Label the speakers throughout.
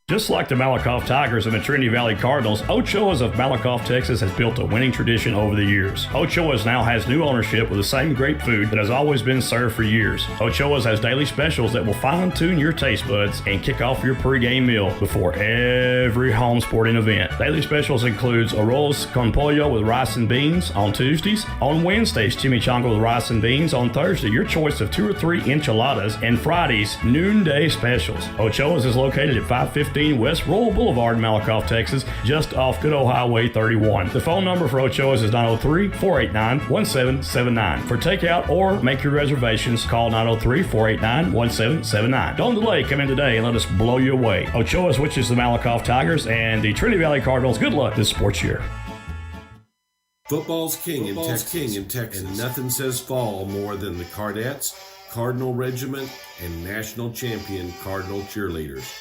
Speaker 1: Just like the Malakoff Tigers and the Trinity Valley Cardinals, Ochoas of Malakoff, Texas has built a winning tradition over the years. Ochoas now has new ownership with the same great food that has always been served for years. Ochoas has daily specials that will fine-tune your taste buds and kick off your pregame meal before every home sporting event. Daily specials includes arroz con pollo with rice and beans on Tuesdays. On Wednesdays, chimichanga with rice and beans. On Thursday, your choice of 2 or 3 enchiladas. And Fridays, noonday specials. Ochoas is located at 515 West Royal Boulevard in Malakoff, Texas, just off good old Highway 31. The phone number for Ochoas is 903-489-1779. For takeout or make your reservations, call 903-489-1779. Don't delay, come in today and let us blow you away. Ochoas, which is the Malakoff Tigers, and the Trinity Valley Cardinals, good luck this sports year.
Speaker 2: Football's king in Texas, and nothing says fall more than the Cardettes, Cardinal Regiment, and national champion Cardinal cheerleaders.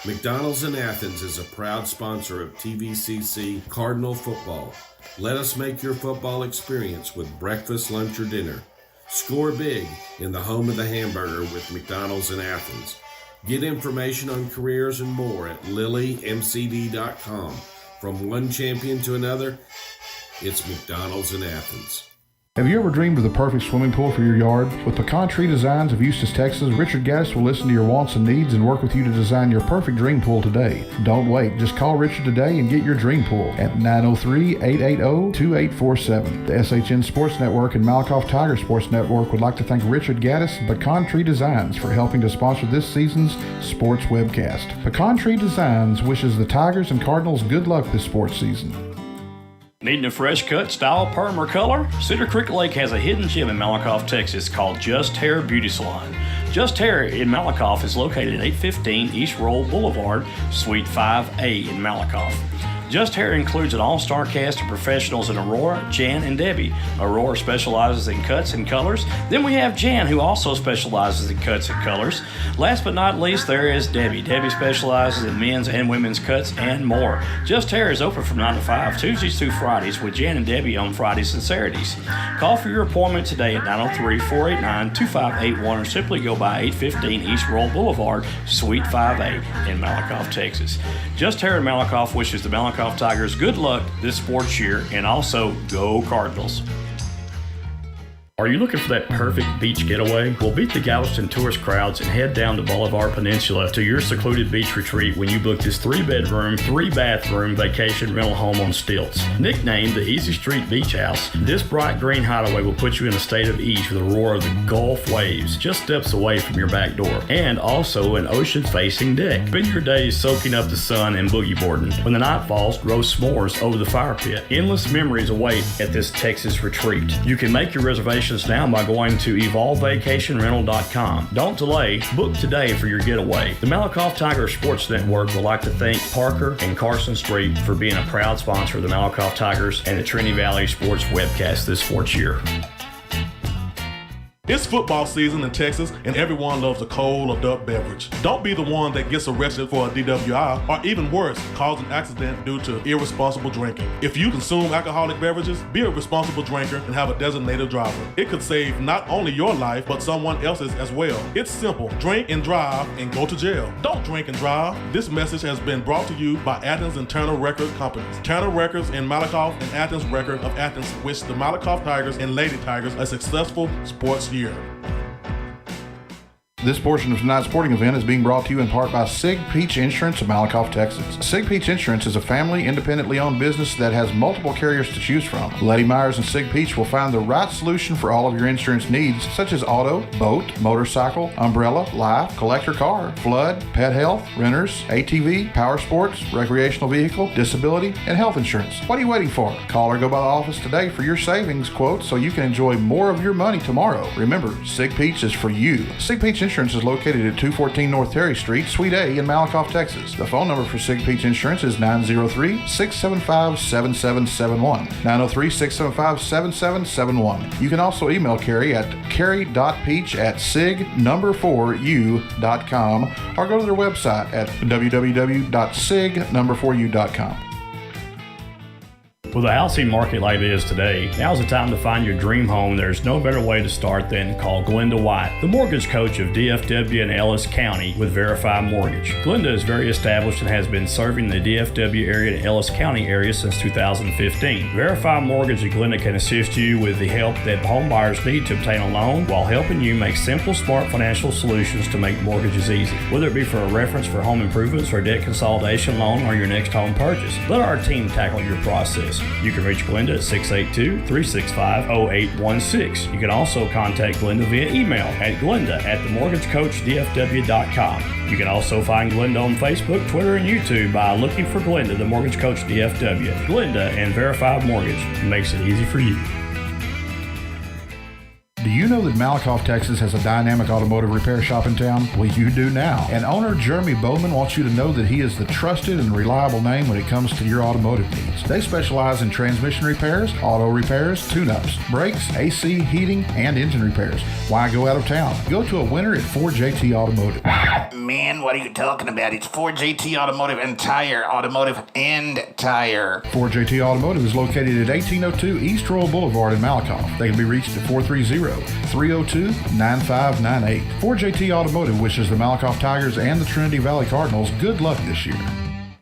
Speaker 2: McDonald's in Athens is a proud sponsor of TVCC Cardinal football. Let us make your football experience with breakfast, lunch, or dinner. Score big in the home of the hamburger with McDonald's in Athens. Get information on careers and more at lilymcd.com. From one champion to another, it's McDonald's in Athens.
Speaker 3: Have you ever dreamed of the perfect swimming pool for your yard? With Pecan Tree Designs of Eustis, Texas, Richard Gaddis will listen to your wants and needs and work with you to design your perfect dream pool today. Don't wait. Just call Richard today and get your dream pool at 903-880-2847. The SHN Sports Network and Malakoff Tiger Sports Network would like to thank Richard Gaddis and Pecan Tree Designs for helping to sponsor this season's sports webcast. Pecan Tree Designs wishes the Tigers and Cardinals good luck this sports season.
Speaker 1: Needing a fresh cut, style, perm, or color? Cedar Creek Lake has a hidden gem in Malakoff, Texas called Just Hair Beauty Salon. Just Hair in Malakoff is located at 815 East Roll Boulevard, Suite 5A in Malakoff. Just Hair includes an all-star cast of professionals in Aurora, Jan, and Debbie. Aurora specializes in cuts and colors. Then we have Jan, who also specializes in cuts and colors. Last but not least, there is Debbie. Debbie specializes in men's and women's cuts and more. Just Hair is open from 9 to 5, Tuesdays through Fridays, with Jan and Debbie on Fridays and Saturdays. Call for your appointment today at 903-489-2581 or simply go by 815 East Roll Boulevard, Suite 5A in Malakoff, Texas. Just Hair in Malakoff wishes the Malakoff Tigers good luck this sports year, and also go Cardinals. Are you looking for that perfect beach getaway? Well, beat the Galveston tourist crowds and head down the Bolivar Peninsula to your secluded beach retreat when you book this 3-bedroom, 3-bathroom vacation rental home on stilts. Nicknamed the Easy Street Beach House, this bright green hideaway will put you in a state of ease with the roar of the Gulf waves just steps away from your back door, and also an ocean-facing deck. Spend your days soaking up the sun and boogie boarding. When the night falls, roast s'mores over the fire pit. Endless memories await at this Texas retreat. You can make your reservations now by going to evolvevacationrental.com. Don't delay. Book today for your getaway. The Malakoff Tiger Sports Network would like to thank Parker and Carson Street for being a proud sponsor of the Malakoff Tigers and the Trinity Valley Sports webcast this sports year.
Speaker 4: It's football season in Texas, and everyone loves a cold adult beverage. Don't be the one that gets arrested for a DWI, or even worse, cause an accident due to irresponsible drinking. If you consume alcoholic beverages, be a responsible drinker and have a designated driver. It could save not only your life, but someone else's as well. It's simple. Drink and drive and go to jail. Don't drink and drive. This message has been brought to you by Athens and Turner Record Companies. Turner Records in Malakoff and Athens Record of Athens wish the Malakoff Tigers and Lady Tigers a successful sports year.
Speaker 3: This portion of tonight's sporting event is being brought to you in part by Sig Peach Insurance of Malakoff, Texas. Sig Peach Insurance is a family, independently owned business that has multiple carriers to choose from. Lady Myers and Sig Peach will find the right solution for all of your insurance needs, such as auto, boat, motorcycle, umbrella, life, collector car, flood, pet health, renters, ATV, power sports, recreational vehicle, disability, and health insurance. What are you waiting for? Call or go by the office today for your savings quote so you can enjoy more of your money tomorrow. Remember, Sig Peach is for you. Sig Peach Insurance is located at 214 North Terry Street, Suite A in Malakoff, Texas. The phone number for Sig Peach Insurance is 903-675-7771. 903-675-7771. You can also email Carrie at carrie.peach@sig4u.com or go to their website at www.sig4u.com.
Speaker 1: With a housing market like it is today, now's the time to find your dream home. There's no better way to start than call Glenda White, the mortgage coach of DFW and Ellis County with Verify Mortgage. Glenda is very established and has been serving the DFW area and Ellis County area since 2015. Verify Mortgage and Glenda can assist you with the help that home buyers need to obtain a loan while helping you make simple, smart financial solutions to make mortgages easy. Whether it be for a reference for home improvements or debt consolidation loan or your next home purchase, let our team tackle your process. You can reach Glenda at 682-365-0816. You can also contact Glenda via email at glenda@themortgagecoachdfw.com. You can also find Glenda on Facebook, Twitter, and YouTube by looking for Glenda, the Mortgage Coach DFW. Glenda and Verified Mortgage makes it easy for you.
Speaker 3: Do you know that Malakoff, Texas has a dynamic automotive repair shop in town? Well, you do now. And owner Jeremy Bowman wants you to know that he is the trusted and reliable name when it comes to your automotive needs. They specialize in transmission repairs, auto repairs, tune-ups, brakes, AC, heating, and engine repairs. Why go out of town? Go to a winner at 4JT Automotive.
Speaker 5: Man, what are you talking about? It's 4JT Automotive and Tire. Automotive and Tire.
Speaker 3: 4JT Automotive is located at 1802 East Royal Boulevard in Malakoff. They can be reached at 430-302-9598. 4JT Automotive wishes the Malakoff Tigers and the Trinity Valley Cardinals good luck this year.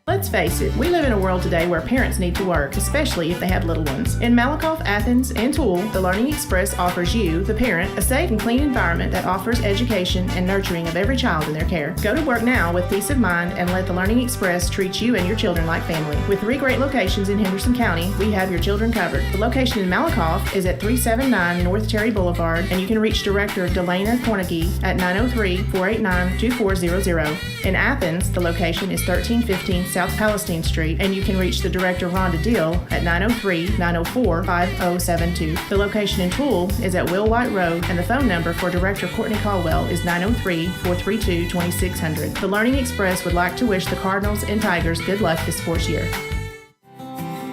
Speaker 6: Let's face it, we live in a world today where parents need to work, especially if they have little ones. In Malakoff, Athens, and Toole, the Learning Express offers you, the parent, a safe and clean environment that offers education and nurturing of every child in their care. Go to work now with peace of mind and let the Learning Express treat you and your children like family. With 3 great locations in Henderson County, we have your children covered. The location in Malakoff is at 379 North Terry Boulevard, and you can reach Director Delana Cornegie at 903-489-2400. In Athens, the location is 1315 South Palestine Street, and you can reach the Director Rhonda Dill at 903-904-5072. The location in Toole is at Will White Road, and the phone number for Director Courtney Caldwell is 903-432-2600. The Learning Express would like to wish the Cardinals and Tigers good luck this sports year.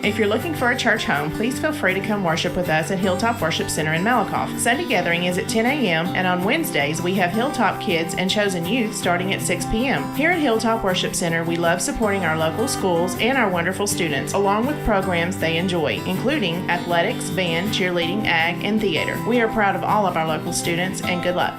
Speaker 6: If you're looking for a church home, please feel free to come worship with us at Hilltop Worship Center in Malakoff. Sunday gathering is at 10 a.m., and on Wednesdays we have Hilltop Kids and Chosen Youth starting at 6 p.m. Here at Hilltop Worship Center, we love supporting our local schools and our wonderful students, along with programs they enjoy, including athletics, band, cheerleading, ag, and theater. We are proud of all of our local students, and good luck.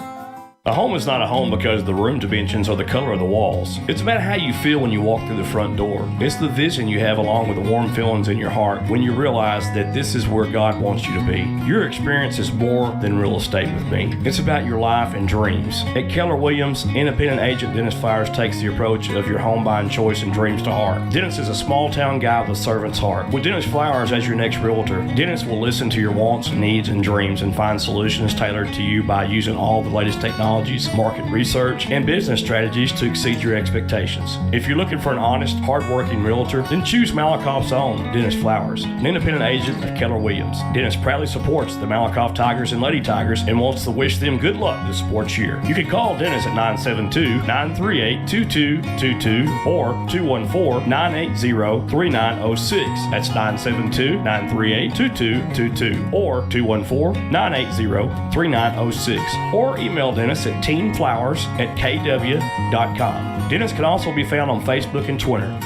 Speaker 1: A home is not a home because the room dimensions or the color of the walls. It's about how you feel when you walk through the front door. It's the vision you have along with the warm feelings in your heart when you realize that this is where God wants you to be. Your experience is more than real estate with me. It's about your life and dreams. At Keller Williams, independent agent Dennis Flowers takes the approach of your home buying choice and dreams to heart. Dennis is a small town guy with a servant's heart. With Dennis Flowers as your next realtor, Dennis will listen to your wants, needs, and dreams and find solutions tailored to you by using all the latest technology, market research, and business strategies to exceed your expectations. If you're looking for an honest, hard-working realtor, then choose Malakoff's own Dennis Flowers, an independent agent of Keller Williams. Dennis proudly supports the Malakoff Tigers and Lady Tigers and wants to wish them good luck this sports year. You can call Dennis at 972-938-2222 or 214-980-3906. That's 972-938-2222 or 214-980-3906. Or email Dennis at teamflowers@kw.com. Dennis can also be found on Facebook and Twitter.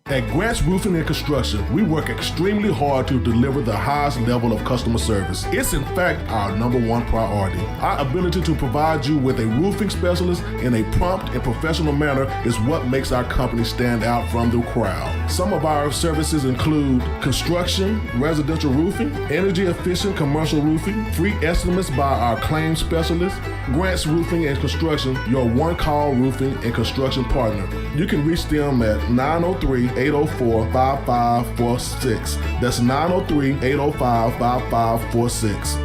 Speaker 4: At Grant's Roofing and Construction, we work extremely hard to deliver the highest level of customer service. It's in fact our #1 priority. Our ability to provide you with a roofing specialist in a prompt and professional manner is what makes our company stand out from the crowd. Some of our services include construction, residential roofing, energy efficient commercial roofing, free estimates by our claims specialist. Grant's Roofing and Construction, your one-call roofing and construction partner. You can reach them at 903-804-5546. That's 903-805-5546.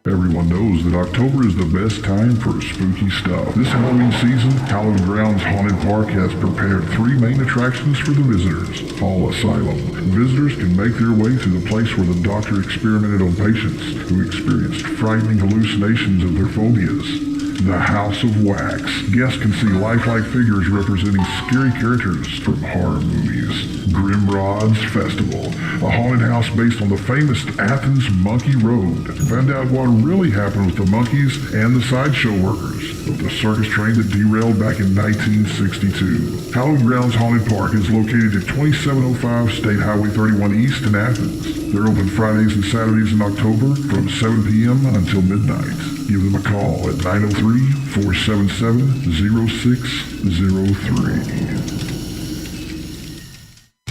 Speaker 7: Everyone knows that October is the best time for spooky stuff. This Halloween season, Hallowed Grounds Haunted Park has prepared 3 main attractions for the visitors. Fall Asylum. Visitors can make their way to the place where the doctor experimented on patients who experienced frightening hallucinations of their phobias. the House of Wax. Guests can see lifelike figures representing scary characters from horror movies. Grimrod's Festival, a haunted house based on the famous Athens Monkey Road. Find out what really happened with the monkeys and the sideshow workers of the circus train that derailed back in 1962. Hallowed Grounds Haunted Park is located at 2705 State Highway 31 East in Athens. They're open Fridays and Saturdays in October from 7 p.m. until midnight. Give them a call at 903-477-0603.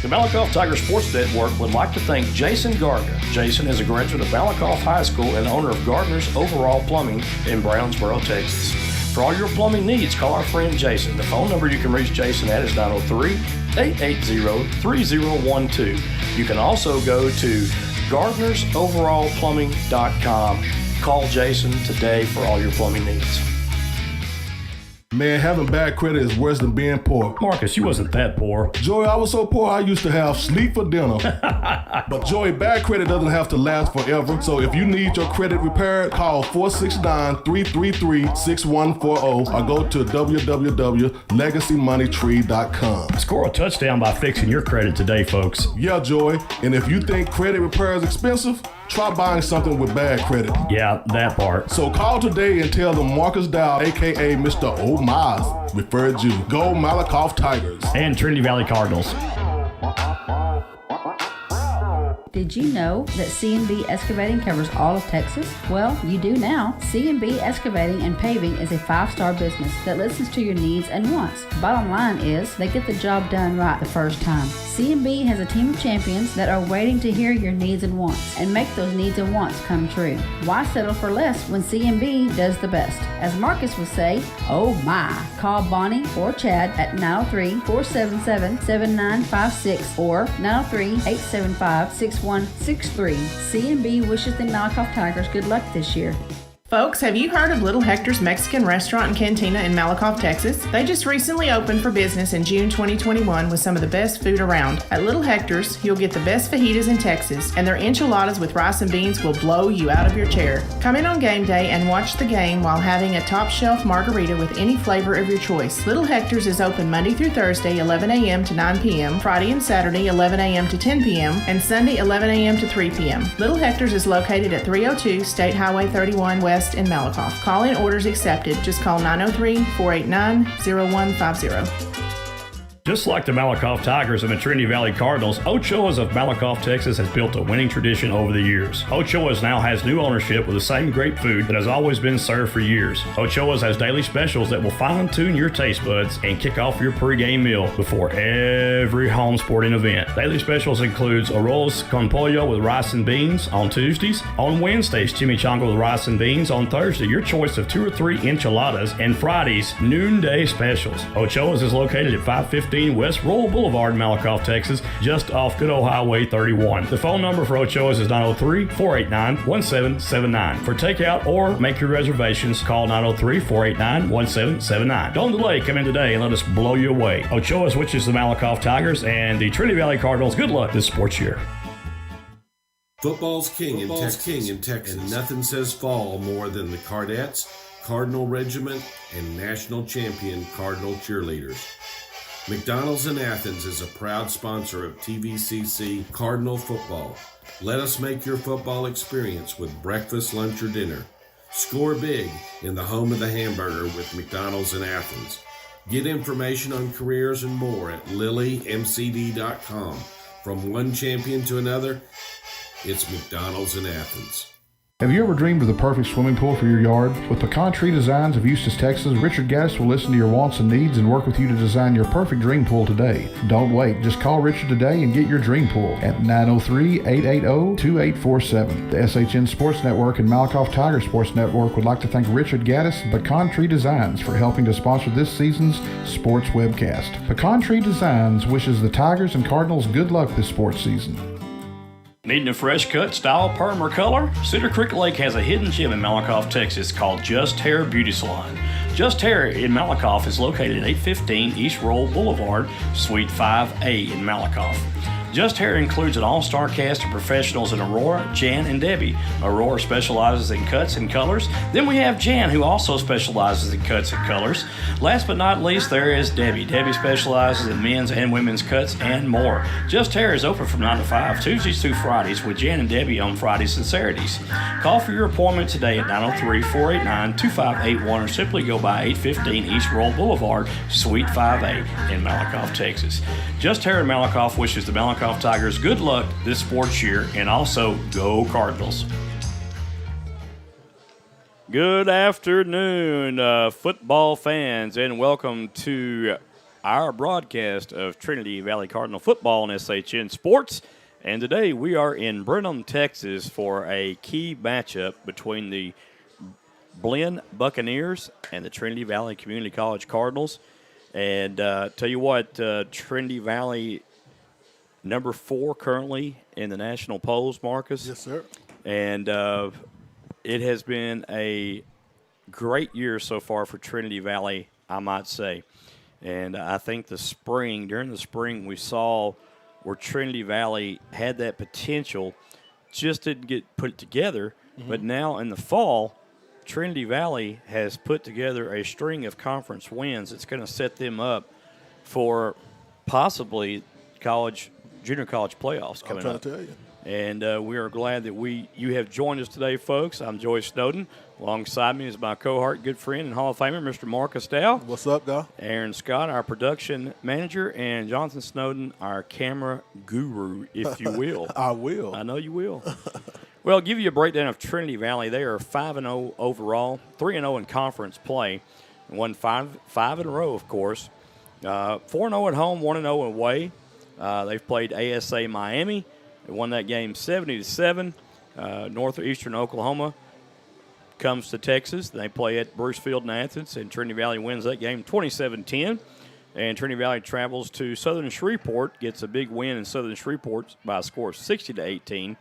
Speaker 1: The Malakoff Tiger Sports Network would like to thank Jason Gardner. Jason is a graduate of Malakoff High School and owner of Gardner's Overall Plumbing in Brownsboro, Texas. For all your plumbing needs, call our friend Jason. The phone number you can reach Jason at is 903-880-3012. You can also go to gardnersoverallplumbing.com. Call Jason today for all your plumbing needs.
Speaker 4: Man, having bad credit is worse than being poor.
Speaker 1: Marcus, you wasn't that poor.
Speaker 4: Joey, I was so poor I used to have sleep for dinner. But Joey, bad credit doesn't have to last forever. So if you need your credit repaired, call 469-333-6140 or go to www.legacymoneytree.com.
Speaker 1: Score a touchdown by fixing your credit today, folks.
Speaker 4: Yeah, Joey. And if you think credit repair is expensive, try buying something with bad credit.
Speaker 1: Yeah, that part.
Speaker 4: So call today and tell them Marcus Dow, a.k.a. Mr. O'Miles, referred you. Go Malakoff Tigers.
Speaker 1: And Trinity Valley Cardinals.
Speaker 8: Did you know that CNB Excavating covers all of Texas? Well, you do now. CNB Excavating and Paving is a 5-star business that listens to your needs and wants. Bottom line is, they get the job done right the first time. CNB has a team of champions that are waiting to hear your needs and wants and make those needs and wants come true. Why settle for less when CNB does the best? As Marcus would say, oh my. Call Bonnie or Chad at 903-477-7956 or 903-875-6163. CNB wishes the Malakoff Tigers good luck this year.
Speaker 6: Folks, have you heard of Little Hector's Mexican Restaurant and Cantina in Malakoff, Texas? They just recently opened for business in June 2021 with some of the best food around. At Little Hector's, you'll get the best fajitas in Texas, and their enchiladas with rice and beans will blow you out of your chair. Come in on game day and watch the game while having a top shelf margarita with any flavor of your choice. Little Hector's is open Monday through Thursday, 11 a.m. to 9 p.m., Friday and Saturday, 11 a.m. to 10 p.m., and Sunday, 11 a.m. to 3 p.m. Little Hector's is located at 302 State Highway 31 West in Malakoff. Call-in orders accepted. Just call 903-489-0150.
Speaker 1: Just like the Malakoff Tigers and the Trinity Valley Cardinals, Ochoas of Malakoff, Texas has built a winning tradition over the years. Ochoas now has new ownership with the same great food that has always been served for years. Ochoas has daily specials that will fine-tune your taste buds and kick off your pregame meal before every home sporting event. Daily specials includes arroz con pollo with rice and beans on Tuesdays. On Wednesdays, chimichanga with rice and beans. On Thursday, your choice of 2 or 3 enchiladas. And Fridays, noonday specials. Ochoas is located at 515 West Royal Boulevard in Malakoff, Texas, just off good old Highway 31. The phone number for Ochoas is 903-489-1779. For takeout or make your reservations, call 903-489-1779. Don't delay, come in today and let us blow you away. Ochoas, which is the Malakoff Tigers, and the Trinity Valley Cardinals, good luck this sports year.
Speaker 2: Football's king in Texas, and nothing says fall more than the Cardettes, Cardinal Regiment, and national champion Cardinal cheerleaders. McDonald's in Athens is a proud sponsor of TVCC Cardinal football. Let us make your football experience with breakfast, lunch, or dinner. Score big in the home of the hamburger with McDonald's in Athens. Get information on careers and more at lilymcd.com. From one champion to another, it's McDonald's in Athens.
Speaker 3: Have you ever dreamed of the perfect swimming pool for your yard? With Pecan Tree Designs of Eustis, Texas, Richard Gaddis will listen to your wants and needs and work with you to design your perfect dream pool today. Don't wait. Just call Richard today and get your dream pool at 903-880-2847. The SHN Sports Network and Malakoff Tiger Sports Network would like to thank Richard Gaddis and Pecan Tree Designs for helping to sponsor this season's sports webcast. Pecan Tree Designs wishes the Tigers and Cardinals good luck this sports season.
Speaker 1: Needing a fresh cut, style, perm, or color? Cedar Creek Lake has a hidden gem in Malakoff, Texas called Just Hair Beauty Salon. Just Hair in Malakoff is located at 815 East Roll Boulevard, Suite 5A in Malakoff. Just Hair includes an all-star cast of professionals in Aurora, Jan, and Debbie. Aurora specializes in cuts and colors. Then we have Jan, who also specializes in cuts and colors. Last but not least, there is Debbie. Debbie specializes in men's and women's cuts and more. Just Hair is open from 9 to 5, Tuesdays through Fridays, with Jan and Debbie on Fridays and Saturdays. Call for your appointment today at 903-489-2581 or simply go by 815 East Roll Boulevard, Suite 5A in Malakoff, Texas. Just Hair in Malakoff wishes the Malakoff Tigers good luck this sports year, and also go Cardinals. Good afternoon, football fans, and welcome to our broadcast of Trinity Valley Cardinal football on SHN Sports. And today we are in Brenham, Texas for a key matchup between the Blinn Buccaneers and the Trinity Valley Community College Cardinals. And tell you what, Trinity Valley number 4 currently in the national polls, Marcus.
Speaker 4: Yes, sir.
Speaker 1: And it has been a great year so far for Trinity Valley, I might say. And I think during the spring, we saw where Trinity Valley had that potential, just didn't get put together. Mm-hmm. But now in the fall, Trinity Valley has put together a string of conference wins. It's going to set them up for possibly junior college playoffs coming up.
Speaker 4: I'm trying to tell you.
Speaker 1: And we are glad that you have joined us today, folks. I'm Joyce Snowden. Alongside me is my cohort, good friend, and Hall of Famer, Mr. Marcus Dow.
Speaker 4: What's up, Dow?
Speaker 1: Aaron Scott, our production manager, and Jonathan Snowden, our camera guru, if you will.
Speaker 4: I will.
Speaker 1: I know you will. Well, I'll give you a breakdown of Trinity Valley. They are 5-0 overall, 3-0 in conference play, and won five in a row, of course. 4-0 at home, 1-0 away. They've played ASA Miami. They won that game 70-7. Northeastern Oklahoma comes to Texas. They play at Bruce Field in Athens, and Trinity Valley wins that game 27-10. And Trinity Valley travels to Southern Shreveport, gets a big win in Southern Shreveport by a score of 60-18.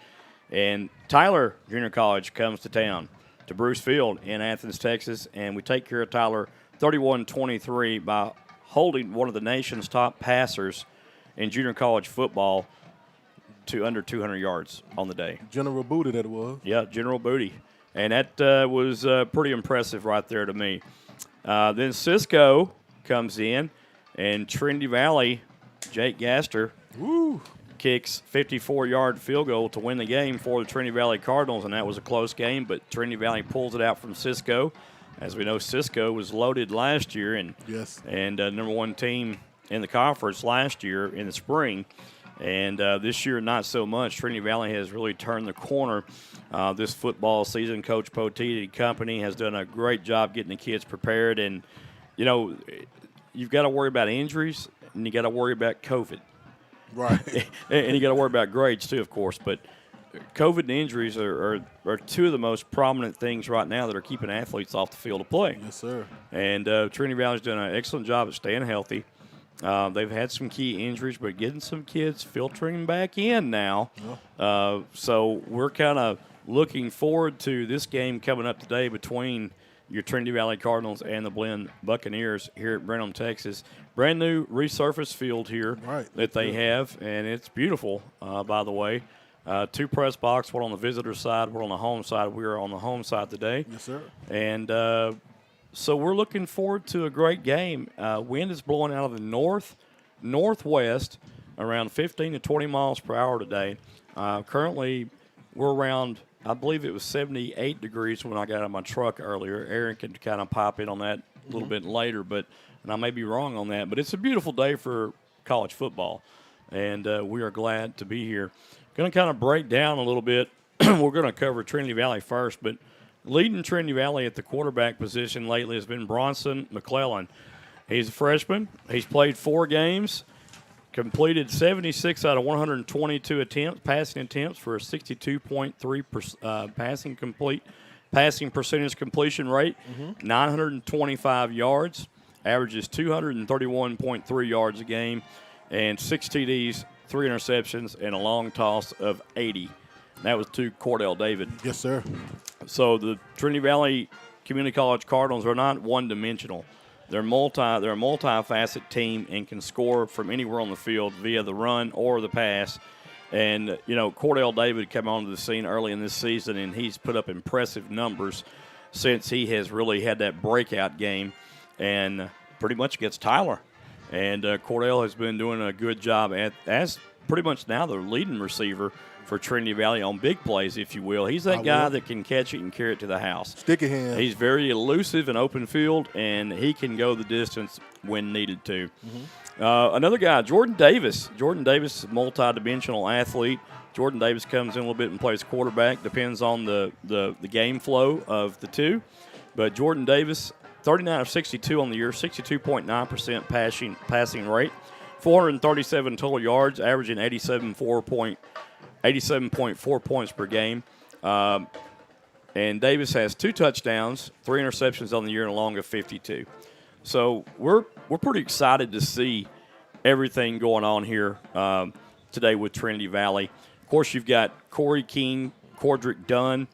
Speaker 1: And Tyler Junior College comes to town to Bruce Field in Athens, Texas, and we take care of Tyler 31-23 by holding one of the nation's top passers in junior college football to under 200 yards on the day.
Speaker 4: General Booty, that was.
Speaker 1: Yeah, General Booty. And that was pretty impressive right there to me. Then Cisco comes in, and Trinity Valley, Jake Gaster, kicks 54-yard field goal to win the game for the Trinity Valley Cardinals, and that was a close game, but Trinity Valley pulls it out from Cisco. As we know, Cisco was loaded last year and number 1 team in the conference last year in the spring. And this year, not so much. Trinity Valley has really turned the corner this football season. Coach Poteet and company has done a great job getting the kids prepared. And, you know, you've got to worry about injuries, and you got to worry about COVID.
Speaker 4: Right.
Speaker 1: And you got to worry about grades, too, of course. But COVID and injuries are 2 of the most prominent things right now that are keeping athletes off the field of play.
Speaker 4: Yes, sir. And
Speaker 1: Trinity Valley's done an excellent job at staying healthy. They've had some key injuries, but getting some kids filtering back in now. Yeah. So we're kind of looking forward to this game coming up today between your Trinity Valley Cardinals and the Blinn Buccaneers here at Brenham, Texas. Brand new resurfaced field here that they have, and it's beautiful, by the way. 2 press box, one on the visitor side, one on the home side. We're on the home side today.
Speaker 4: Yes, sir.
Speaker 1: And so we're looking forward to a great game. Wind is blowing out of the northwest around 15 to 20 miles per hour today. Currently, we're around, I believe it was 78 degrees when I got out of my truck earlier. Aaron can kind of pop in on that a little bit later, and I may be wrong on that. But it's a beautiful day for college football, and we are glad to be here. Going to kind of break down a little bit. We're going to cover Trinity Valley first, but leading Trinity Valley at the quarterback position lately has been Bronson McClellan. He's a freshman. He's played 4 games, completed 76 out of 122 passing attempts for a 62.3% passing percentage completion rate, 925 yards, averages 231.3 yards a game, and 6 TDs, 3 interceptions, and a long toss of 80. That was to Cordell David.
Speaker 4: Yes, sir.
Speaker 1: So the Trinity Valley Community College Cardinals are not one-dimensional. They're a multifaceted team and can score from anywhere on the field via the run or the pass. And, Cordell David came onto the scene early in this season, and he's put up impressive numbers since he has really had that breakout game, and pretty much against Tyler. And Cordell has been doing a good job as pretty much now the leading receiver for Trinity Valley on big plays, if you will. He's that guy that can catch it and carry it to the house.
Speaker 9: Sticky hand.
Speaker 1: He's very elusive in open field, and he can go the distance when needed to. Another guy, Jordan Davis. Jordan Davis is a multi-dimensional athlete. Jordan Davis comes in a little bit and plays quarterback. Depends on the game flow of the two. But Jordan Davis, 39 of 62 on the year, 62.9% passing rate, 437 total yards, averaging 87.4 points per game. And Davis has 2 touchdowns, 3 interceptions on the year, and a long of 52. So we're pretty excited to see everything going on here today with Trinity Valley. Of course, you've got Corey King, Cordrick Dunn.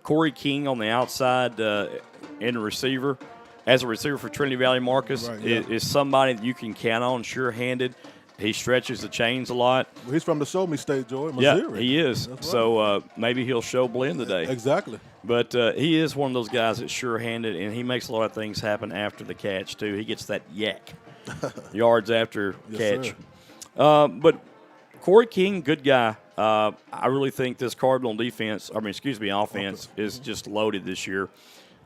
Speaker 1: Corey King on the outside in the receiver. As a receiver for Trinity Valley, Marcus, is somebody that you can count on, sure-handed. He stretches the chains a lot.
Speaker 9: Well, he's from the Show Me State, Joy, Missouri.
Speaker 1: Yeah, he is. Right. So maybe he'll show Blinn today.
Speaker 9: Exactly.
Speaker 1: But he is one of those guys that's sure-handed, and he makes a lot of things happen after the catch, too. He gets that yak, yards after catch. But Corey King, good guy. I really think this Cardinal offense is just loaded this year.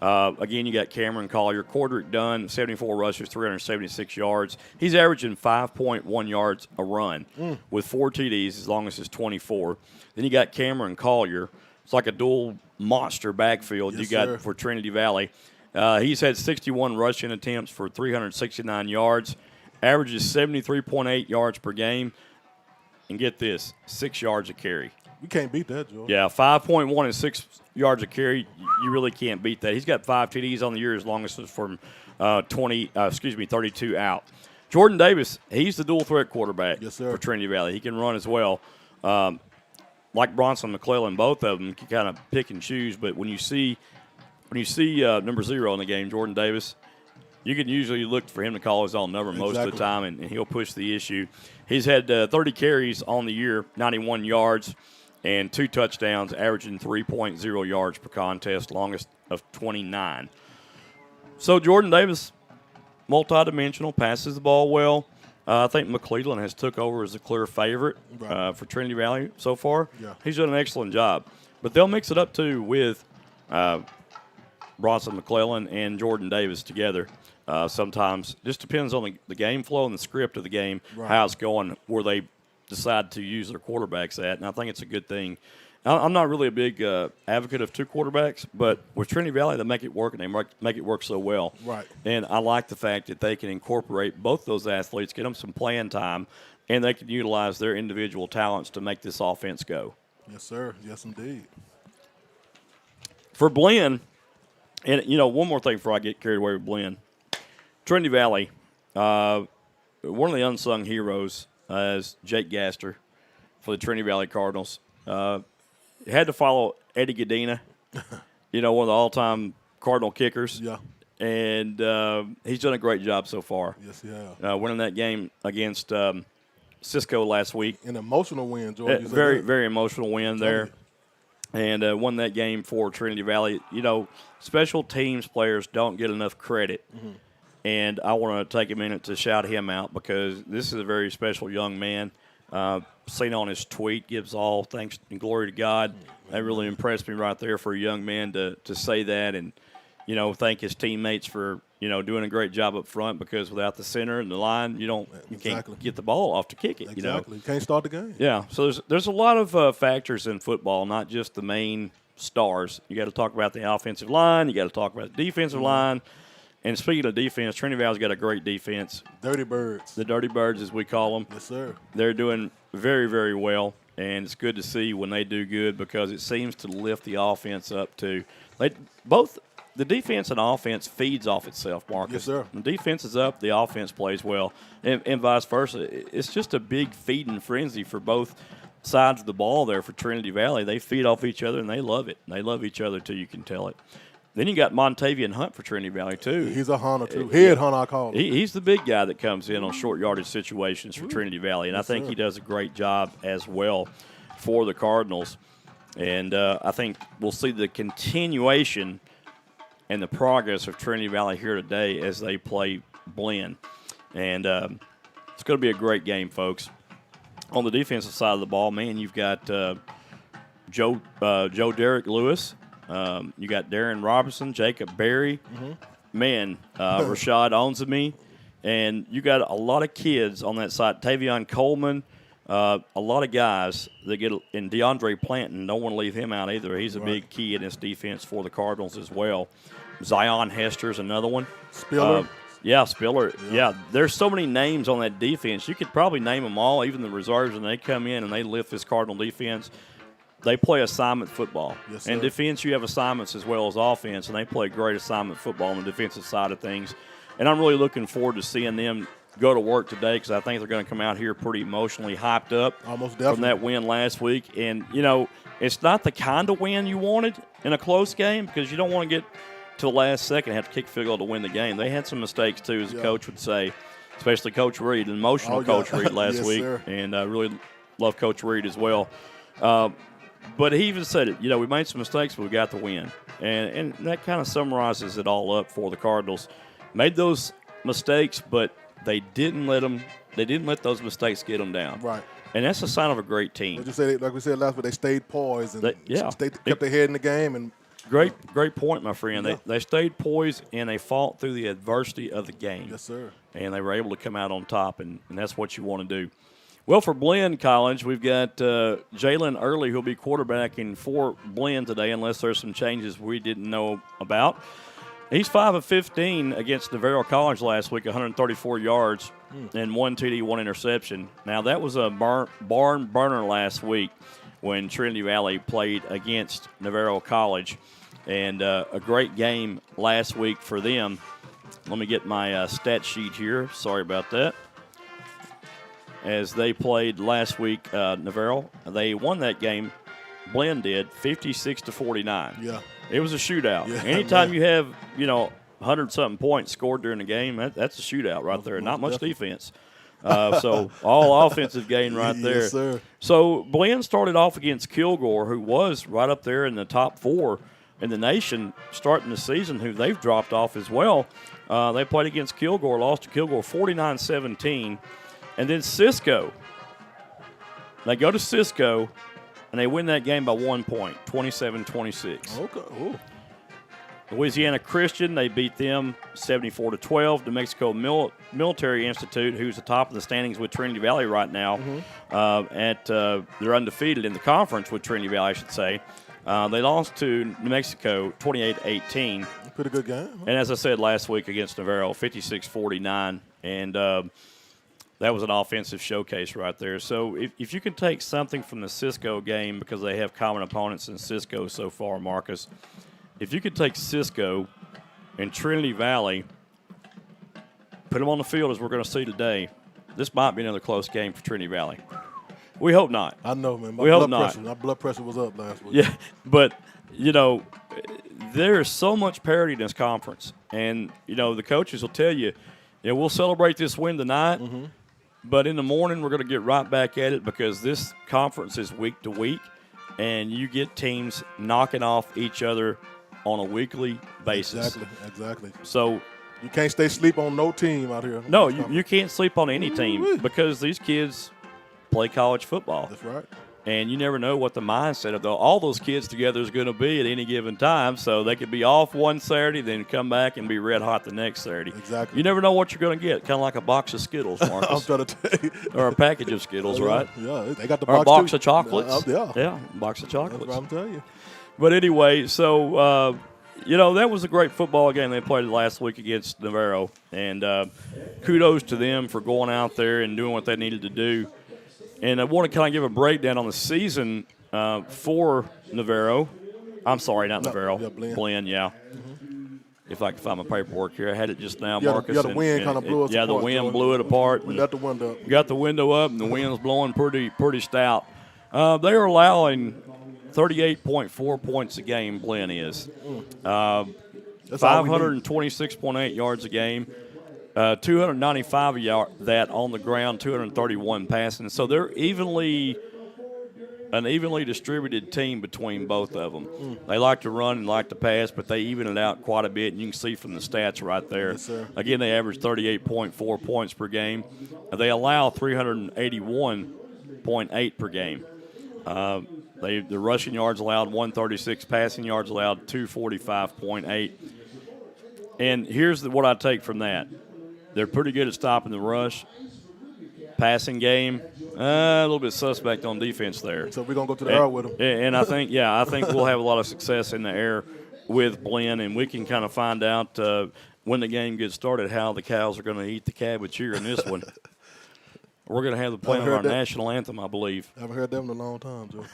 Speaker 1: Again, you got Cameron Collier, Cordrick Dunn, 74 rushes, 376 yards. He's averaging 5.1 yards a run with 4 TDs as long as it's 24. Then you got Cameron Collier. It's like a dual monster backfield for Trinity Valley. He's had 61 rushing attempts for 369 yards, averages 73.8 yards per game. And get this, 6 yards a carry.
Speaker 9: We can't beat that, Joe.
Speaker 1: Yeah, 5.1 and 6 yards a carry. You really can't beat that. He's got 5 TDs on the year as long as it's from 32 out. Jordan Davis, he's the dual threat quarterback for Trinity Valley. He can run as well. Like Bronson McClellan, both of them can kind of pick and choose. But when you see number 0 in the game, Jordan Davis, you can usually look for him to call his own number most of the time, and he'll push the issue. He's had 30 carries on the year, 91 yards, and 2 touchdowns, averaging 3.0 yards per contest, longest of 29. So Jordan Davis, multidimensional, passes the ball well. I think McClellan has took over as the clear favorite for Trinity Valley so far. Yeah. He's done an excellent job. But they'll mix it up, too, with Bronson McClellan and Jordan Davis together. Sometimes just depends on the game flow and the script of the game, how it's going, where they decide to use their quarterbacks at. And I think it's a good thing. I'm not really a big advocate of 2 quarterbacks, but with Trinity Valley, they make it work, and they make it work so well.
Speaker 9: Right.
Speaker 1: And I like the fact that they can incorporate both those athletes, get them some playing time, and they can utilize their individual talents to make this offense go.
Speaker 9: Yes, sir. Yes, indeed.
Speaker 1: For Blinn, and, one more thing before I get carried away with Blinn. Trinity Valley, one of the unsung heroes is Jake Gaster for the Trinity Valley Cardinals. Had to follow Eddie Godina, one of the all-time Cardinal kickers. Yeah. And he's done a great job so far.
Speaker 9: Yes, he has.
Speaker 1: Winning that game against Cisco last week.
Speaker 9: An emotional win, George.
Speaker 1: Very, very emotional win there. And won that game for Trinity Valley. Special teams players don't get enough credit. Mm-hmm. And I want to take a minute to shout him out because this is a very special young man. Seen on his tweet, gives all thanks and glory to God. That really impressed me right there for a young man to say that and, thank his teammates for, doing a great job up front because without the center and the line, you can't get the ball off to kick it.
Speaker 9: Exactly. You can't start the game.
Speaker 1: Yeah. So there's a lot of factors in football, not just the main stars. You got to talk about the offensive line. You got to talk about the defensive line. And speaking of defense, Trinity Valley's got a great defense.
Speaker 9: Dirty Birds.
Speaker 1: The Dirty Birds, as we call them.
Speaker 9: Yes, sir.
Speaker 1: They're doing very, very well, and it's good to see when they do good because it seems to lift the offense up too. Both the defense and offense feeds off itself, Marcus.
Speaker 9: Yes, sir.
Speaker 1: When defense is up, the offense plays well, and vice versa. It's just a big feeding frenzy for both sides of the ball there for Trinity Valley. They feed off each other, and they love it. They love each other too, you can tell it. Then you got Montavian Hunt for Trinity Valley, too.
Speaker 9: He's a hunter, too. Head hunter, I call him.
Speaker 1: He's the big guy that comes in on short yardage situations for Trinity Valley, and I think he does a great job as well for the Cardinals. And I think we'll see the continuation and the progress of Trinity Valley here today as they play Blinn. And it's going to be a great game, folks. On the defensive side of the ball, man, you've got Joe Derek Lewis. You got Darren Robinson, Jacob Berry, Rashad Onzemi, and you got a lot of kids on that side. Tavion Coleman, a lot of guys that get in. DeAndre Planton, don't want to leave him out either. He's a big key in this defense for the Cardinals as well. Zion Hester's another one.
Speaker 9: Spiller.
Speaker 1: Spiller. Yeah, there's so many names on that defense. You could probably name them all, even the reserves, when they come in and they lift this Cardinal defense. They play assignment football.
Speaker 9: Yes, sir.
Speaker 1: And defense, you have assignments as well as offense, and they play great assignment football on the defensive side of things. And I'm really looking forward to seeing them go to work today because I think they're going to come out here pretty emotionally hyped up from that win last week. And, it's not the kind of win you wanted in a close game because you don't want to get to the last second and have to kick a field goal to win the game. They had some mistakes, too, as the coach would say, especially Coach Reed, an emotional Coach Reed last week.
Speaker 9: Sir.
Speaker 1: And I really love Coach Reed as well. But he even said it, we made some mistakes, but we got the win. And that kind of summarizes it all up for the Cardinals. Made those mistakes, but they didn't let those mistakes get them down.
Speaker 9: Right.
Speaker 1: And that's a sign of a great team.
Speaker 9: Like we said last week, they stayed poised and kept their head in the game. And
Speaker 1: Great point, my friend.
Speaker 9: Yeah.
Speaker 1: They stayed poised, and they fought through the adversity of the game.
Speaker 9: Yes, sir.
Speaker 1: And they were able to come out on top, and that's what you want to do. Well, for Blinn College, we've got Jalen Early, who'll be quarterbacking for Blinn today, unless there's some changes we didn't know about. He's 5 of 15 against Navarro College last week, 134 yards and 1 TD, 1 interception. Now, that was a barn burner last week when Trinity Valley played against Navarro College, and a great game last week for them. Let me get my stat sheet here. Sorry about that. As they played last week, Navarro, they won that game. Blinn did 56-49.
Speaker 9: Yeah,
Speaker 1: it was a shootout.
Speaker 9: Yeah,
Speaker 1: Anytime you have 100-something points scored during the game, that's a shootout right there. Not much defense. So all offensive gain right there.
Speaker 9: Yes, sir.
Speaker 1: So Blinn started off against Kilgore, who was right up there in the top 4 in the nation starting the season, who they've dropped off as well. They played against Kilgore, lost to Kilgore 49-17. And then Cisco, they go to Cisco, and they win that game by 1 point, 27-26.
Speaker 9: Okay. Ooh.
Speaker 1: Louisiana Christian, they beat them 74-12. New Mexico Military Institute, who's the top of the standings with Trinity Valley right now, they're undefeated in the conference with Trinity Valley, I should say. They lost to New Mexico 28-18.
Speaker 9: Pretty good game.
Speaker 1: And as I said last week against Navarro, 56-49. And that was an offensive showcase right there. So if you can take something from the Cisco game, because they have common opponents in Cisco so far, Marcus, if you could take Cisco and Trinity Valley, put them on the field as we're going to see today, this might be another close game for Trinity Valley. We hope not.
Speaker 9: I know, man. My blood pressure was up last week.
Speaker 1: Yeah, but, there is so much parity in this conference. And, the coaches will tell you, we'll celebrate this win tonight, but in the morning we're going to get right back at it because this conference is week to week, and you get teams knocking off each other on a weekly basis.
Speaker 9: Exactly.
Speaker 1: So
Speaker 9: you can't stay asleep on no team out here.
Speaker 1: No, you can't sleep on any team because these kids play college football.
Speaker 9: That's right.
Speaker 1: And you never know what the mindset of all those kids together is going to be at any given time. So they could be off one Saturday, then come back and be red hot the next Saturday.
Speaker 9: Exactly.
Speaker 1: You never know what you're going to get. Kind of like a box of Skittles, Marcus.
Speaker 9: I'm trying to tell you.
Speaker 1: Or a package of Skittles, right?
Speaker 9: Yeah, they got the
Speaker 1: or
Speaker 9: box
Speaker 1: a box
Speaker 9: too.
Speaker 1: of chocolates.
Speaker 9: Yeah,
Speaker 1: a box of chocolates.
Speaker 9: That's what I'm telling you.
Speaker 1: But anyway, so that was a great football game they played last week against Navarro, and kudos to them for going out there and doing what they needed to do. And I want to kind of give a breakdown on the season for Navarro. I'm sorry, not Navarro.
Speaker 9: Yeah,
Speaker 1: Blinn, yeah. If I can find my paperwork here. I had it just now, Marcus.
Speaker 9: Yeah, the wind kind of blew us apart.
Speaker 1: Yeah, the wind blew it apart.
Speaker 9: We got the window up.
Speaker 1: Got the window up, and the wind's blowing pretty stout. They are allowing 38.4 points a game, Blinn is. 526.8 yards a game. 295 of that on the ground, 231 passing. So they're an evenly distributed team between both of them. They like to run and like to pass, but they even it out quite a bit, and you can see from the stats right there.
Speaker 9: Yes, sir.
Speaker 1: Again, they average 38.4 points per game. They allow 381.8 per game. The rushing yards allowed 136, passing yards allowed 245.8. And here's what I take from that. They're pretty good at stopping the rush. Passing game, a little bit suspect on defense there.
Speaker 9: So we're going to go to the air with them.
Speaker 1: And I think we'll have a lot of success in the air with Blinn, and we can kind of find out when the game gets started how the cows are going to eat the cabbage here in this one. We're going to have the playing of our national anthem, I believe.
Speaker 9: I haven't heard them in a long time, Joe.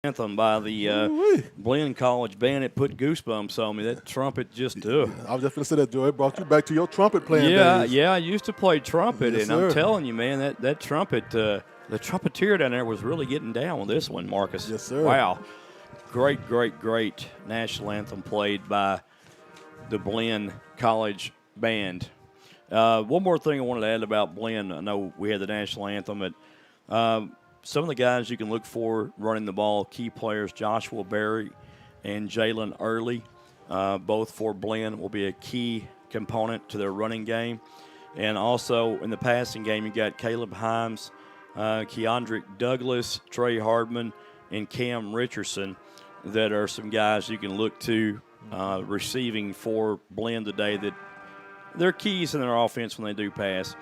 Speaker 1: Anthem by the Blinn College band. It put goosebumps on me. That trumpet just
Speaker 9: I was just going to say that, Joe. It brought you back to your trumpet playing days.
Speaker 1: Yeah, I used to play trumpet,
Speaker 9: Yes,
Speaker 1: and
Speaker 9: sir.
Speaker 1: I'm telling you, man, that trumpet, the trumpeter down there was really getting down with this one, Marcus.
Speaker 9: Yes, sir.
Speaker 1: Wow. Great national anthem played by the Blinn College band. One more thing I wanted to add about Blinn. I know we had the national anthem, but some of the guys you can look for running the ball, key players, Joshua Berry and Jalen Early, both for Blinn, will be a key component to their running game. And also in the passing game, you got Caleb Himes, Keandrick Douglas, Trey Hardman, and Cam Richardson that are some guys you can look to receiving for Blinn today that they're keys in their offense when they do pass.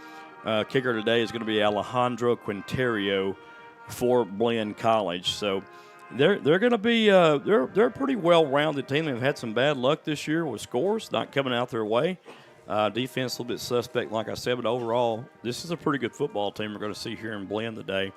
Speaker 1: Kicker today is going to be Alejandro Quinterio for Blinn College. So they're going to be they're a pretty well-rounded team. They've had some bad luck this year with scores not coming out their way. Defense a little bit suspect, like I said, but overall, this is a pretty good football team we're going to see here in Blinn today.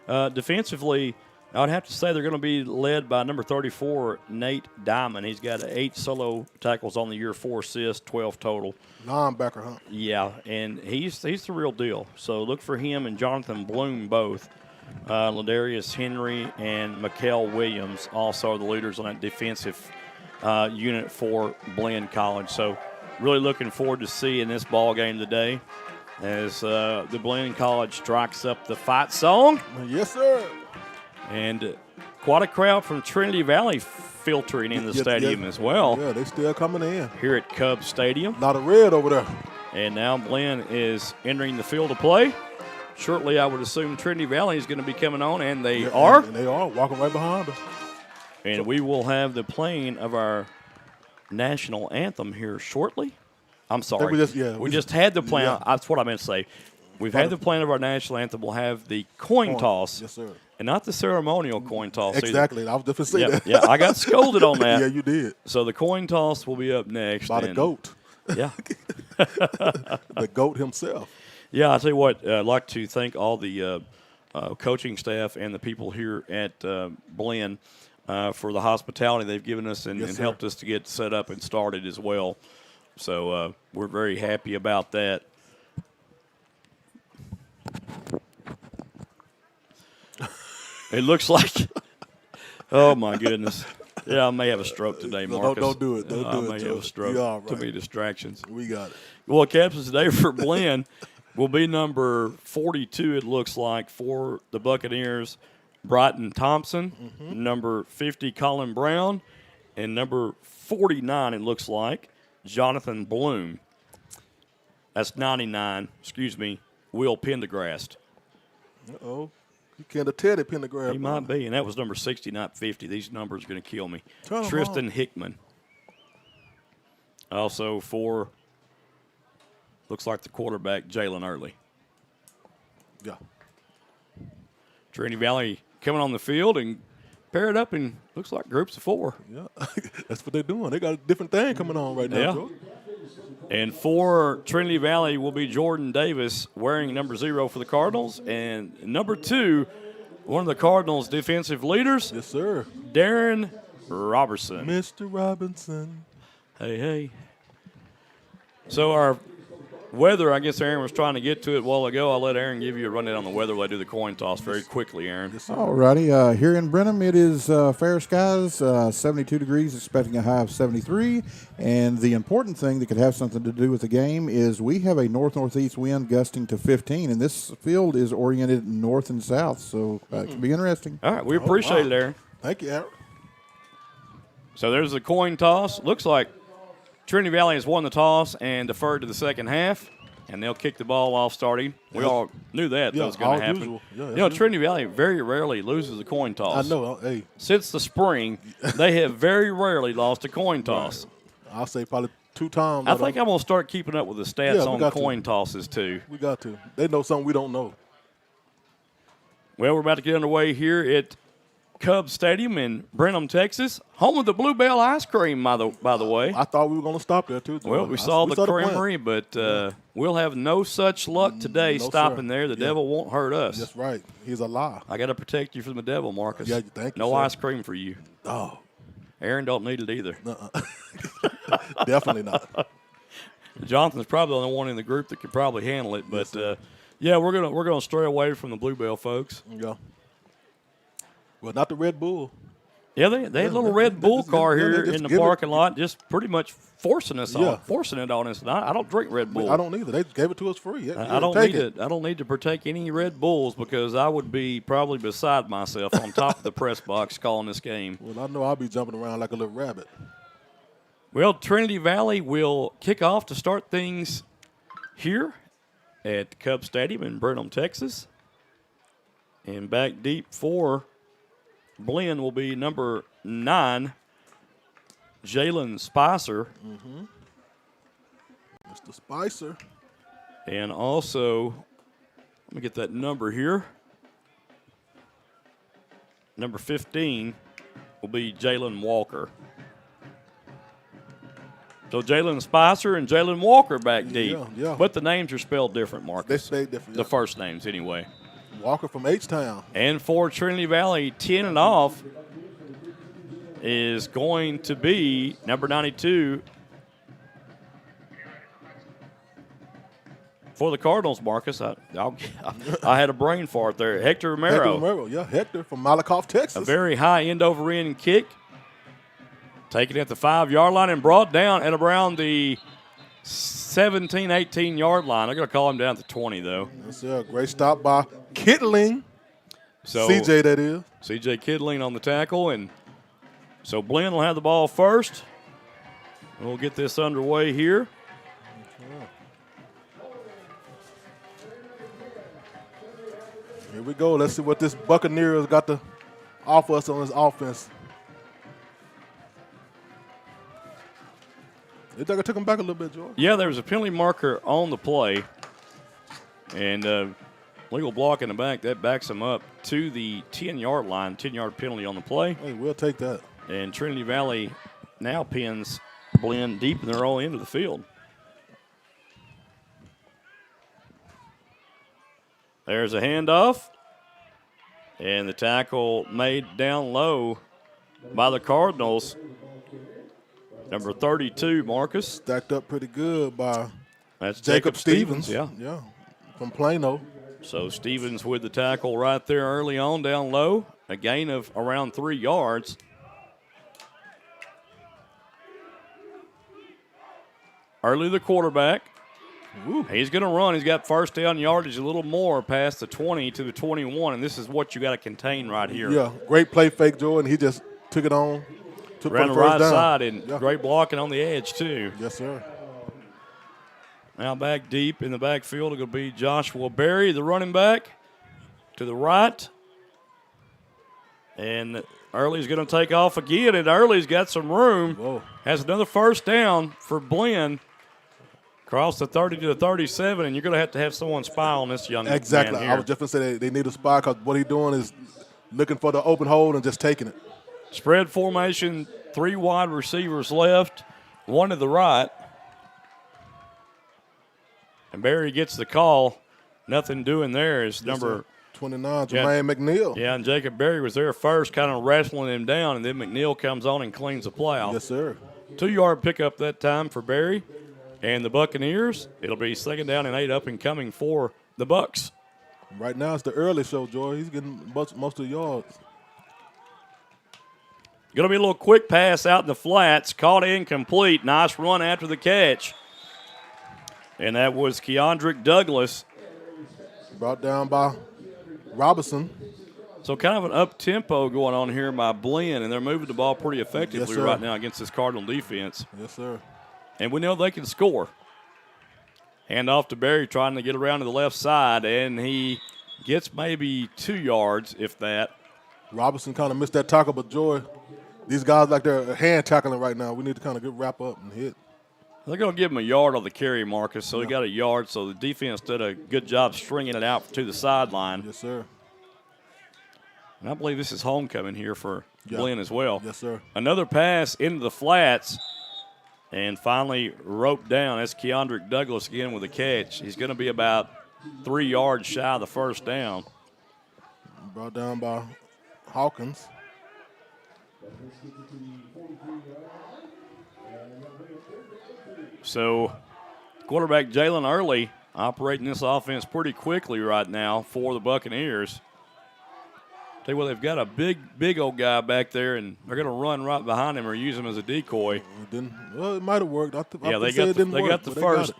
Speaker 1: Defensively, I would have to say they're going to be led by number 34, Nate Diamond. He's got 8 solo tackles on the year, 4 assists, 12 total.
Speaker 9: Linebacker, huh?
Speaker 1: Yeah, and he's the real deal. So look for him and Jonathan Bloom both. Ladarius Henry and Mikael Williams also are the leaders on that defensive unit for Blinn College. So really looking forward to seeing this ball game today as the Blinn College strikes up the fight song.
Speaker 9: Yes, sir.
Speaker 1: And quite a crowd from Trinity Valley filtering in the stadium as well.
Speaker 9: Yeah, they still coming in.
Speaker 1: Here at Cubs Stadium.
Speaker 9: A lot of red over there.
Speaker 1: And now Blinn is entering the field of play. Shortly, I would assume Trinity Valley is going to be coming on, and they are.
Speaker 9: And they are, walking right behind them.
Speaker 1: And we will have the playing of our national anthem here shortly. I'm sorry.
Speaker 9: We just
Speaker 1: had the playing.
Speaker 9: Yeah.
Speaker 1: That's what I meant to say. We've had the playing of our national anthem. We'll have the coin toss.
Speaker 9: Yes, sir.
Speaker 1: And not the ceremonial coin toss.
Speaker 9: Exactly. I was just going to say that.
Speaker 1: Yeah, I got scolded on that.
Speaker 9: Yeah, you did.
Speaker 1: So the coin toss will be up next.
Speaker 9: By the GOAT.
Speaker 1: Yeah.
Speaker 9: The GOAT himself.
Speaker 1: Yeah, I'll tell you what, I'd like to thank all the coaching staff and the people here at Blinn for the hospitality they've given us and helped us to get set up and started as well. So we're very happy about that. It looks like, oh my goodness. Yeah, I may have a stroke today, Marcus.
Speaker 9: Don't do it. Don't do it.
Speaker 1: I may have a stroke.
Speaker 9: You're all right.
Speaker 1: Too many distractions.
Speaker 9: We got it.
Speaker 1: Well, captains today for Blinn will be number 42, it looks like, for the Buccaneers, Bryton Thompson, number 50, Colin Brown, and number 49, it looks like, Jonathan Bloom. That's 99, Will Pendergrast.
Speaker 9: Uh-oh. You can't have Teddy Pendergrast.
Speaker 1: He might be, and that was number 60, not 50. These numbers are going to kill me. Tristan Hickman. Also for, looks like the quarterback, Jalen Early.
Speaker 9: Yeah.
Speaker 1: Trinity Valley coming on the field and paired up in, looks like groups of 4.
Speaker 9: Yeah, that's what they're doing. They got a different thing coming on right now,
Speaker 1: Yeah.
Speaker 9: George.
Speaker 1: And for Trinity Valley will be Jordan Davis wearing number 0 for the Cardinals. And number 2, one of the Cardinals' defensive leaders.
Speaker 9: Yes, sir.
Speaker 1: Darren Robertson.
Speaker 9: Mr. Robinson.
Speaker 1: Hey. So our weather, I guess Aaron was trying to get to it a while ago. I'll let Aaron give you a rundown on the weather while I do the coin toss very quickly, Aaron.
Speaker 3: All righty. Here in Brenham, it is fair skies, 72 degrees, expecting a high of 73. And the important thing that could have something to do with the game is we have a north-northeast wind gusting to 15, and this field is oriented north and south, so it could be interesting.
Speaker 1: All right, we appreciate it, Aaron.
Speaker 9: Thank you, Aaron.
Speaker 1: So there's the coin toss. Looks like Trinity Valley has won the toss and deferred to the second half, and they'll kick the ball off starting. We all knew that was going to happen. Trinity Valley very rarely loses a coin toss.
Speaker 9: I know. Hey.
Speaker 1: Since the spring, they have very rarely lost a coin toss.
Speaker 9: Right. I'll say probably 2 times.
Speaker 1: I think I'm going to start keeping up with the stats on coin tosses, too.
Speaker 9: We got to. They know something we don't know.
Speaker 1: Well, we're about to get underway here at Cubs Stadium in Brenham, Texas, home of the Bluebell ice cream, by the way.
Speaker 9: I thought we were going to stop there, too.
Speaker 1: Well, we saw the creamery, but we'll have no such luck today stopping there. The devil won't hurt us.
Speaker 9: That's right. He's a lie.
Speaker 1: I got to protect you from the devil, Marcus.
Speaker 9: Yeah, thank you,
Speaker 1: no
Speaker 9: sir.
Speaker 1: Ice cream for you.
Speaker 9: Oh.
Speaker 1: Aaron don't need it either.
Speaker 9: Definitely not.
Speaker 1: Jonathan's probably the only one in the group that could probably handle it, but we're gonna stray away from the Bluebell folks.
Speaker 9: Yeah. Well, not the Red Bull.
Speaker 1: Yeah, they had a little Red Bull car here in the parking lot, just pretty much forcing it on us. And I don't drink Red Bull.
Speaker 9: I don't either. They gave it to us free.
Speaker 1: I don't need to partake any Red Bulls because I would be probably beside myself on top of the press box calling this game.
Speaker 9: Well, I know I'll be jumping around like a little rabbit.
Speaker 1: Well, Trinity Valley will kick off to start things here at Cub Stadium in Brenham, Texas. And back deep for Blinn will be number 9, Jalen Spicer.
Speaker 9: Mr. Spicer.
Speaker 1: And also, let me get that number here. Number 15 will be Jalen Walker. So Jalen Spicer and Jalen Walker back deep.
Speaker 9: Yeah.
Speaker 1: But the names are spelled different, Marcus.
Speaker 9: They stay different.
Speaker 1: The first names, anyway.
Speaker 9: Walker from H-Town.
Speaker 1: And for Trinity Valley, 10 and off is going to be number 92 for the Cardinals, Marcus. I had a brain fart there. Hector Romero.
Speaker 5: Hector from Malakoff, Texas.
Speaker 1: A very high end-over-end kick. Taken at the 5-yard line and brought down at around the 17, 18-yard line. I'm going to call him down to 20, though.
Speaker 5: That's a great stop by Kittling.
Speaker 1: So
Speaker 5: CJ, that is.
Speaker 1: CJ Kittling on the tackle. And so Blinn will have the ball first. We'll get this underway here.
Speaker 5: Here we go. Let's see what this Buccaneers got to offer us on this offense. It took him back a little bit, George.
Speaker 1: Yeah, there was a penalty marker on the play. And legal block in the back, that backs them up to the 10-yard line, 10-yard penalty on the play.
Speaker 9: Hey, we'll take that.
Speaker 1: And Trinity Valley now pins Blinn deep in their own end of the field. There's a handoff. And the tackle made down low by the Cardinals. Number 32, Marcus.
Speaker 9: Stacked up pretty good by
Speaker 1: That's
Speaker 9: Jacob Stevens.
Speaker 1: Yeah.
Speaker 9: From Plano.
Speaker 1: So Stevens with the tackle right there early on down low. A gain of around 3 yards. Early the quarterback.
Speaker 9: Ooh.
Speaker 1: He's going to run. He's got first down yardage a little more past the 20 to the 21, and this is what you got to contain right here.
Speaker 9: Yeah, great play fake, Jordan. He just took it on. Took
Speaker 1: Ran the
Speaker 9: first
Speaker 1: right
Speaker 9: down.
Speaker 1: side, and great blocking on the edge, too.
Speaker 9: Yes, sir.
Speaker 1: Now back deep in the backfield, it's going to be Joshua Berry, the running back, to the right. And Early's going to take off again, and Early's got some room.
Speaker 9: Whoa.
Speaker 1: Has another first down for Blinn. Cross the 30 to the 37, and you're going to have someone spy on this young
Speaker 9: Exactly.
Speaker 1: man here.
Speaker 9: I was just going to say they need a spy because what he's doing is looking for the open hole and just taking it.
Speaker 1: Spread formation, 3 wide receivers left, 1 to the right. And Berry gets the call. Nothing doing there is number
Speaker 9: 29, Jermaine McNeil.
Speaker 1: Yeah, and Jacob Berry was there first, kind of wrestling him down, and then McNeil comes on and cleans the play out.
Speaker 9: Yes, sir.
Speaker 1: 2-yard pickup that time for Berry. And the Buccaneers, it'll be 2nd down and 8 up and coming for the Bucs.
Speaker 9: Right now it's the early show, Joy. He's getting most of the yards.
Speaker 1: Going to be a little quick pass out in the flats. Caught incomplete. Nice run after the catch. And that was Keandrick Douglas.
Speaker 9: Brought down by Robinson.
Speaker 1: So kind of an up-tempo going on here by Blinn, and they're moving the ball pretty effectively right now against this Cardinal defense.
Speaker 9: Yes, sir.
Speaker 1: And we know they can score. Hand off to Berry trying to get around to the left side, and he gets maybe 2 yards, if that.
Speaker 9: Robinson kind of missed that tackle, but Joy, these guys like they're hand tackling right now. We need to kind of get wrap up and hit.
Speaker 1: They're going to give him a yard on the carry, Marcus, so he got a yard. So the defense did a good job stringing it out to the sideline.
Speaker 9: Yes, sir.
Speaker 1: And I believe this is homecoming here for Blinn as well.
Speaker 9: Yes, sir.
Speaker 1: Another pass into the flats, and finally roped down. That's Keandrick Douglas again with a catch. He's going to be about 3 yards shy of the first down.
Speaker 9: Brought down by Hawkins.
Speaker 1: So quarterback Jalen Early operating this offense pretty quickly right now for the Buccaneers. Tell you what, they've got a big old guy back there, and they're going to run right behind him or use him as a decoy.
Speaker 9: It might have worked.
Speaker 1: They got the first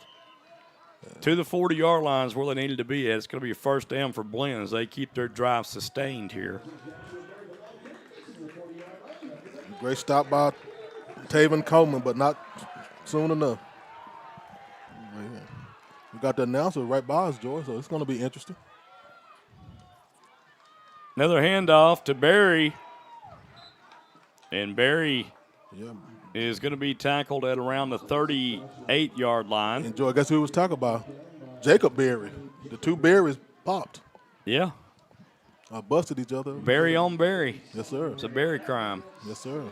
Speaker 1: to the 40-yard lines where they needed to be at. It's going to be a first down for Blinn as they keep their drive sustained here.
Speaker 9: Great stop by Taven Coleman, but not soon enough. We got the announcer right by us, Joy, so it's going to be interesting.
Speaker 1: Another handoff to Berry. And Berry is going to be tackled at around the 38-yard line.
Speaker 9: And Joy, guess who was tackled by? Jacob Berry. The two Berries popped.
Speaker 1: Yeah.
Speaker 9: Busted each other.
Speaker 1: Berry on Berry.
Speaker 9: Yes, sir.
Speaker 1: It's a Berry crime.
Speaker 9: Yes, sir.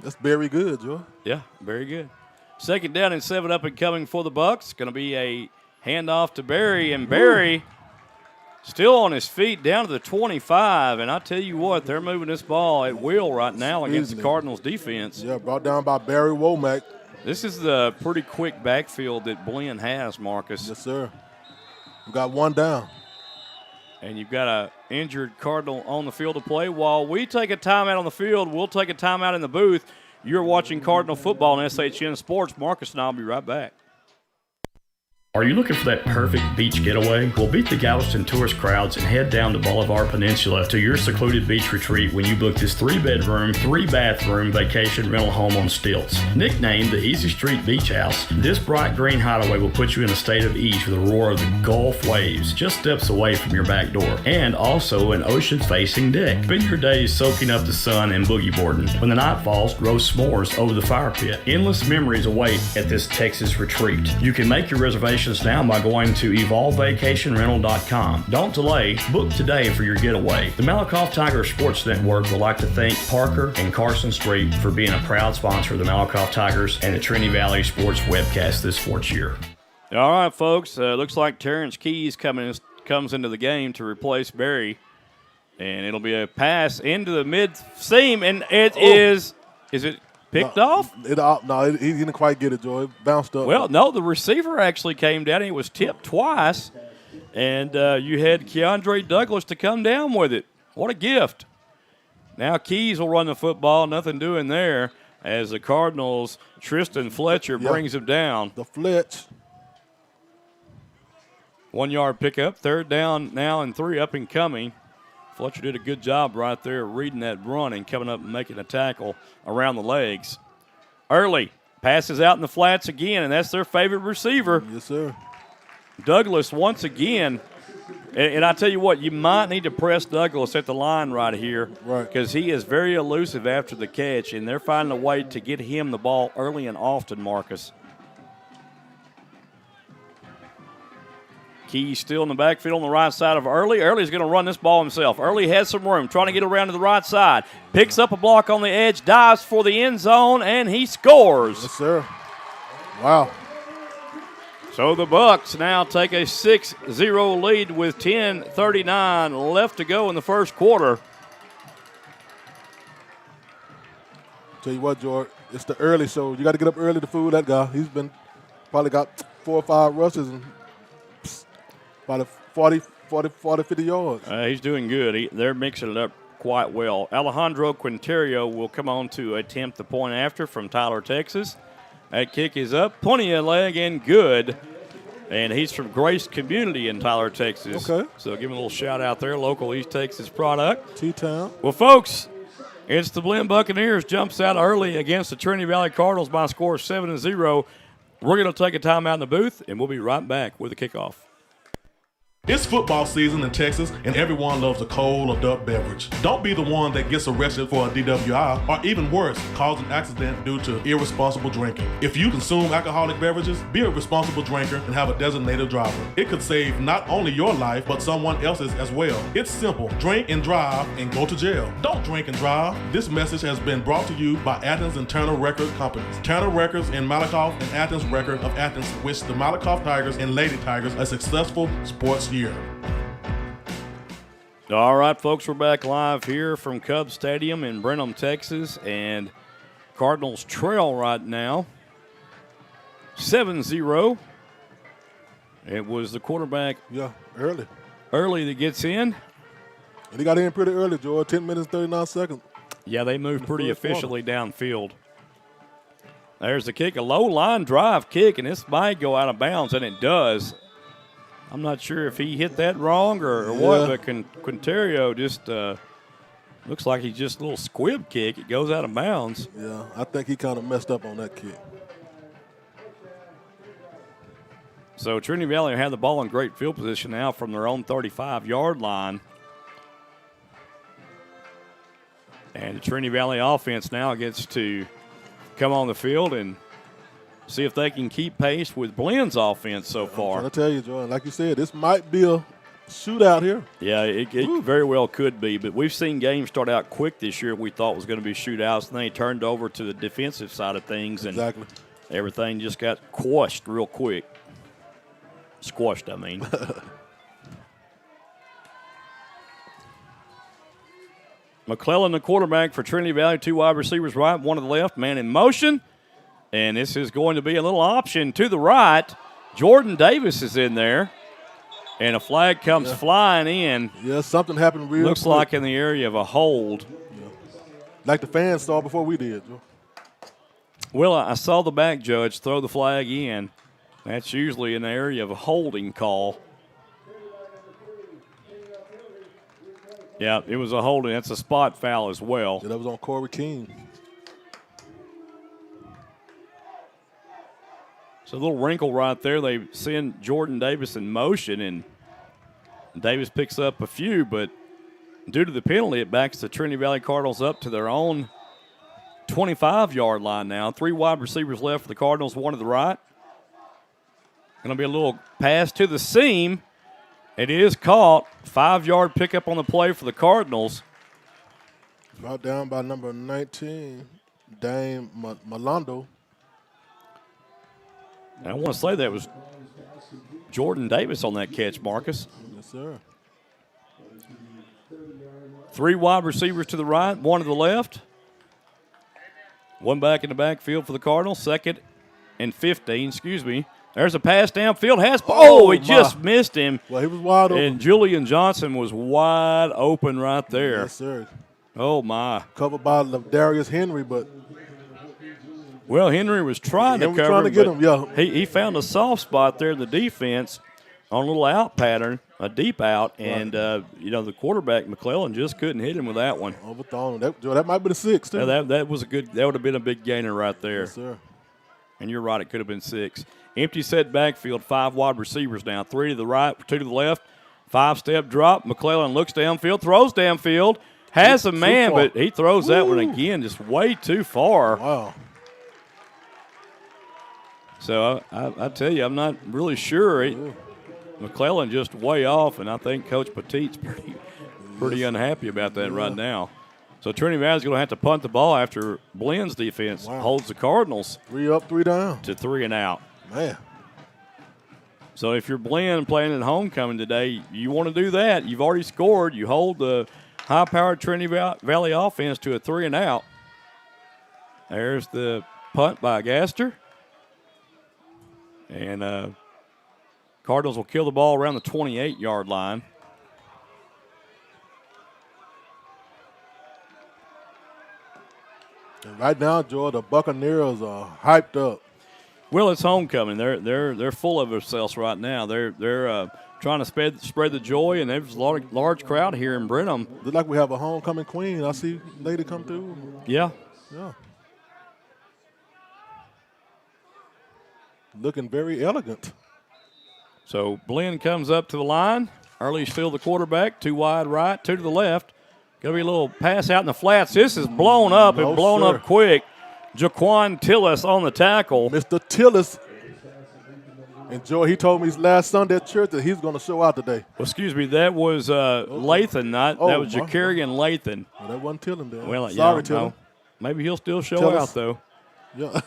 Speaker 9: That's very good, Joy.
Speaker 1: Yeah, very good. 2nd down and 7 up and coming for the Bucs. Going to be a handoff to Berry, and Berry still on his feet down to the 25. And I tell you what, they're moving this ball at will right now against the Cardinals defense.
Speaker 9: Yeah, brought down by Barry Womack.
Speaker 1: This is the pretty quick backfield that Blinn has, Marcus.
Speaker 9: Yes, sir. We got one down.
Speaker 1: And you've got an injured Cardinal on the field to play. While we take a timeout on the field, we'll take a timeout in the booth. You're watching Cardinal football on SHN Sports. Marcus and I will be right back.
Speaker 10: Are you looking for that perfect beach getaway? Well, beat the Galveston tourist crowds and head down to Bolivar Peninsula to your secluded beach retreat when you book this 3-bedroom, 3-bathroom vacation rental home on stilts. Nicknamed the Easy Street Beach House, this bright green hideaway will put you in a state of ease with the roar of the Gulf waves just steps away from your back door, and also an ocean-facing deck. Spend your days soaking up the sun and boogie boarding. When the night falls, roast s'mores over the fire pit. Endless memories await at this Texas retreat. You can make your reservation reservations now by going to evolvevacationrental.com. Don't delay. Book today for your getaway. The Malakoff Tiger Sports Network would like to thank Parker and Carson Street for being a proud sponsor of the Malakoff Tigers and the Trinity Valley Sports webcast this sports year.
Speaker 1: All right, folks. Looks like Terrence Keys comes into the game to replace Barry. And it'll be a pass into the mid-seam, and it is it picked off?
Speaker 9: No, he didn't quite get it, Joy. It bounced up.
Speaker 1: Well, no, the receiver actually came down, and he was tipped twice. And you had Keandre Douglas to come down with it. What a gift. Now Keys will run the football, nothing doing there, as the Cardinals, Tristan Fletcher brings him down.
Speaker 9: The Fletch.
Speaker 1: 1 yard pickup, third down now and 3 up and coming. Fletcher did a good job right there reading that run and coming up and making a tackle around the legs. Early passes out in the flats again, and that's their favorite receiver.
Speaker 9: Yes, sir.
Speaker 1: Douglas once again. And I tell you what, you might need to press Douglas at the line right here because he is very elusive after the catch, and they're finding a way to get him the ball early and often, Marcus. Keys still in the backfield on the right side of Early. Early's going to run this ball himself. Early has some room, trying to get around to the right side. Picks up a block on the edge, dives for the end zone, and he scores.
Speaker 9: Yes, sir. Wow.
Speaker 1: So the Bucs now take a 6-0 lead with 10:39 left to go in the first quarter.
Speaker 9: Tell you what, George, it's the early, so you got to get up early to fool that guy. He's been probably got 4 or 5 rushes and about 40, 50 yards.
Speaker 1: He's doing good. They're mixing it up quite well. Alejandro Quinterio will come on to attempt the point after from Tyler, Texas. That kick is up, plenty of leg and good. And he's from Grace Community in Tyler, Texas.
Speaker 9: Okay.
Speaker 1: So give him a little shout out there, local East Texas product.
Speaker 9: T-Town.
Speaker 1: Well, folks, it's the Blinn Buccaneers jumps out early against the Trinity Valley Cardinals by a score of 7-0. We're going to take a timeout in the booth, and we'll be right back with the kickoff.
Speaker 4: It's football season in Texas, and everyone loves a cold adult beverage. Don't be the one that gets arrested for a DWI, or even worse, cause an accident due to irresponsible drinking. If you consume alcoholic beverages, be a responsible drinker and have a designated driver. It could save not only your life, but someone else's as well. It's simple. Drink and drive and go to jail. Don't drink and drive. This message has been brought to you by Athens and Turner Record Companies. Turner Records in Malakoff and Athens Record of Athens wish the Malakoff Tigers and Lady Tigers a successful sports year.
Speaker 1: All right, folks, we're back live here from Cubs Stadium in Brenham, Texas, and Cardinals trail right now 7-0. It was the quarterback early that gets in.
Speaker 9: And he got in pretty early, George, 10 minutes, 39 seconds.
Speaker 1: Yeah, they moved pretty efficiently downfield. There's the kick, a low line drive kick, and this might go out of bounds, and it does. I'm not sure if he hit that wrong or what, but Quinterio just looks like he's just a little squib kick. It goes out of bounds.
Speaker 9: Yeah, I think he kind of messed up on that kick.
Speaker 1: So Trinity Valley have the ball in great field position now from their own 35-yard line. And the Trinity Valley offense now gets to come on the field and see if they can keep pace with Blinn's offense so far.
Speaker 9: I'll tell you, Jordan, like you said, this might be a shootout here.
Speaker 1: Yeah, it very well could be, but we've seen games start out quick this year we thought was going to be shootouts, and then they turned over to the defensive side of things, and everything just got quashed real quick. Squashed, I mean. McClellan, the quarterback for Trinity Valley, 2 wide receivers right, 1 to the left, man in motion. And this is going to be a little option to the right. Jordan Davis is in there. And a flag comes flying in.
Speaker 9: Yeah, something happened real
Speaker 1: Looks
Speaker 9: quick.
Speaker 1: like in the area of a hold.
Speaker 9: Yeah. Like the fans saw before we did, Joe.
Speaker 1: Well, I saw the back judge throw the flag in. That's usually in the area of a holding call. Yeah, it was a holding. That's a spot foul as well.
Speaker 9: Yeah, that was on Corey King.
Speaker 1: So a little wrinkle right there. They send Jordan Davis in motion, and Davis picks up a few, but due to the penalty, it backs the Trinity Valley Cardinals up to their own 25-yard line now. 3 wide receivers left for the Cardinals, 1 to the right. Going to be a little pass to the seam. It is caught. 5-yard pickup on the play for the Cardinals.
Speaker 9: Brought down by number 19, Dame Malando.
Speaker 1: And I want to say that was Jordan Davis on that catch, Marcus.
Speaker 9: Yes, sir.
Speaker 1: 3 wide receivers to the right, 1 to the left. 1 back in the backfield for the Cardinals. 2nd and 15, excuse me. There's a pass downfield. He just missed him.
Speaker 9: Well, he was wide open.
Speaker 1: And Julian Johnson was wide open right there.
Speaker 9: Yes, sir.
Speaker 1: Oh, my.
Speaker 9: Covered by Darius Henry, but.
Speaker 1: Well, Henry was trying to cover.
Speaker 9: Trying to get him, yeah.
Speaker 1: He found a soft spot there in the defense on a little out pattern, a deep out, and, the quarterback, McClellan, just couldn't hit him with that one.
Speaker 9: Overthrown him. That might be the 6, too.
Speaker 1: Yeah, that would have been a big gainer right there.
Speaker 9: Yes, sir.
Speaker 1: And you're right, it could have been 6. Empty set backfield, 5 wide receivers now. 3 to the right, 2 to the left. 5-step drop. McClellan looks downfield, throws downfield, has a man, but he throws that one again just way too far.
Speaker 9: Wow.
Speaker 1: So I tell you, I'm not really sure. McClellan just way off, and I think Coach Petit's pretty unhappy about that right now. So Trinity Valley's going to have to punt the ball after Blinn's defense holds the Cardinals
Speaker 9: 3 up, 3 down
Speaker 1: to 3 and out.
Speaker 9: Man.
Speaker 1: So if you're Blinn playing at homecoming today, you want to do that. You've already scored. You hold the high-powered Trinity Valley offense to a 3 and out. There's the punt by Gaster. And Cardinals will kill the ball around the 28-yard line.
Speaker 9: And right now, Joe, the Buccaneers are hyped up.
Speaker 1: Well, it's homecoming. They're full of themselves right now. They're trying to spread the joy, and there's a large crowd here in Brenham.
Speaker 9: Looks like we have a homecoming queen. I see a lady come through.
Speaker 1: Yeah.
Speaker 9: Yeah. Looking very elegant.
Speaker 1: So Blinn comes up to the line. Early's still the quarterback. 2 wide right, 2 to the left. Going to be a little pass out in the flats. This is blown up and blown up quick. Jaquan Tillis on the tackle.
Speaker 9: Mr. Tillis. And Joe, he told me last Sunday at church that he's going to show out today.
Speaker 1: Well, excuse me, that was Lathan, that was Jacarian Lathan.
Speaker 9: Well, that wasn't Tillin then.
Speaker 1: Well,
Speaker 9: sorry,
Speaker 1: Tillin. No. Maybe he'll still show
Speaker 9: Tillis.
Speaker 1: out, though.
Speaker 9: Yeah.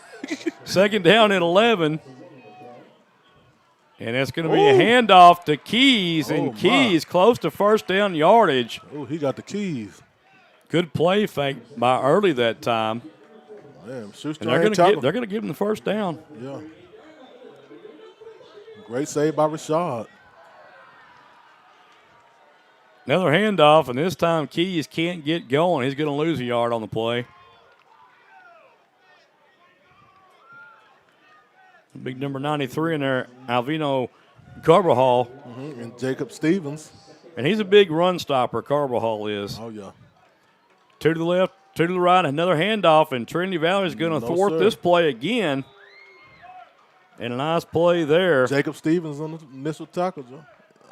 Speaker 1: 2nd down and 11. And it's going to be a handoff to Keys, and Keys close to first down yardage.
Speaker 9: Oh, he got the keys.
Speaker 1: Good play fake by Early that time.
Speaker 9: Man,
Speaker 1: and they're going to give him the first down.
Speaker 9: Yeah. Great save by Rashad.
Speaker 1: Another handoff, and this time Keys can't get going. He's going to lose a yard on the play. Big number 93 in there, Alvino Carbajal.
Speaker 9: Mm-hmm. And Jacob Stevens.
Speaker 1: And he's a big run stopper, Carbajal is.
Speaker 9: Oh, yeah.
Speaker 1: 2 to the left, 2 to the right, another handoff, and Trinity Valley is going to thwart this play again. And a nice play there.
Speaker 9: Jacob Stevens on the initial tackle, Joe.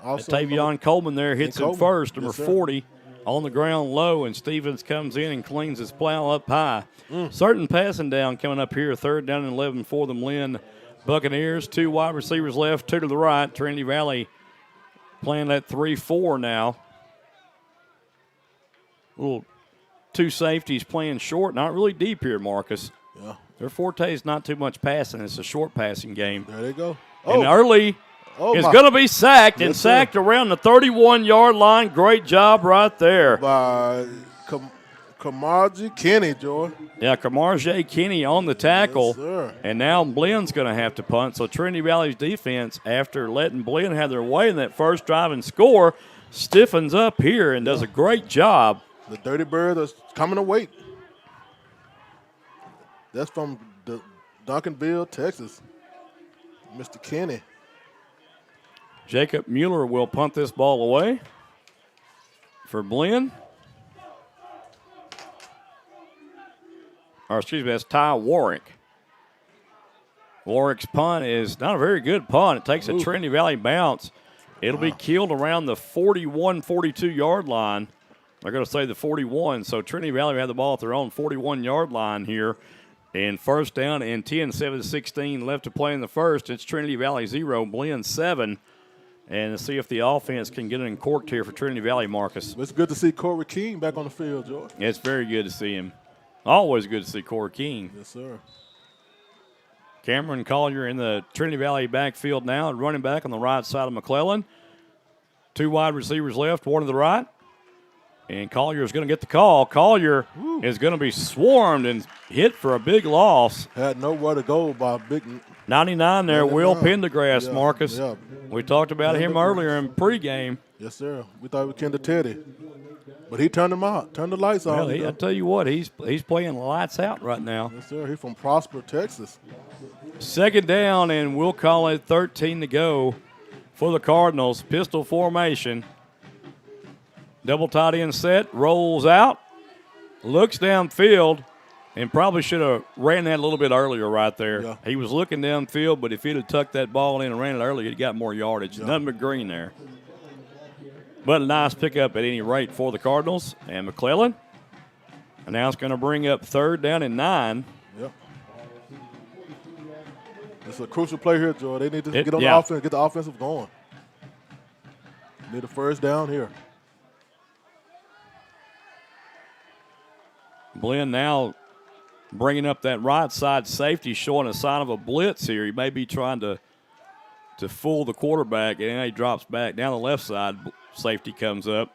Speaker 1: Tavion Coleman there hits him first, number 40, on the ground low, and Stevens comes in and cleans his plow up high. Certain passing down coming up here, 3rd down and 11 for the Blinn Buccaneers. 2 wide receivers left, 2 to the right. Trinity Valley playing that 3-4 now. Little 2 safeties playing short, not really deep here, Marcus.
Speaker 9: Yeah.
Speaker 1: Their forte is not too much passing. It's a short passing game.
Speaker 9: There they go.
Speaker 1: And Early is going to be sacked, and sacked around the 31-yard line. Great job right there.
Speaker 9: By Kamarji Kenny, Joy.
Speaker 1: Yeah, Kamarji Kenny on the tackle.
Speaker 9: Yes, sir.
Speaker 1: And now Blinn's going to have to punt. So Trinity Valley's defense, after letting Blinn have their way in that first drive and score, stiffens up here and does a great job.
Speaker 9: The Dirty Bird is coming to wait. That's from Duncanville, Texas. Mr. Kenny.
Speaker 1: Jacob Mueller will punt this ball away for Blinn. Or excuse me, that's Ty Warwick. Warwick's punt is not a very good punt. It takes a Trinity Valley bounce. It'll be killed around the 41, 42-yard line. They're going to say the 41, so Trinity Valley will have the ball at their own 41-yard line here. And first down and 10, 7-16 left to play in the first. It's Trinity Valley 0, Blinn 7. And to see if the offense can get it uncorked here for Trinity Valley, Marcus.
Speaker 9: It's good to see Corey King back on the field, George.
Speaker 1: It's very good to see him. Always good to see Corey King.
Speaker 9: Yes, sir.
Speaker 1: Cameron Collier in the Trinity Valley backfield now, running back on the right side of McClellan. 2 wide receivers left, 1 to the right. And Collier is going to get the call. Collier is going to be swarmed and hit for a big loss.
Speaker 9: Had nowhere to go by a big
Speaker 1: 99 there,
Speaker 9: 99.
Speaker 1: Will Pendergrass,
Speaker 9: Yeah,
Speaker 1: Marcus.
Speaker 9: yeah.
Speaker 1: We talked about him earlier in pregame.
Speaker 9: Yes, sir. We thought we were Kinder Teddy. But he turned them out, turned the lights on.
Speaker 1: Well, I tell you what, he's playing lights out right now.
Speaker 9: Yes, sir. He's from Prosper, Texas.
Speaker 1: Second down, and we'll call it 13 to go for the Cardinals. Pistol formation. Double tight end set, rolls out, looks downfield, and probably should have ran that a little bit earlier right there.
Speaker 9: Yeah.
Speaker 1: He was looking downfield, but if he'd have tucked that ball in and ran it earlier, he'd got more yardage.
Speaker 9: Yeah.
Speaker 1: Nothing but green there. But a nice pickup at any rate for the Cardinals. And McClellan, and now it's going to bring up third down and 9.
Speaker 9: Yep. It's a crucial play here, Joe. They need to get on
Speaker 1: yeah.
Speaker 9: the offense, get the offensive going. Need a first down here.
Speaker 1: Blinn now bringing up that right side safety, showing a sign of a blitz here. He may be trying to fool the quarterback, and then he drops back. Down the left side, safety comes up.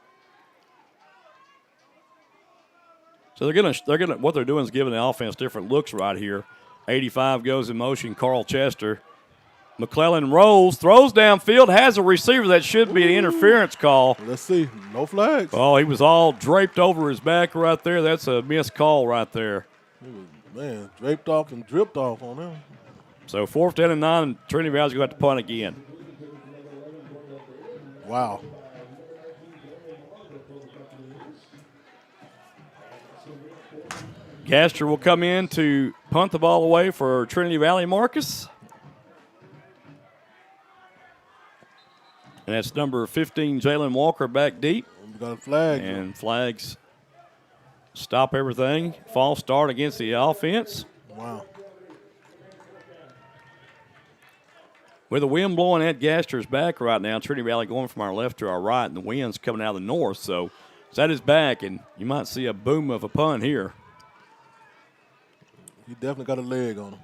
Speaker 1: So they're gonna what they're doing is giving the offense different looks right here. 85 goes in motion, Carl Chester. McClellan rolls, throws downfield, has a receiver that should be an interference call.
Speaker 9: Let's see. No flags.
Speaker 1: Oh, he was all draped over his back right there. That's a missed call right there.
Speaker 9: Man, draped off and dripped off on him.
Speaker 1: So 4th down and 9, Trinity Valley's going to have to punt again.
Speaker 9: Wow.
Speaker 1: Gaster will come in to punt the ball away for Trinity Valley, Marcus. And that's number 15, Jalen Walker, back deep.
Speaker 9: We got a flag.
Speaker 1: And flags stop everything. False start against the offense.
Speaker 9: Wow.
Speaker 1: With the wind blowing at Gaster's back right now, Trinity Valley going from our left to our right, and the wind's coming out of the north. So it's at his back, and you might see a boom of a punt here.
Speaker 9: He definitely got a leg on him.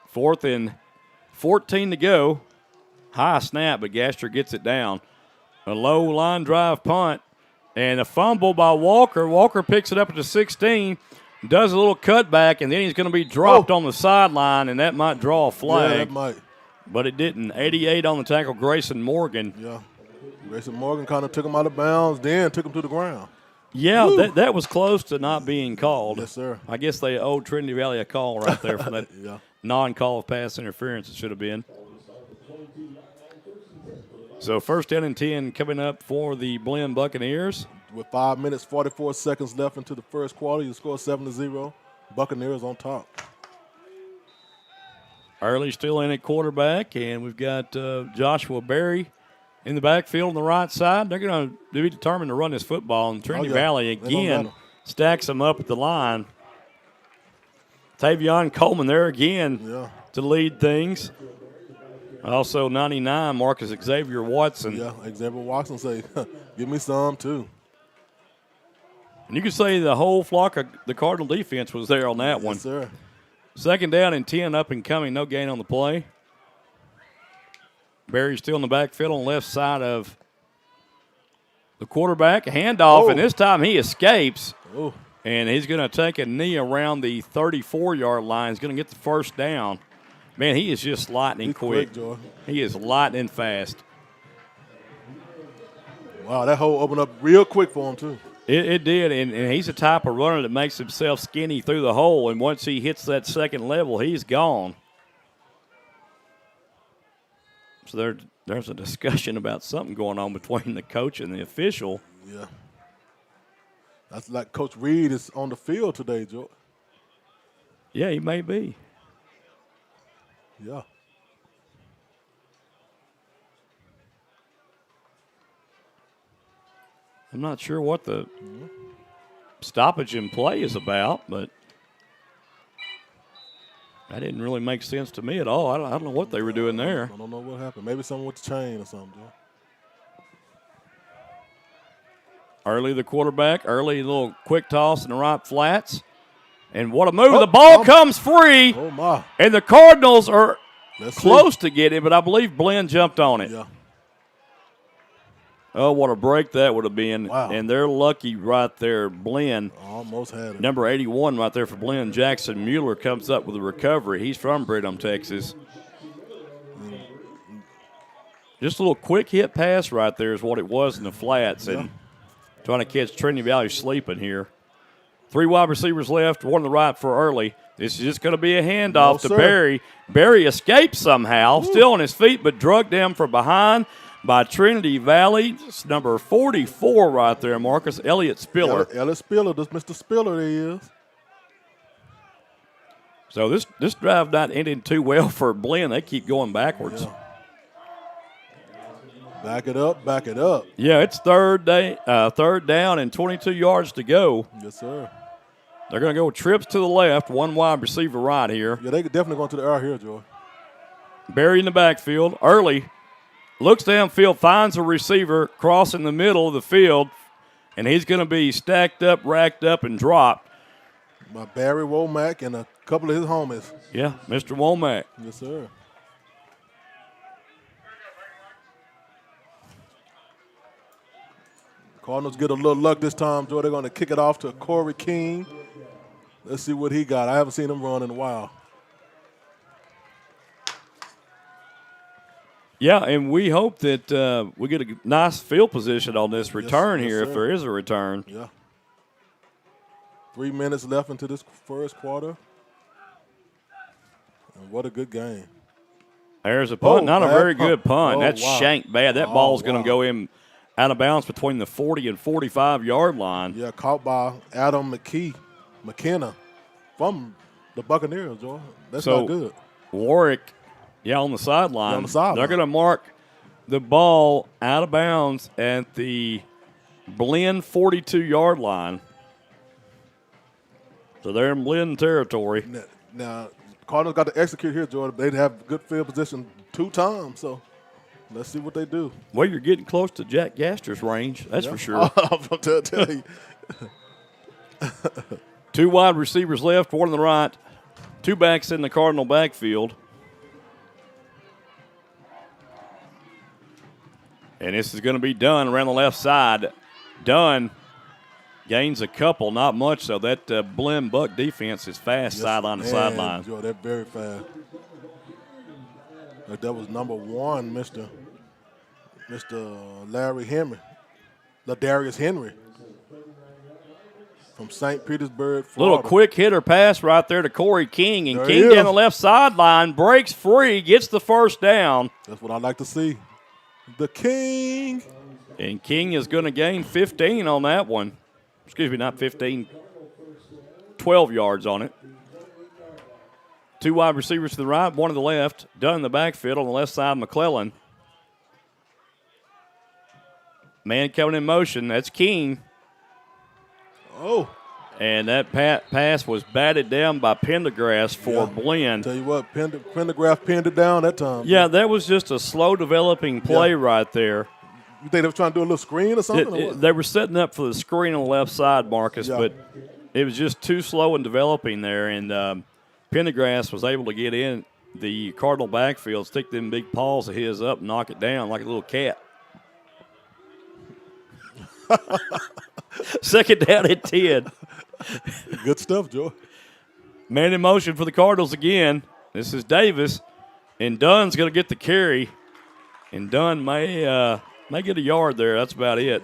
Speaker 1: Fourth and 14 to go. High snap, but Gaster gets it down. A low line drive punt, and a fumble by Walker. Walker picks it up at the 16, does a little cutback, and then he's going to be dropped on the sideline, and that might draw a flag.
Speaker 9: Yeah, that might.
Speaker 1: But it didn't. 88 on the tackle, Grayson Morgan.
Speaker 9: Yeah. Grayson Morgan kind of took him out of bounds, then took him to the ground.
Speaker 1: Yeah, that was close to not being called.
Speaker 9: Yes, sir.
Speaker 1: I guess they owed Trinity Valley a call right there for that
Speaker 9: Yeah.
Speaker 1: non-call of pass interference it should have been. So 1st down and 10 coming up for the Blinn Buccaneers.
Speaker 9: With 5 minutes, 44 seconds left into the first quarter, you score 7-0. Buccaneers on top.
Speaker 1: Early still in at quarterback, and we've got Joshua Berry in the backfield on the right side. They're going to be determined to run this football, and Trinity Valley again stacks them up at the line. Tavion Coleman there again to lead things. Also 99, Marcus Xavier Watson.
Speaker 9: Yeah, Xavier Watson say, give me some too.
Speaker 1: And you can say the whole flock of the Cardinal defense was there on that one.
Speaker 9: Yes, sir.
Speaker 1: 2nd down and 10 up and coming, no gain on the play. Barry's still in the backfield on the left side of the quarterback. Handoff, and this time he escapes.
Speaker 9: Oh.
Speaker 1: And he's going to take a knee around the 34-yard line. He's going to get the first down. Man, he is just lightning quick. He is lightning fast.
Speaker 9: Wow, that hole opened up real quick for him, too.
Speaker 1: It did, and he's the type of runner that makes himself skinny through the hole, and once he hits that second level, he's gone. So there's a discussion about something going on between the coach and the official.
Speaker 9: Yeah. That's like Coach Reed is on the field today, Joe.
Speaker 1: Yeah, he may be.
Speaker 9: Yeah.
Speaker 1: I'm not sure what the stoppage in play is about, but that didn't really make sense to me at all. I don't know what they were doing there.
Speaker 9: I don't know what happened. Maybe someone with the chain or something, Joe.
Speaker 1: Early the quarterback, early little quick toss in the right flats. And what a move. The ball comes free.
Speaker 9: Oh, my.
Speaker 1: And the Cardinals are close to getting it, but I believe Blinn jumped on it.
Speaker 9: Yeah.
Speaker 1: Oh, what a break that would have been.
Speaker 9: Wow.
Speaker 1: And they're lucky right there. Blinn,
Speaker 9: almost had it.
Speaker 1: Number 81 right there for Blinn. Jackson Mueller comes up with a recovery. He's from Bridham, Texas. Just a little quick hit pass right there is what it was in the flats. And trying to catch Trinity Valley sleeping here. 3 wide receivers left, 1 on the right for Early. This is just going to be a handoff to Barry. Barry escapes somehow, still on his feet, but drugged down from behind by Trinity Valley. It's number 44 right there, Marcus. Elliott Spiller.
Speaker 9: Elliott Spiller, this Mr. Spiller there he is.
Speaker 1: So this drive not ending too well for Blinn. They keep going backwards.
Speaker 9: Yeah. Back it up, back it up.
Speaker 1: Yeah, it's third down and 22 yards to go.
Speaker 9: Yes, sir.
Speaker 1: They're going to go trips to the left, 1 wide receiver right here.
Speaker 9: Yeah, they definitely going to the air here, Joy.
Speaker 1: Barry in the backfield. Early looks downfield, finds a receiver crossing the middle of the field, and he's going to be stacked up, racked up, and dropped.
Speaker 9: By Barry Womack and a couple of his homies.
Speaker 1: Yeah, Mr. Womack.
Speaker 9: Yes, sir. Cardinals get a little luck this time, Joy. They're going to kick it off to Corey King. Let's see what he got. I haven't seen him run in a while.
Speaker 1: Yeah, and we hope that we get a nice field position on this return here, if there is a return.
Speaker 9: Yeah. 3 minutes left into this first quarter. And what a good game.
Speaker 1: There's a punt. Not a very good punt. That's shanked bad. That ball's going to go in out of bounds between the 40 and 45-yard line.
Speaker 9: Yeah, caught by Adam McKenna from the Buccaneers, Joe. That's not good.
Speaker 1: Warwick, on the sideline. They're going to mark the ball out of bounds at the Blinn 42-yard line. So they're in Blinn territory.
Speaker 9: Now, Cardinals got to execute here, Jordan. They'd have good field position 2 times, so let's see what they do.
Speaker 1: Well, you're getting close to Jack Gaster's range, that's for sure.
Speaker 9: I'll tell you.
Speaker 1: 2 wide receivers left, 1 on the right, 2 backs in the Cardinal backfield. And this is going to be Dunn around the left side. Dunn gains a couple, not much, so that Blinn Buck defense is fast sideline to sideline.
Speaker 9: Joe, they're very fast. That was number 1, Mr. Larry Henry, Ladarius Henry from St. Petersburg, Florida.
Speaker 1: Little quick hitter pass right there to Corey King, and
Speaker 9: There
Speaker 1: King down the left sideline, breaks free, gets the first down.
Speaker 9: That's what I like to see. The King.
Speaker 1: And King is going to gain 15 on that one. Excuse me, not 15, 12 yards on it. 2 wide receivers to the right, 1 to the left. Dunn in the backfield on the left side, McClellan. Man coming in motion, that's King.
Speaker 9: Oh.
Speaker 1: And that pass was batted down by Pendergrass for Blinn.
Speaker 9: Tell you what, Pendergrass pinned it down that time.
Speaker 1: Yeah, that was just a slow developing play right there.
Speaker 9: You think they were trying to do a little screen or something?
Speaker 1: They were setting up for the screen on the left side, Marcus, but it was just too slow in developing there. And Pendergrass was able to get in the Cardinal backfield, stick them big paws of his up, and knock it down like a little cat. Second down at 10.
Speaker 9: Good stuff, Joe.
Speaker 1: Man in motion for the Cardinals again. This is Davis, and Dunn's going to get the carry. And Dunn may get a yard there. That's about it.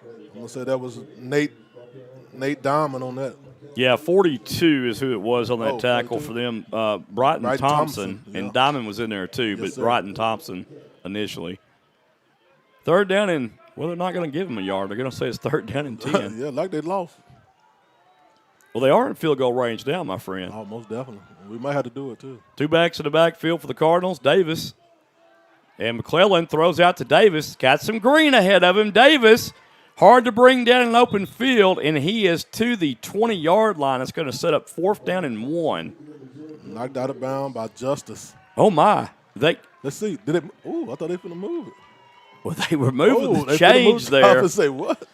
Speaker 9: I'm going to say that was Nate Diamond on that.
Speaker 1: Yeah, 42 is who it was on that tackle
Speaker 9: 42.
Speaker 1: for them. Brighton Thompson. And Diamond was in there too,
Speaker 9: Yes,
Speaker 1: but
Speaker 9: sir.
Speaker 1: Brighton Thompson initially. Third down and, well, they're not going to give him a yard. They're going to say it's third down and 10.
Speaker 9: Yeah, like they lost.
Speaker 1: Well, they are in field goal range now, my friend.
Speaker 9: Oh, most definitely. We might have to do it too.
Speaker 1: 2 backs in the backfield for the Cardinals. Davis And McClellan throws out to Davis. Got some green ahead of him. Davis, hard to bring down in an open field, and he is to the 20-yard line. It's going to set up 4th down and 1.
Speaker 9: Knocked out of bounds by Justice.
Speaker 1: Oh, my.
Speaker 9: Let's see. Did it? Ooh, I thought they were going to move it.
Speaker 1: Well, they were moving the change there.
Speaker 9: I was say, what?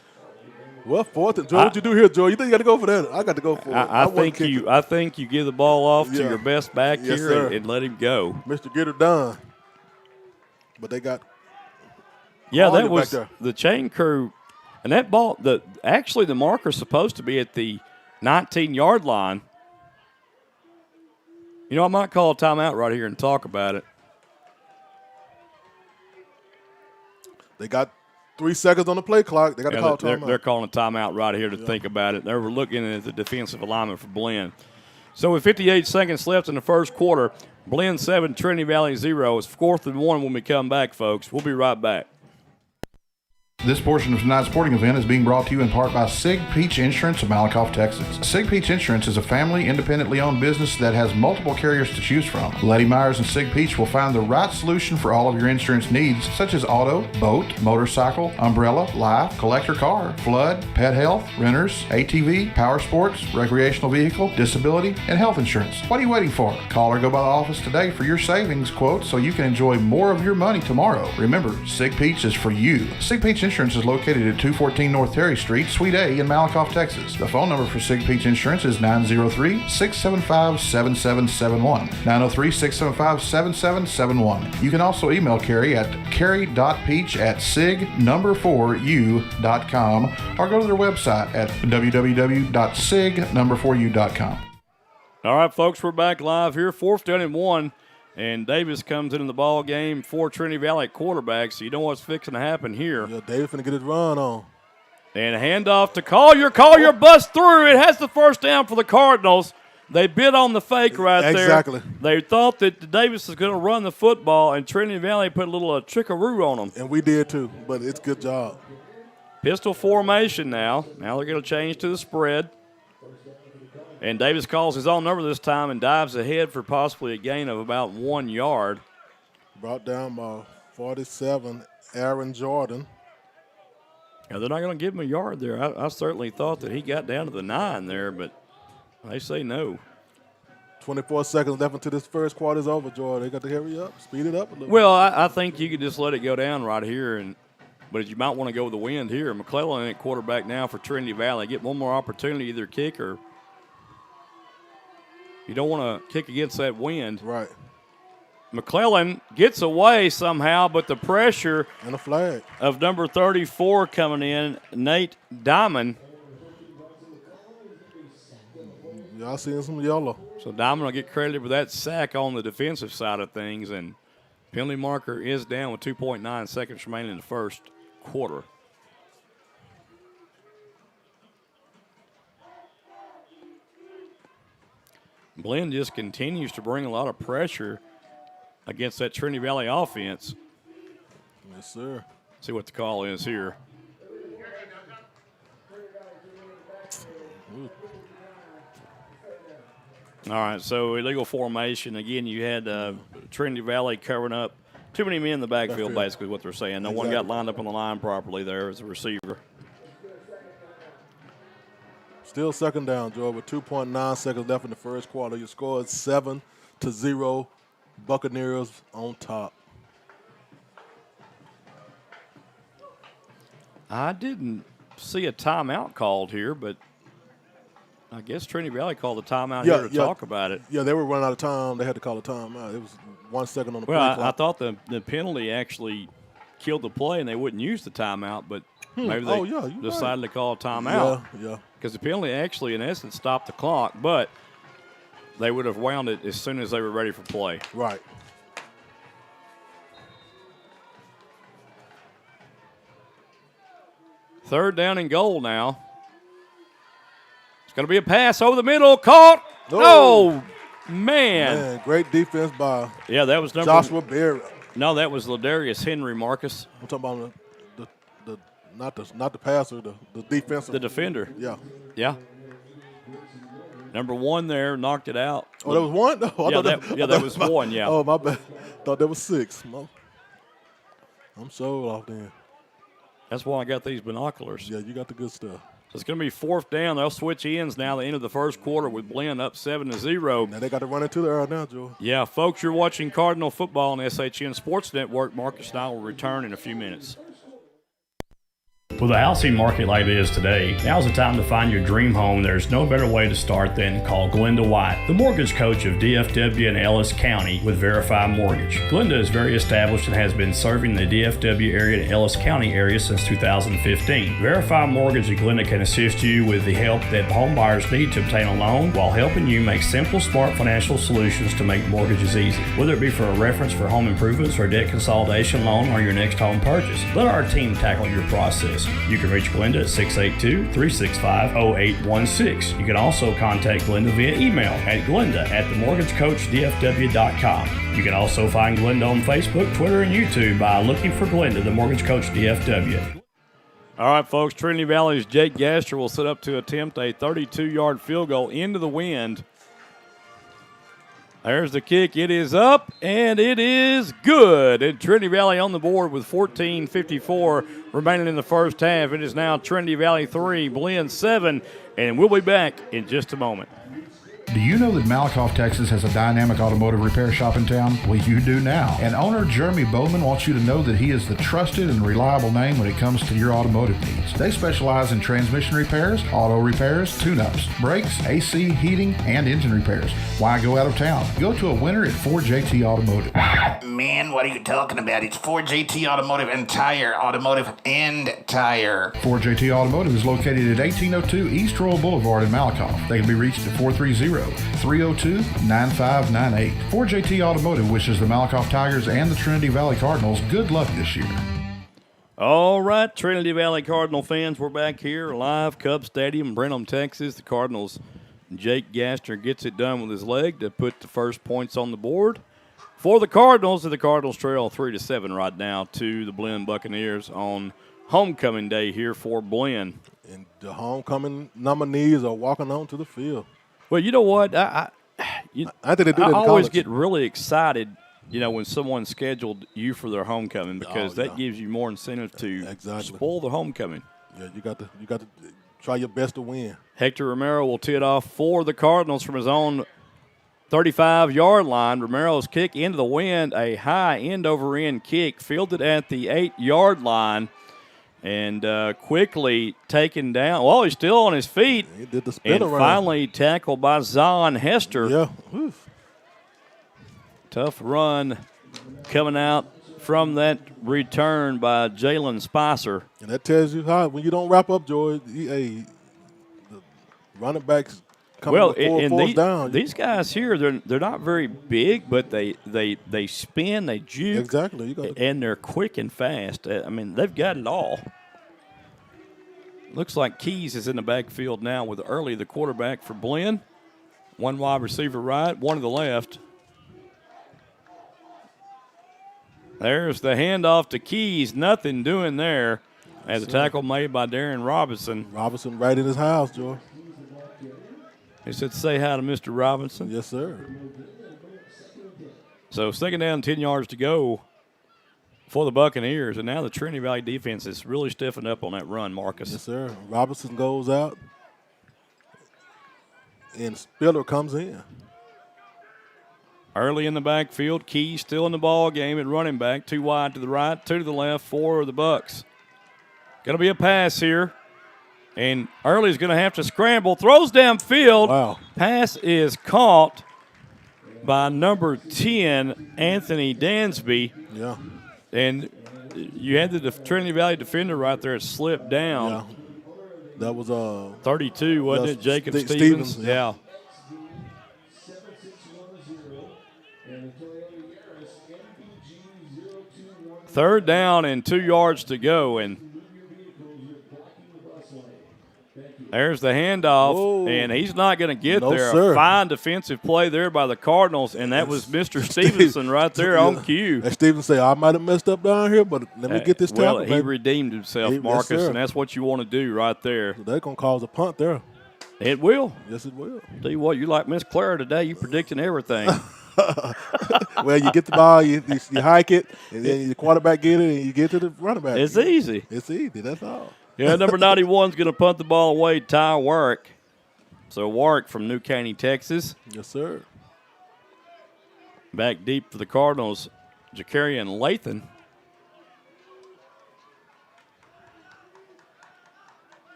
Speaker 9: What 4th and Joe? What'd you do here, Joe? You think you got to go for that? I got to go for it.
Speaker 1: I think you give the ball off to your best back here
Speaker 9: sir.
Speaker 1: and let him go.
Speaker 9: Mr. Get Her Done. But they got
Speaker 1: that was the chain crew. And that ball, actually the marker's supposed to be at the 19-yard line. You know, I might call a timeout right here and talk about it.
Speaker 9: They got 3 seconds on the play clock. They got to call a timeout.
Speaker 1: They're calling a timeout right here to think about it. They were looking at the defensive alignment for Blinn. So with 58 seconds left in the first quarter, Blinn 7, Trinity Valley 0. It's 4th and 1 when we come back, folks. We'll be right back.
Speaker 3: This portion of tonight's sporting event is being brought to you in part by Sig Peach Insurance of Malakoff, Texas. Sig Peach Insurance is a family, independently owned business that has multiple carriers to choose from. Letty Myers and Sig Peach will find the right solution for all of your insurance needs, such as auto, boat, motorcycle, umbrella, life, collector car, flood, pet health, renters, ATV, power sports, recreational vehicle, disability, and health insurance. What are you waiting for? Call or go by the office today for your savings quote so you can enjoy more of your money tomorrow. Remember, Sig Peach is for you. Sig Peach Insurance is located at 214 North Terry Street, Suite A in Malakoff, Texas. The phone number for Sig Peach Insurance is 903-675-7771. 903-675-7771. You can also email Carrie at carrie.peach@sig4u.com or go to their website at www.sig4u.com.
Speaker 1: All right, folks, we're back live here. 4th down and 1. And Davis comes into the ball game for Trinity Valley quarterback, so you know what's fixing to happen here.
Speaker 9: Yeah, Davis finna get his run on.
Speaker 1: And a handoff to Collier. Collier busts through. It has the first down for the Cardinals. They bid on the fake right there.
Speaker 9: Exactly.
Speaker 1: They thought that Davis was going to run the football, and Trinity Valley put a little trickaroo on them.
Speaker 9: And we did too, but it's a good job.
Speaker 1: Pistol formation now. Now they're going to change to the spread. And Davis calls his own number this time and dives ahead for possibly a gain of about 1 yard.
Speaker 9: Brought down by 47, Aaron Jordan.
Speaker 1: Now, they're not going to give him a yard there. I certainly thought that he got down to the 9 there, but they say no.
Speaker 9: 24 seconds left until this first quarter is over, Jordan. They got to hurry up, speed it up a little
Speaker 1: Well, I think you could just let it go down right here, but you might want to go with the wind here. McClellan at quarterback now for Trinity Valley. Get one more opportunity, either kick or you don't want to kick against that wind.
Speaker 9: Right.
Speaker 1: McClellan gets away somehow, but the pressure
Speaker 9: and a flag
Speaker 1: of number 34 coming in, Nate Diamond.
Speaker 9: Y'all seeing some yellow.
Speaker 1: So Diamond will get credited with that sack on the defensive side of things, and penalty marker is down with 2.9 seconds remaining in the first quarter. Blinn just continues to bring a lot of pressure against that Trinity Valley offense.
Speaker 9: Yes, sir.
Speaker 1: See what the call is here.
Speaker 9: Ooh.
Speaker 1: All right, so illegal formation. Again, you had Trinity Valley covering up too many men in the backfield, basically what they're saying. No one got lined up on the line properly there as a receiver.
Speaker 9: Still second down, Joe, with 2.9 seconds left in the first quarter. Your score is 7-0. Buccaneers on top.
Speaker 1: I didn't see a timeout called here, but I guess Trinity Valley called a timeout here to talk about it.
Speaker 9: Yeah, they were running out of time. They had to call a timeout. It was 1 second on the play clock.
Speaker 1: I thought the penalty actually killed the play and they wouldn't use the timeout, but maybe they decided to call a timeout.
Speaker 9: Yeah.
Speaker 1: Because the penalty actually, in essence, stopped the clock, but they would have wound it as soon as they were ready for play.
Speaker 9: Right.
Speaker 1: Third down and goal now. It's going to be a pass over the middle. Caught. Oh, man.
Speaker 9: Great defense by
Speaker 1: that was
Speaker 9: Joshua Berry.
Speaker 1: No, that was Ladarius Henry, Marcus.
Speaker 9: I'm talking about not the passer, the defensive.
Speaker 1: The defender.
Speaker 9: Yeah.
Speaker 1: Yeah. Number 1 there, knocked it out.
Speaker 9: Oh, that was 1? No,
Speaker 1: that was 1, yeah.
Speaker 9: Oh, my bad. Thought that was 6. I'm sold off then.
Speaker 1: That's why I got these binoculars.
Speaker 9: Yeah, you got the good stuff.
Speaker 1: So it's going to be 4th down. They'll switch ends now at the end of the first quarter with Blinn up 7-0.
Speaker 9: Now they got to run into the earth now, Joe.
Speaker 1: Yeah, folks, you're watching Cardinal football on SHN Sports Network. Marcus and I will return in a few minutes.
Speaker 10: With a housing market like it is today, now's the time to find your dream home. There's no better way to start than call Glenda White, the mortgage coach of DFW and Ellis County with Verify Mortgage. Glenda is very established and has been serving the DFW area and Ellis County area since 2015. Verify Mortgage and Glenda can assist you with the help that home buyers need to obtain a loan while helping you make simple, smart financial solutions to make mortgages easy. Whether it be for a reference for home improvements or debt consolidation loan or your next home purchase, let our team tackle your process. You can reach Glenda at 682-365-0816. You can also contact Glenda via email at glenda@themortgagecoachdfw.com. You can also find Glenda on Facebook, Twitter, and YouTube by looking for Glenda, the Mortgage Coach DFW.
Speaker 1: All right, folks, Trinity Valley's Jake Gaster will set up to attempt a 32-yard field goal into the wind. There's the kick. It is up, and it is good. And Trinity Valley on the board with 14:54 remaining in the first half. It is now Trinity Valley 3, Blinn 7, and we'll be back in just a moment.
Speaker 3: Do you know that Malakoff, Texas has a dynamic automotive repair shop in town? Well, you do now. And owner Jeremy Bowman wants you to know that he is the trusted and reliable name when it comes to your automotive needs. They specialize in transmission repairs, auto repairs, tune-ups, brakes, AC, heating, and engine repairs. Why go out of town? Go to a winner at 4JT Automotive.
Speaker 5: Man, what are you talking about? It's 4JT Automotive and Tire. Automotive and Tire.
Speaker 3: 4JT Automotive is located at 1802 East Royal Boulevard in Malakoff. They can be reached at 430-302-9598. 4JT Automotive wishes the Malakoff Tigers and the Trinity Valley Cardinals good luck this year.
Speaker 1: All right, Trinity Valley Cardinal fans, we're back here live, Cub Stadium, Brenham, Texas. The Cardinals, Jake Gaster gets it done with his leg to put the first points on the board for the Cardinals. And the Cardinals trail 3-7 right now to the Blinn Buccaneers on homecoming day here for Blinn.
Speaker 9: And the homecoming nominees are walking on to the field.
Speaker 1: Well, you know what? I
Speaker 9: think they do that in
Speaker 1: always
Speaker 9: college.
Speaker 1: get really excited, you know, when someone scheduled you for their homecoming because that gives you more incentive to spoil the homecoming.
Speaker 9: Yeah, you got to try your best to win.
Speaker 1: Hector Romero will tee it off for the Cardinals from his own 35-yard line. Romero's kick into the wind, a high end-over-end kick, fielded at the 8-yard line. And quickly taken down. Well, he's still on his feet.
Speaker 9: He did the spin
Speaker 1: and
Speaker 9: around.
Speaker 1: Finally tackled by Zahn Hester.
Speaker 9: Yeah. Oof.
Speaker 1: Tough run coming out from that return by Jalen Spicer.
Speaker 9: And that tells you how, when you don't wrap up, Joy, the running backs coming with fours down.
Speaker 1: These guys here, they're not very big, but they spin, they juke.
Speaker 9: Exactly.
Speaker 1: And they're quick and fast. I mean, they've got it all. Looks like Keys is in the backfield now with Early, the quarterback for Blinn. One wide receiver right, one to the left. There's the handoff to Keys. Nothing doing there. As a tackle made by Darren Robinson.
Speaker 9: Robinson right in his house, Joy.
Speaker 1: He said, say hi to Mr. Robinson.
Speaker 9: Yes, sir.
Speaker 1: So 2nd down, 10 yards to go for the Buccaneers. And now the Trinity Valley defense is really stiffened up on that run, Marcus.
Speaker 9: Yes, sir. Robinson goes out. And Spiller comes in.
Speaker 1: Early in the backfield, Keys still in the ball game at running back. 2 wide to the right, 2 to the left for the Bucks. Going to be a pass here. And Early's going to have to scramble. Throws downfield.
Speaker 9: Wow.
Speaker 1: Pass is caught by number 10, Anthony Dansby.
Speaker 9: Yeah.
Speaker 1: And you had the Trinity Valley defender right there. It slipped down.
Speaker 9: Yeah. That was
Speaker 1: 32, wasn't it? Jacob
Speaker 9: Stevens.
Speaker 1: Stevens. Yeah. Third down and 2 yards to go. And there's the handoff,
Speaker 9: Whoa.
Speaker 1: and he's not going to get there.
Speaker 9: Sir.
Speaker 1: A fine defensive play there by the Cardinals, and that was Mr. Stevenson right there on cue.
Speaker 9: And Stevenson say, I might have messed up down here, but let me get this tackle.
Speaker 1: Well, he redeemed himself, Marcus, and that's what you want to do right there.
Speaker 9: So they're going to cause a punt there.
Speaker 1: It will.
Speaker 9: Yes, it will.
Speaker 1: Tell you what, you like Miss Clara today. You predicting everything.
Speaker 9: Well, you get the ball, you hike it, and then the quarterback get it, and you get to the running back.
Speaker 11: It's easy.
Speaker 9: It's easy. That's all.
Speaker 11: Yeah, number 91 is going to punt the ball away, Ty Warwick. So Warwick from New Caney, Texas.
Speaker 9: Yes, sir.
Speaker 11: Back deep for the Cardinals, Jacarian Lathan.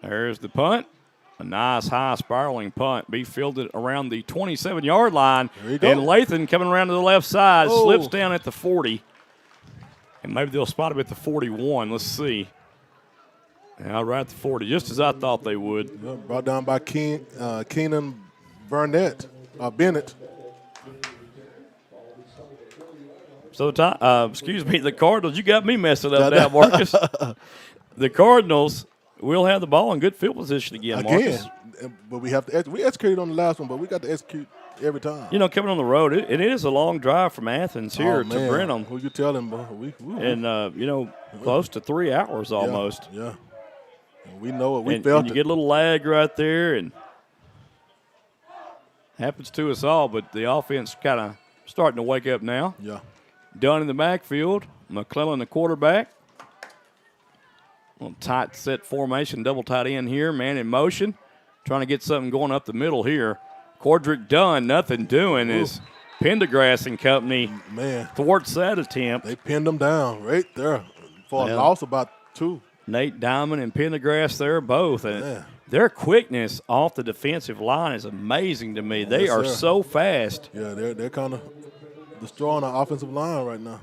Speaker 11: There's the punt. A nice high spiraling punt. Be fielded around the 27-yard line.
Speaker 9: There you go.
Speaker 11: And Lathan coming around to the left side,
Speaker 9: Oh.
Speaker 11: slips down at the 40. And maybe they'll spot him at the 41. Let's see. Yeah, right at the 40, just as I thought they would.
Speaker 9: Yeah, brought down by Keenan Bennett.
Speaker 11: So, excuse me, the Cardinals, you got me messing up now, Marcus. The Cardinals will have the ball in good field position again, Marcus.
Speaker 9: But we have to we executed on the last one, but we got to execute every time.
Speaker 11: You know, coming on the road, it is a long drive from Athens here to Brenham.
Speaker 9: Who you telling, boy?
Speaker 11: And, close to 3 hours almost.
Speaker 9: Yeah. And we know it. We
Speaker 11: and
Speaker 9: felt
Speaker 11: you
Speaker 9: it.
Speaker 11: get a little lag right there, and happens to us all, but the offense kind of starting to wake up now.
Speaker 9: Yeah.
Speaker 11: Dunn in the backfield. McClellan, the quarterback. Little tight set formation, double tight end here, man in motion. Trying to get something going up the middle here. Cordrick Dunn, nothing doing as Pendergrass and company thwarts that attempt.
Speaker 9: They pinned them down right there for a loss about 2.
Speaker 11: Nate Diamond and Pendergrass there both. And their quickness off the defensive line is amazing to me. They are so fast.
Speaker 9: Yeah, they're kind of destroying our offensive line right now.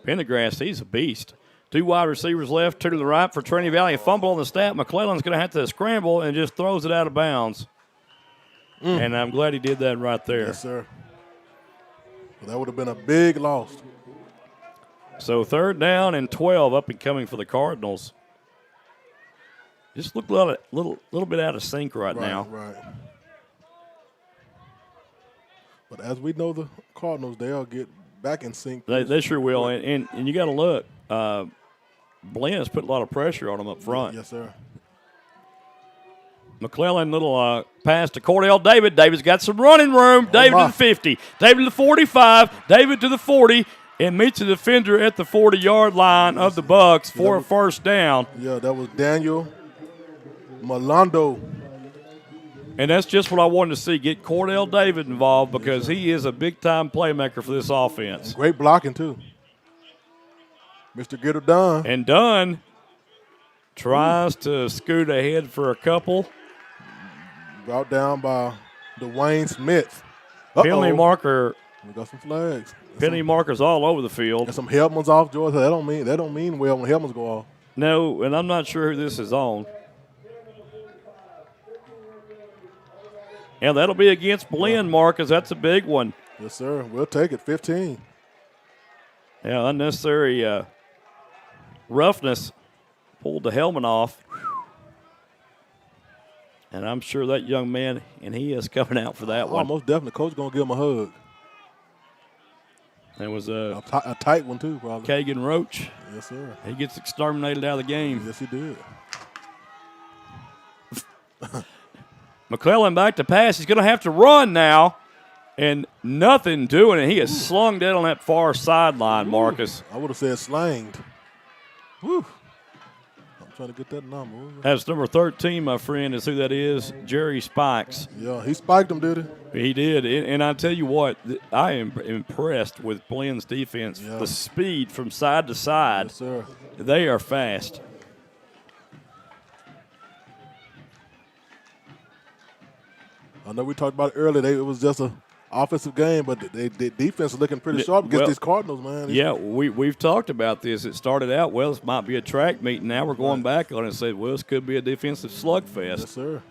Speaker 11: Pendergrass, he's a beast. 2 wide receivers left, 2 to the right for Trinity Valley. A fumble on the snap. McClellan's going to have to scramble and just throws it out of bounds. And I'm glad he did that right there.
Speaker 9: Yes, sir. Well, that would have been a big loss.
Speaker 11: So 3rd down and 12 up and coming for the Cardinals. Just look a little bit out of sync right now.
Speaker 9: Right. But as we know, the Cardinals, they'll get back in sync.
Speaker 11: They sure will. And you got to look. Blinn has put a lot of pressure on them up front.
Speaker 9: Yes, sir.
Speaker 11: McClellan, little pass to Cordell David. David's got some running room. David to the 50. David to the 45. David to the 40. And meets the defender at the 40-yard line of the Bucks for a first down.
Speaker 9: Yeah, that was Daniel Malando.
Speaker 11: And that's just what I wanted to see, get Cordell David involved because he is a big-time playmaker for this offense.
Speaker 9: Great blocking, too. Mr. Gitter Dunn.
Speaker 11: And Dunn tries to scoot ahead for a couple.
Speaker 9: Brought down by Dwayne Smith.
Speaker 11: Penalty marker.
Speaker 9: We got some flags.
Speaker 11: Penalty markers all over the field.
Speaker 9: And some helmets off, George. That don't mean well when helmets go off.
Speaker 11: No, and I'm not sure who this is on. Yeah, that'll be against Blinn, Marcus. That's a big one.
Speaker 9: Yes, sir. We'll take it. 15.
Speaker 11: Yeah, unnecessary roughness. Pulled the helmet off. And I'm sure that young man, and he is coming out for that one.
Speaker 9: Most definitely. Coach going to give him a hug.
Speaker 11: It was
Speaker 9: a tight one, too, probably.
Speaker 11: Kagan Roach.
Speaker 9: Yes, sir.
Speaker 11: He gets exterminated out of the game.
Speaker 9: Yes, he did.
Speaker 11: McClellan back to pass. He's going to have to run now. And nothing doing it. He is slung dead on that far sideline, Marcus.
Speaker 9: I would have said slanged. Woo. I'm trying to get that number.
Speaker 11: That's number 13, my friend, is who that is, Jerry Spikes.
Speaker 9: Yeah, he spiked him, did he?
Speaker 11: He did. And I tell you what, I am impressed with Blinn's defense.
Speaker 9: Yeah.
Speaker 11: The speed from side to side.
Speaker 9: Yes, sir.
Speaker 11: They are fast.
Speaker 9: I know we talked about it earlier. It was just a offensive game, but the defense is looking pretty sharp against these Cardinals, man.
Speaker 11: Yeah, we've talked about this. It started out, well, this might be a track meet. Now we're going back on it and said, well, this could be a defensive slugfest.
Speaker 9: Yes, sir.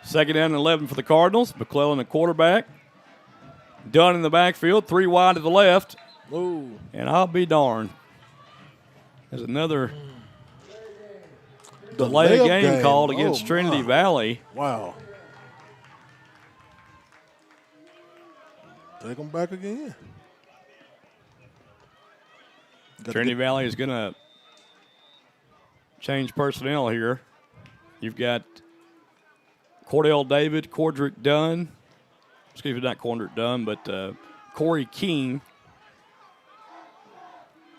Speaker 11: 2nd down and 11 for the Cardinals. McClellan, the quarterback. Dunn in the backfield, 3 wide to the left.
Speaker 9: Ooh.
Speaker 11: And I'll be darned. There's another delay of game called against Trinity Valley.
Speaker 9: Wow. Take them back again.
Speaker 11: Trinity Valley is going to change personnel here. You've got Cordell David, Cordrick Dunn. Excuse me, not Cordrick Dunn, but Corey King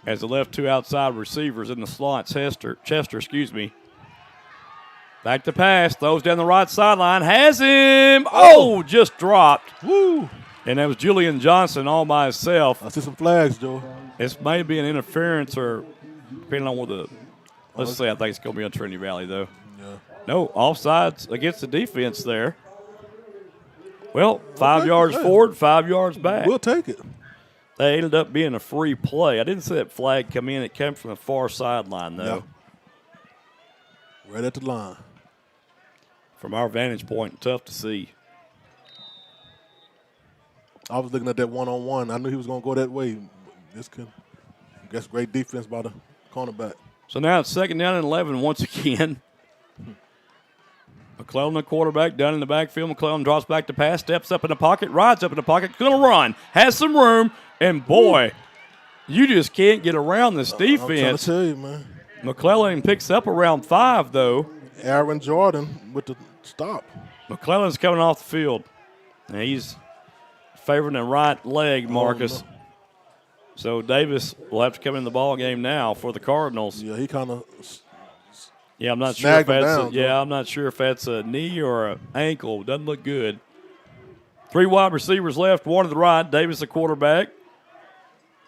Speaker 11: as the left 2 outside receivers in the slot. Chester, excuse me. Back to pass, throws down the right sideline, has him. Oh, just dropped.
Speaker 9: Woo!
Speaker 11: And that was Julian Johnson all by himself.
Speaker 9: I see some flags, Joe.
Speaker 11: This may be an interference or depending on where the – let's say I think it's going to be on Trinity Valley, though.
Speaker 9: Yeah.
Speaker 11: No, offsides against the defense there. Well, 5 yards forward, 5 yards back.
Speaker 9: We'll take it.
Speaker 11: That ended up being a free play. I didn't see that flag come in. It came from the far sideline, though.
Speaker 9: Yeah. Right at the line.
Speaker 11: From our vantage point, tough to see.
Speaker 9: I was looking at that one-on-one. I knew he was going to go that way. I guess great defense by the cornerback.
Speaker 11: So now it's 2nd down and 11 once again. McClellan, the quarterback, down in the backfield. McClellan drops back to pass, steps up in the pocket, rides up in the pocket, going to run, has some room, and boy, you just can't get around this defense.
Speaker 9: I'm trying to tell you, man.
Speaker 11: McClellan picks up around 5, though.
Speaker 9: Aaron Jordan with the stop.
Speaker 11: McClellan's coming off the field. And he's favoring the right leg, Marcus.
Speaker 9: Oh, no.
Speaker 11: So Davis will have to come in the ball game now for the Cardinals.
Speaker 9: Yeah, he kind of.
Speaker 11: Yeah, I'm not sure if that's I'm not sure if that's a knee or an ankle. Doesn't look good. 3 wide receivers left, 1 to the right. Davis, the quarterback.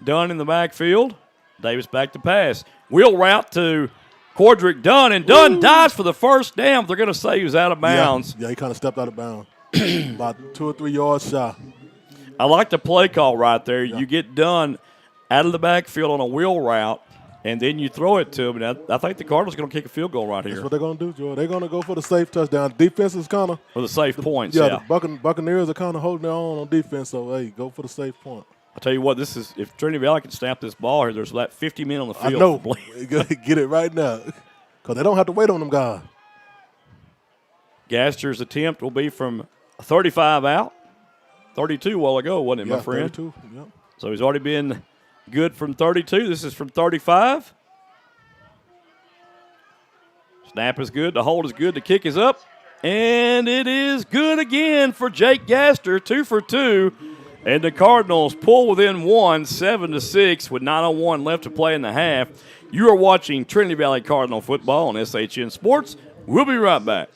Speaker 11: Dunn in the backfield. Davis back to pass. Wheel route to Cordrick Dunn, and Dunn dives for the first down. They're going to say he was out of bounds.
Speaker 9: Yeah, he kind of stepped out of bounds. About 2 or 3 yards shy.
Speaker 11: I like the play call right there. Yeah. You get Dunn out of the backfield on a wheel route, and then you throw it to him. And I think the Cardinals are going to kick a field goal right here.
Speaker 9: That's what they're going to do, Joe. They're going to go for the safe touchdown. Defense is kind of.
Speaker 11: For the safe points,
Speaker 9: yeah. The Buccaneers are kind of holding their own on defense, so, hey, go for the safe point.
Speaker 11: I'll tell you what, this is if Trinity Valley can snap this ball here, there's about 50 men on the field.
Speaker 9: I know. Get it right now because they don't have to wait on them guys.
Speaker 11: Gaster's attempt will be from 35 out. 32 a while ago, wasn't it, my friend?
Speaker 9: 32, yep.
Speaker 11: So he's already been good from 32. This is from 35. Snap is good. The hold is good. The kick is up. And it is good again for Jake Gaster, 2 for 2. And the Cardinals pull within 1, 7-6, with 9:01 left to play in the half. You are watching Trinity Valley Cardinal football on SHN Sports. We'll be right back.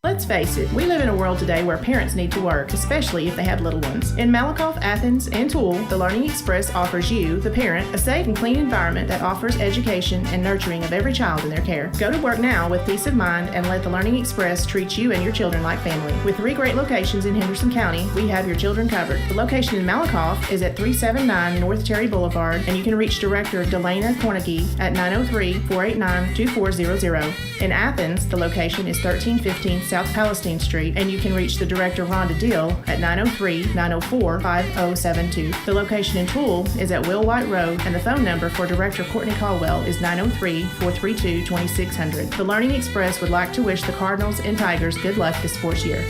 Speaker 6: Let's face it, we live in a world today where parents need to work, especially if they have little ones. In Malakoff, Athens, and Toole, the Learning Express offers you, the parent, a safe and clean environment that offers education and nurturing of every child in their care. Go to work now with peace of mind and let the Learning Express treat you and your children like family. With 3 great locations in Henderson County, we have your children covered. The location in Malakoff is at 379 North Terry Boulevard, and you can reach Director Delana Cornegie at 903-489-2400. In Athens, the location is 1315 South Palestine Street, and you can reach the Director Rhonda Dill at 903-904-5072. The location in Toole is at Will White Road, and the phone number for Director Courtney Caldwell is 903-432-2600. The Learning Express would like to wish the Cardinals and Tigers good luck this sports year.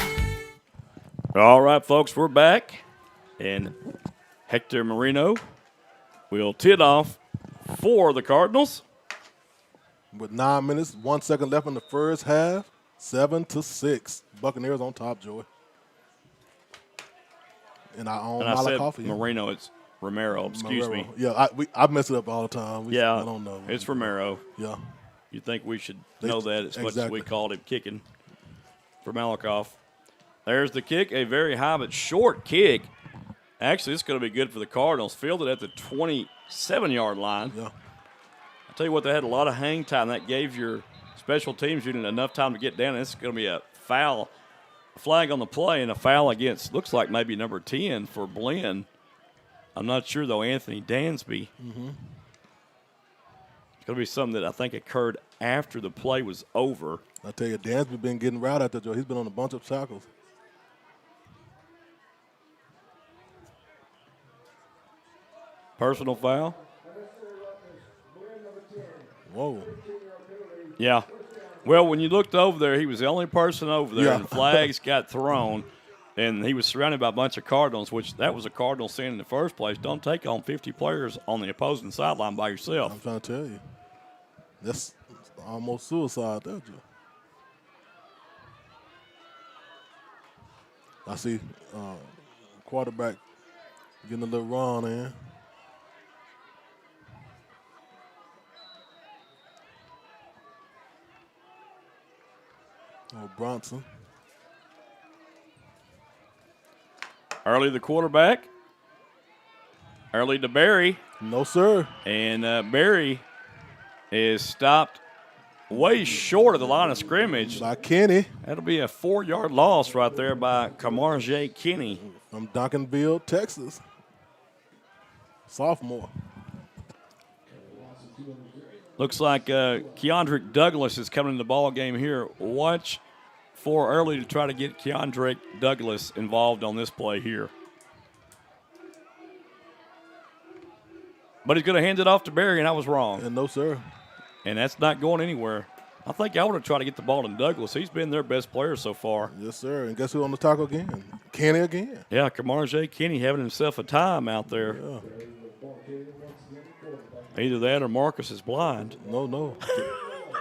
Speaker 11: All right, folks, we're back, and Hector Marino will tee it off for the Cardinals.
Speaker 9: With 9 minutes, 1 second left in the first half. 7-6. Buccaneers on top, Joey. And I own Malakoff.
Speaker 11: Said Marino, it's Romero. Excuse me.
Speaker 9: Yeah, I mess it up all the time. I don't know.
Speaker 11: It's Romero.
Speaker 9: Yeah.
Speaker 11: You think we should know that as much as we called him kicking for Malakoff. There's the kick, a very high but short kick. Actually, it's going to be good for the Cardinals. Fielded at the 27-yard line.
Speaker 9: Yeah.
Speaker 11: I'll tell you what, they had a lot of hang time. That gave your special teams unit enough time to get down. It's going to be a foul, flag on the play, and a foul against, looks like maybe number 10 for Blinn. I'm not sure, though, Anthony Dansby.
Speaker 9: Mm-hmm.
Speaker 11: It's going to be something that I think occurred after the play was over.
Speaker 9: I tell you, Dansby been getting right out there, Joe. He's been on a bunch of tackles.
Speaker 11: Personal foul.
Speaker 9: Whoa.
Speaker 11: Yeah. Well, when you looked over there, he was the only person over there, and flags got thrown, and he was surrounded by a bunch of Cardinals, which that was a Cardinal sin in the first place. Don't take on 50 players on the opposing sideline by yourself.
Speaker 9: I'm trying to tell you. That's almost suicide, don't you? I see quarterback getting a little run in. Oh, Bronson.
Speaker 11: Early the quarterback. Early to Barry.
Speaker 9: No, sir.
Speaker 11: And Barry is stopped way short of the line of scrimmage.
Speaker 9: By Kenny.
Speaker 11: That'll be a 4-yard loss right there by Camarje Kenny.
Speaker 9: From Duncanville, Texas. Sophomore.
Speaker 11: Looks like Keandrick Douglas is coming in the ball game here. Watch for early to try to get Keandrick Douglas involved on this play here. But he's going to hand it off to Barry, and I was wrong.
Speaker 9: And no, sir.
Speaker 11: And that's not going anywhere. I think I would have tried to get the ball to Douglas. He's been their best player so far.
Speaker 9: Yes, sir. And guess who on the tackle again? Kenny again.
Speaker 11: Yeah, Camarje Kenny having himself a time out there.
Speaker 9: Yeah.
Speaker 11: Either that or Marcus is blind.
Speaker 9: No.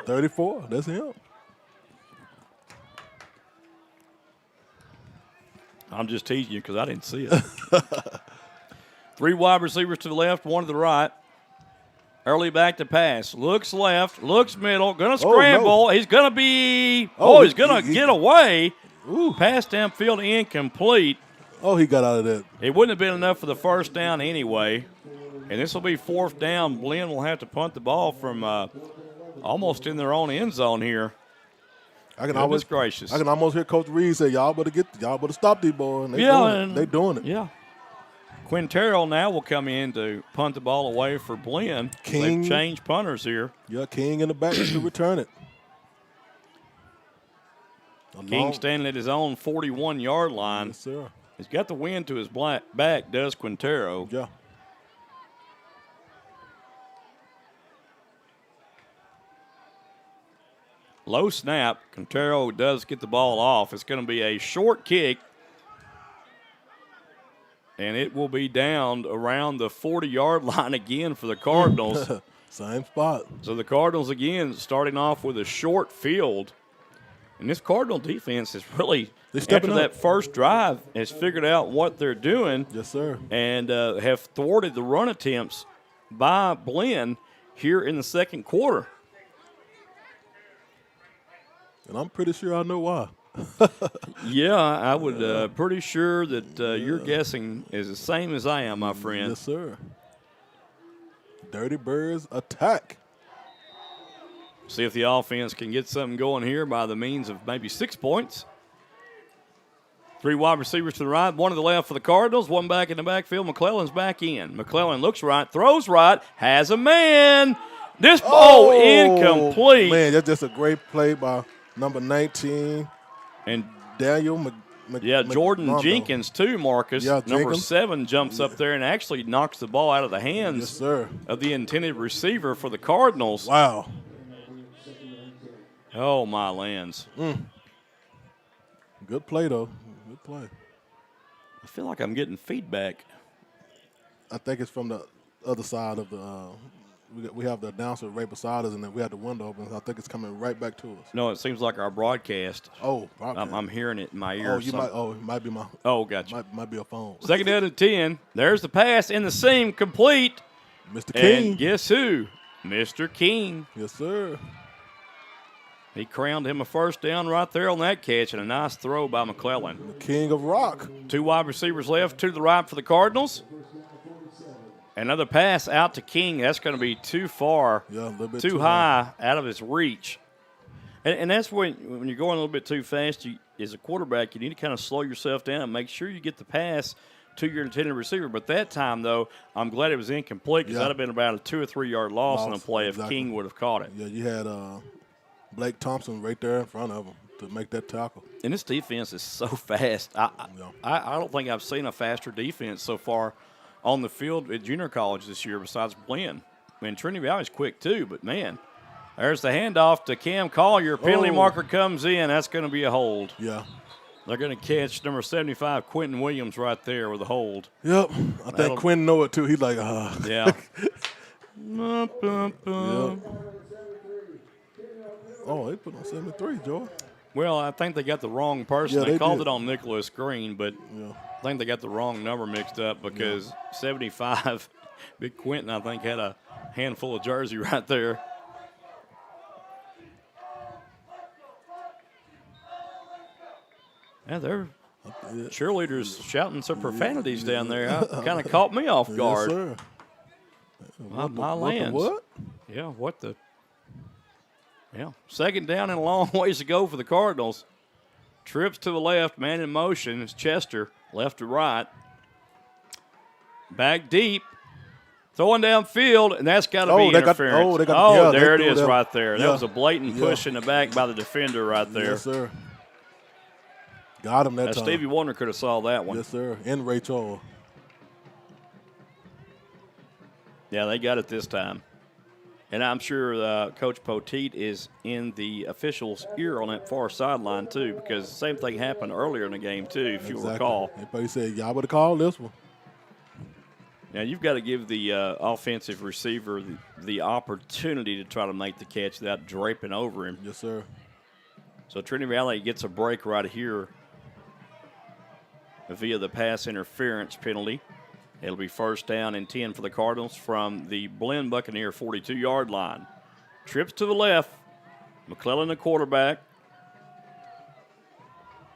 Speaker 9: 34, that's him.
Speaker 11: I'm just teasing you because I didn't see it. 3 wide receivers to the left, 1 to the right. Early back to pass. Looks left, looks middle, going to scramble.
Speaker 9: Oh, no.
Speaker 11: He's going to be he's going to get away.
Speaker 9: Ooh.
Speaker 11: Pass downfield incomplete.
Speaker 9: Oh, he got out of that.
Speaker 11: It wouldn't have been enough for the first down anyway. And this will be 4th down. Blinn will have to punt the ball from almost in their own end zone here. Goodness gracious.
Speaker 9: I can almost hear Coach Reed say, y'all better stop these boys. And they doing it.
Speaker 11: Yeah. Quintero now will come in to punt the ball away for Blinn.
Speaker 9: King.
Speaker 11: They've changed punters here.
Speaker 9: Yeah, King in the back to return it.
Speaker 11: King standing at his own 41-yard line.
Speaker 9: Yes, sir.
Speaker 11: He's got the wind to his back, does Quintero.
Speaker 9: Yeah.
Speaker 11: Low snap. Quintero does get the ball off. It's going to be a short kick. And it will be down around the 40-yard line again for the Cardinals.
Speaker 9: Same spot.
Speaker 11: So the Cardinals, again, starting off with a short field. And this Cardinal defense is really, after that first drive, has figured out what they're doing.
Speaker 9: Yes, sir.
Speaker 11: And have thwarted the run attempts by Blinn here in the second quarter.
Speaker 9: And I'm pretty sure I know why.
Speaker 11: Yeah, I would pretty sure that your guessing is the same as I am, my friend.
Speaker 9: Yes, sir. Dirty Birds attack.
Speaker 11: See if the offense can get something going here by the means of maybe 6 points. 3 wide receivers to the right, 1 to the left for the Cardinals, 1 back in the backfield. McClellan's back in. McClellan looks right, throws right, has a man. This ball incomplete.
Speaker 9: Man, that's just a great play by number 19.
Speaker 11: And
Speaker 9: Daniel
Speaker 11: Jordan Jenkins too, Marcus.
Speaker 9: Yeah,
Speaker 11: Number 7 jumps up there and actually knocks the ball out of the hands
Speaker 9: yes, sir.
Speaker 11: of the intended receiver for the Cardinals.
Speaker 9: Wow.
Speaker 11: Oh, my lands.
Speaker 9: Good play, though. Good play.
Speaker 11: I feel like I'm getting feedback.
Speaker 9: I think it's from the other side of the we have the announcer right beside us, and then we have the window open. I think it's coming right back to us.
Speaker 11: No, it seems like our broadcast.
Speaker 9: Oh, broadcast.
Speaker 11: I'm hearing it in my ear.
Speaker 9: It might be my.
Speaker 11: Oh, gotcha.
Speaker 9: Might be a phone.
Speaker 11: Second down and 10. There's the pass in the seam, complete.
Speaker 9: Mr. King.
Speaker 11: And guess who? Mr. King.
Speaker 9: Yes, sir.
Speaker 11: He crowned him a first down right there on that catch, and a nice throw by McClellan.
Speaker 9: The king of rock.
Speaker 11: 2 wide receivers left, 2 to the right for the Cardinals. Another pass out to King. That's going to be too far,
Speaker 9: a little bit
Speaker 11: too high, out of his reach. And that's when you're going a little bit too fast, as a quarterback, you need to kind of slow yourself down and make sure you get the pass to your intended receiver. But that time, though, I'm glad it was incomplete because that would have been about a 2 or 3 yard loss on the play if King would have caught it.
Speaker 9: Yeah, you had Blake Thompson right there in front of him to make that tackle.
Speaker 11: And this defense is so fast. I don't think I've seen a faster defense so far on the field at junior college this year besides Blinn. I mean, Trinity Valley's quick too, but, man, there's the handoff to Cam Collier. Penalty marker comes in. That's going to be a hold.
Speaker 9: Yeah.
Speaker 11: They're going to catch number 75, Quentin Williams, right there with a hold.
Speaker 9: Yep. I think Quentin know it too. He's like,
Speaker 11: Yeah.
Speaker 9: Yep. Oh, they put on 73, Joe.
Speaker 11: Well, I think they got the wrong person.
Speaker 9: Yeah,
Speaker 11: they
Speaker 9: they
Speaker 11: called
Speaker 9: did.
Speaker 11: it on Nicholas Green, but I think they got the wrong number mixed up because 75, Big Quentin, I think, had a handful of jersey right there. Yeah, they're cheerleaders shouting some profanities down there. Kind of caught me off guard.
Speaker 9: Yes, sir.
Speaker 11: My lands.
Speaker 9: What?
Speaker 11: Yeah, what the? Yeah, second down and a long ways to go for the Cardinals. Trips to the left, man in motion. It's Chester, left to right. Back deep. Throwing downfield, and that's got to be interference. There it is right there. That was a blatant push in the back by the defender right there.
Speaker 9: Yes, sir. Got him that time.
Speaker 11: Stevie Wonder could have saw that one.
Speaker 9: Yes, sir. And Rachel.
Speaker 11: Yeah, they got it this time. And I'm sure Coach Poteet is in the official's ear on that far sideline, too, because the same thing happened earlier in the game, too, if you recall.
Speaker 9: Everybody said, y'all would have called this one.
Speaker 11: Now, you've got to give the offensive receiver the opportunity to try to make the catch without draping over him.
Speaker 9: Yes, sir.
Speaker 11: So Trinity Valley gets a break right here via the pass interference penalty. It'll be first down and 10 for the Cardinals from the Blinn Buccaneer 42-yard line. Trips to the left. McClellan, the quarterback.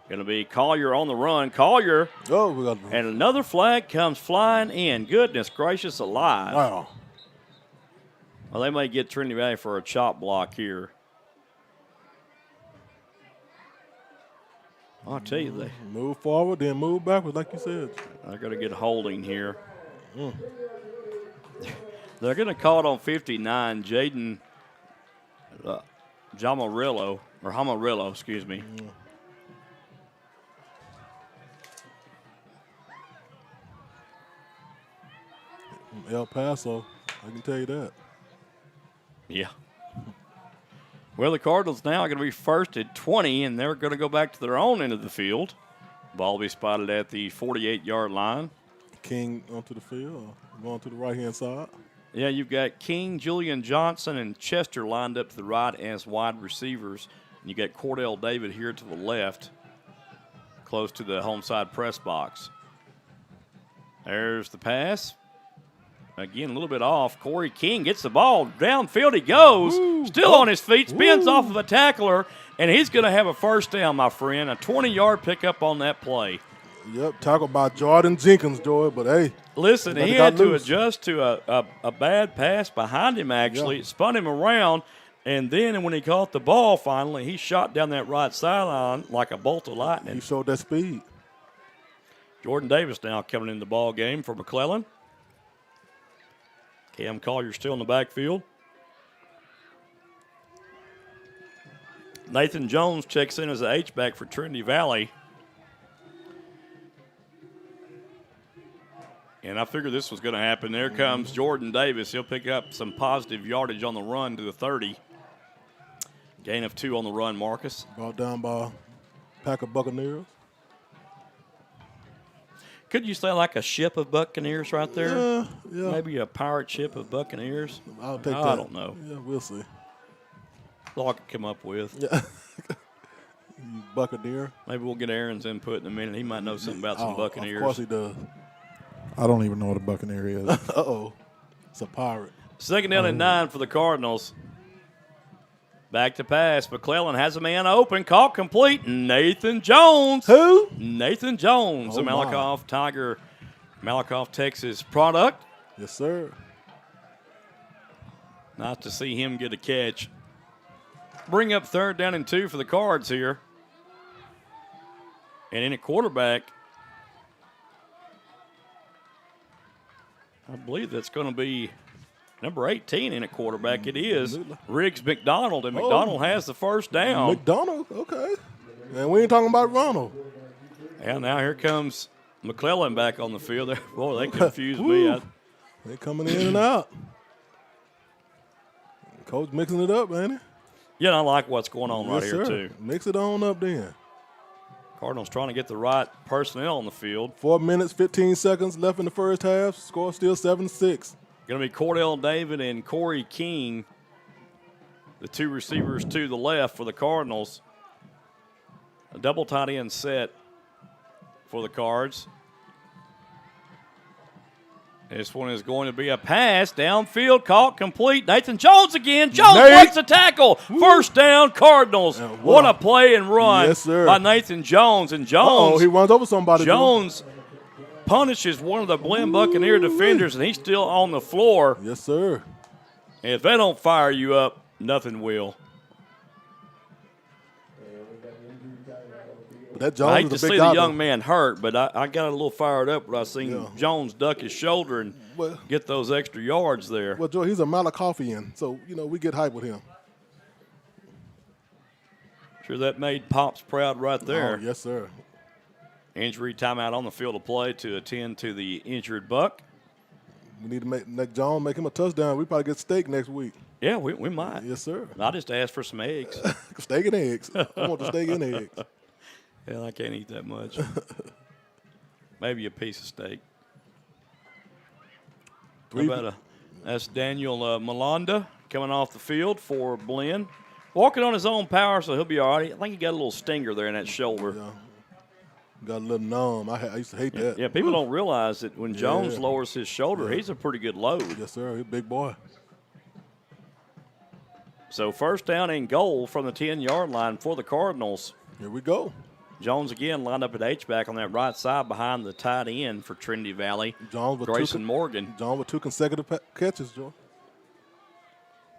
Speaker 11: Going to be Collier on the run. Collier. And another flag comes flying in. Goodness gracious alive.
Speaker 9: Wow.
Speaker 11: Well, they may get Trinity Valley for a chop block here. I'll tell you, they
Speaker 9: move forward, then move backwards, like you said.
Speaker 11: They're going to get holding here. They're going to call it on 59, Jaden Hamarillo, excuse me.
Speaker 9: El Paso, I can tell you that.
Speaker 11: Yeah. Well, the Cardinals now are going to be first at 20, and they're going to go back to their own end of the field. Ball will be spotted at the 48-yard line.
Speaker 9: King onto the field, going to the right-hand side.
Speaker 11: Yeah, you've got King, Julian Johnson, and Chester lined up to the right as wide receivers. And you got Cordell David here to the left, close to the home side press box. There's the pass. Again, a little bit off. Corey King gets the ball. Downfield he goes. Still on his feet. Spins off of a tackler. And he's going to have a first down, my friend. A 20-yard pickup on that play.
Speaker 9: Yep, tackled by Jordan Jenkins, Joy. But, hey.
Speaker 11: Listen, he had to adjust to a bad pass behind him, actually. It spun him around. And then when he caught the ball finally, he shot down that right sideline like a bolt of lightning.
Speaker 9: He showed that speed.
Speaker 11: Jordan Davis now coming in the ball game for McClellan. Cam Collier still in the backfield. Nathan Jones checks in as an H-back for Trinity Valley. And I figured this was going to happen. There comes Jordan Davis. He'll pick up some positive yardage on the run to the 30. Gain of 2 on the run, Marcus.
Speaker 9: Brought down by Packer Buccaneers.
Speaker 11: Could you say like a ship of Buccaneers right there?
Speaker 9: Yeah.
Speaker 11: Maybe a pirate ship of Buccaneers?
Speaker 9: I'll take that.
Speaker 11: I don't know.
Speaker 9: Yeah, we'll see.
Speaker 11: That's all I could come up with.
Speaker 9: Yeah. You Buccaneer.
Speaker 11: Maybe we'll get Aaron's input in a minute. He might know something about some Buccaneers.
Speaker 9: Of course he does.
Speaker 3: I don't even know what a Buccaneer is.
Speaker 9: Uh-oh. It's a pirate.
Speaker 11: Second down and 9 for the Cardinals. Back to pass. McClellan has a man open. Caught complete. Nathan Jones.
Speaker 9: Who?
Speaker 11: Nathan Jones, a Malakoff Tiger, Malakoff, Texas product.
Speaker 9: Yes, sir.
Speaker 11: Nice to see him get a catch. Bring up third down and 2 for the Cards here. And in at quarterback, I believe that's going to be number 18 in at quarterback. It is Riggs McDonald, and McDonald has the first down.
Speaker 9: McDonald, okay. And we ain't talking about Ronald.
Speaker 11: And now here comes McClellan back on the field. Boy, they confused me.
Speaker 9: They're coming in and out. Coach mixing it up, ain't he?
Speaker 11: Yeah, I like what's going on right here, too.
Speaker 9: Mix it on up then.
Speaker 11: Cardinals trying to get the right personnel on the field.
Speaker 9: 4 minutes, 15 seconds left in the first half. Score still 7-6.
Speaker 11: Going to be Cordell David and Corey King, the two receivers to the left for the Cardinals. double tight end set for the Cards. This one is going to be a pass downfield, caught complete. Nathan Jones again. Jones breaks the tackle. First down, Cardinals. What a play and run by Nathan Jones. And Jones,
Speaker 9: he runs over somebody.
Speaker 11: Jones punishes one of the Blinn Buccaneer defenders, and he's still on the floor.
Speaker 9: Yes, sir.
Speaker 11: And if they don't fire you up, nothing will.
Speaker 9: That Jones
Speaker 11: I hate to
Speaker 9: is a big
Speaker 11: see
Speaker 9: guy,
Speaker 11: the young man hurt, but I got a little fired up when I seen Jones duck his shoulder and get those extra yards there.
Speaker 9: Well, Joe, he's a Malakoffian, so, we get hype with him.
Speaker 11: Sure, that made Pops proud right there.
Speaker 9: Oh, yes, sir.
Speaker 11: Injury timeout on the field of play to attend to the injured Buck.
Speaker 9: We need to make Jones make him a touchdown. We probably get steak next week.
Speaker 11: Yeah, we might.
Speaker 9: Yes, sir.
Speaker 11: I just asked for some eggs.
Speaker 9: Steak and eggs. I want the steak and eggs.
Speaker 11: Yeah, I can't eat that much. Maybe a piece of steak. That's Daniel Malanda coming off the field for Blinn. Walking on his own power, so he'll be all right. I think he got a little stinger there in that shoulder.
Speaker 9: Yeah. Got a little numb. I used to hate that.
Speaker 11: Yeah, people don't realize that when Jones lowers his shoulder, he's a pretty good load.
Speaker 9: Yes, sir. He's a big boy.
Speaker 11: So first down and goal from the 10-yard line for the Cardinals.
Speaker 9: Here we go.
Speaker 11: Jones again lined up at H-back on that right side behind the tight end for Trinity Valley, Grayson Morgan.
Speaker 9: John with 2 consecutive catches, Joe.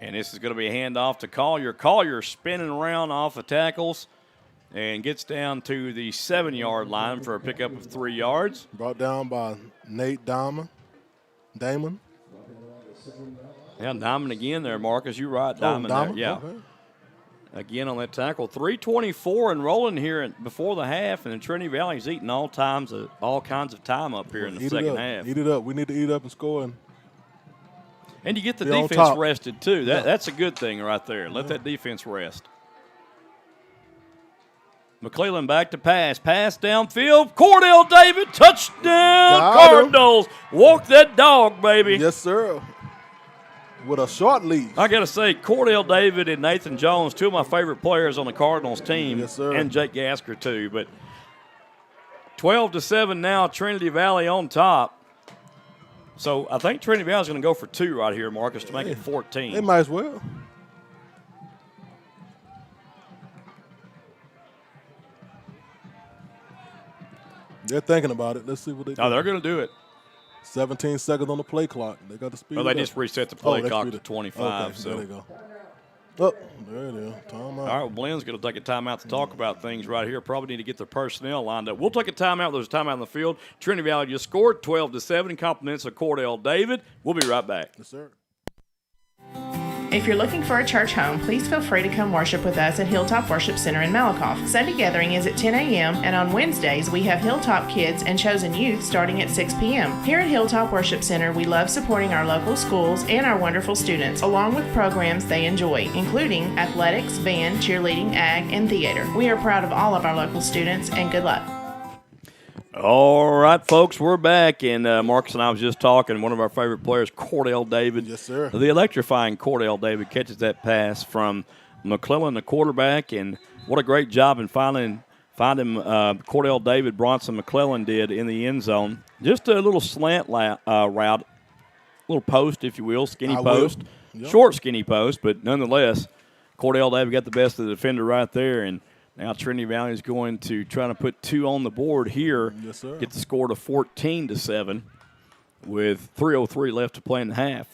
Speaker 11: And this is going to be a handoff to Collier. Collier spinning around off of tackles and gets down to the 7-yard line for a pickup of 3 yards.
Speaker 9: Brought down by Nate Damon.
Speaker 11: Yeah, Diamond again there, Marcus. You're right, Diamond there. Yeah.
Speaker 9: Okay.
Speaker 11: Again on that tackle. 3:24 and rolling here before the half, and Trinity Valley's eating all kinds of time up here in the second half.
Speaker 9: Eat it up. We need to eat up and score.
Speaker 11: And you get the defense rested, too. That's a good thing right there. Let that defense rest. McClellan back to pass. Pass downfield. Cordell David, touchdown, Cardinals. Walk that dog, baby.
Speaker 9: Yes, sir. With a short leash.
Speaker 11: I got to say, Cordell David and Nathan Jones, 2 of my favorite players on the Cardinals team.
Speaker 9: Yes, sir.
Speaker 11: And Jake Gasker, too. But 12-7 now, Trinity Valley on top. So I think Trinity Valley's going to go for 2 right here, Marcus, to make it 14.
Speaker 9: They might as well. They're thinking about it. Let's see what they do.
Speaker 11: Oh, they're going to do it.
Speaker 9: 17 seconds on the play clock. They got to speed
Speaker 11: Well, they just reset the play clock to 25.
Speaker 9: Okay,
Speaker 11: so
Speaker 9: there they go. Oh, there it is. Timeout.
Speaker 11: All right, well, Blinn's going to take a timeout to talk about things right here. Probably need to get their personnel lined up. We'll take a timeout. There's a timeout in the field. Trinity Valley just scored 12-7. Compliments of Cordell David. We'll be right back.
Speaker 9: Yes, sir.
Speaker 6: If you're looking for a church home, please feel free to come worship with us at Hilltop Worship Center in Malakoff. Sunday gathering is at 10 a.m. and on Wednesdays we have Hilltop Kids and Chosen Youth starting at 6 p.m. Here at Hilltop Worship Center, we love supporting our local schools and our wonderful students, along with programs they enjoy, including athletics, band, cheerleading, ag, and theater. We are proud of all of our local students, and good luck.
Speaker 11: All right, folks, we're back, and Marcus and I was just talking. One of our favorite players, Cordell David.
Speaker 9: Yes, sir.
Speaker 11: The electrifying Cordell David catches that pass from McClellan, the quarterback, and what a great job in finding Cordell David, Bronson McClellan did in the end zone. Just a little slant route, little post, if you will, skinny post. Yep. Short, skinny post, but nonetheless, Cordell David got the best of the defender right there, and now Trinity Valley is going to try to put 2 on the board here.
Speaker 9: Yes, sir.
Speaker 11: Get the score to 14-7 with 3:03 left to play in the half.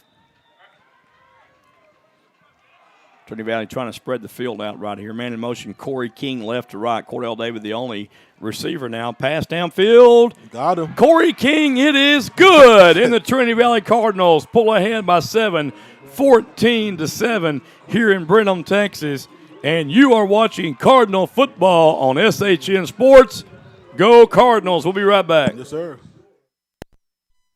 Speaker 11: Trinity Valley trying to spread the field out right here. Man in motion, Corey King left to right. Cordell David the only receiver now. Pass downfield.
Speaker 9: Got him.
Speaker 11: Corey King, it is good. And the Trinity Valley Cardinals pull ahead by 7, 14-7 here in Brenham, Texas. And you are watching Cardinal football on SHN Sports. Go Cardinals. We'll be right back.
Speaker 9: Yes, sir.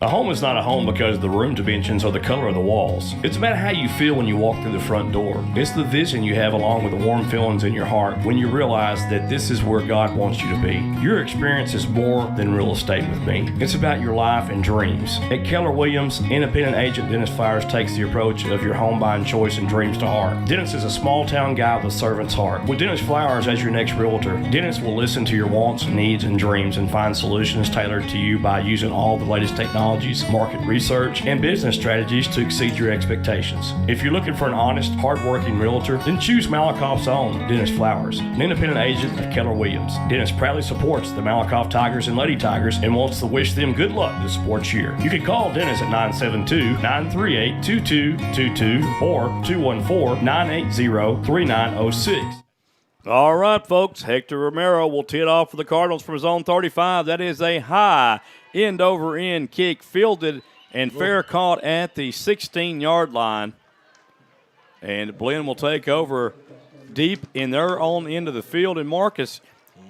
Speaker 1: A home is not a home because the room dimensions or the color of the walls. It's about how you feel when you walk through the front door. It's the vision you have along with the warm feelings in your heart when you realize that this is where God wants you to be. Your experience is more than real estate with me. It's about your life and dreams. At Keller Williams, independent agent Dennis Flowers takes the approach of your home buying choice and dreams to heart. Dennis is a small town guy with a servant's heart. With Dennis Flowers as your next realtor, Dennis will listen to your wants, needs, and dreams and find solutions tailored to you by using all the latest technology, market research, and business strategies to exceed your expectations. If you're looking for an honest, hard-working realtor, then choose Malakoff's own, Dennis Flowers, an independent agent of Keller Williams. Dennis proudly supports the Malakoff Tigers and Lady Tigers and wants to wish them good luck this sports year. You can call Dennis at 972-938-2222 or 214-980-3906.
Speaker 11: All right, folks. Hector Romero will tee it off for the Cardinals from his own 35. That is a high end-over-end kick, fielded and fair caught at the 16-yard line. And Blinn will take over deep in their own end of the field. And Marcus,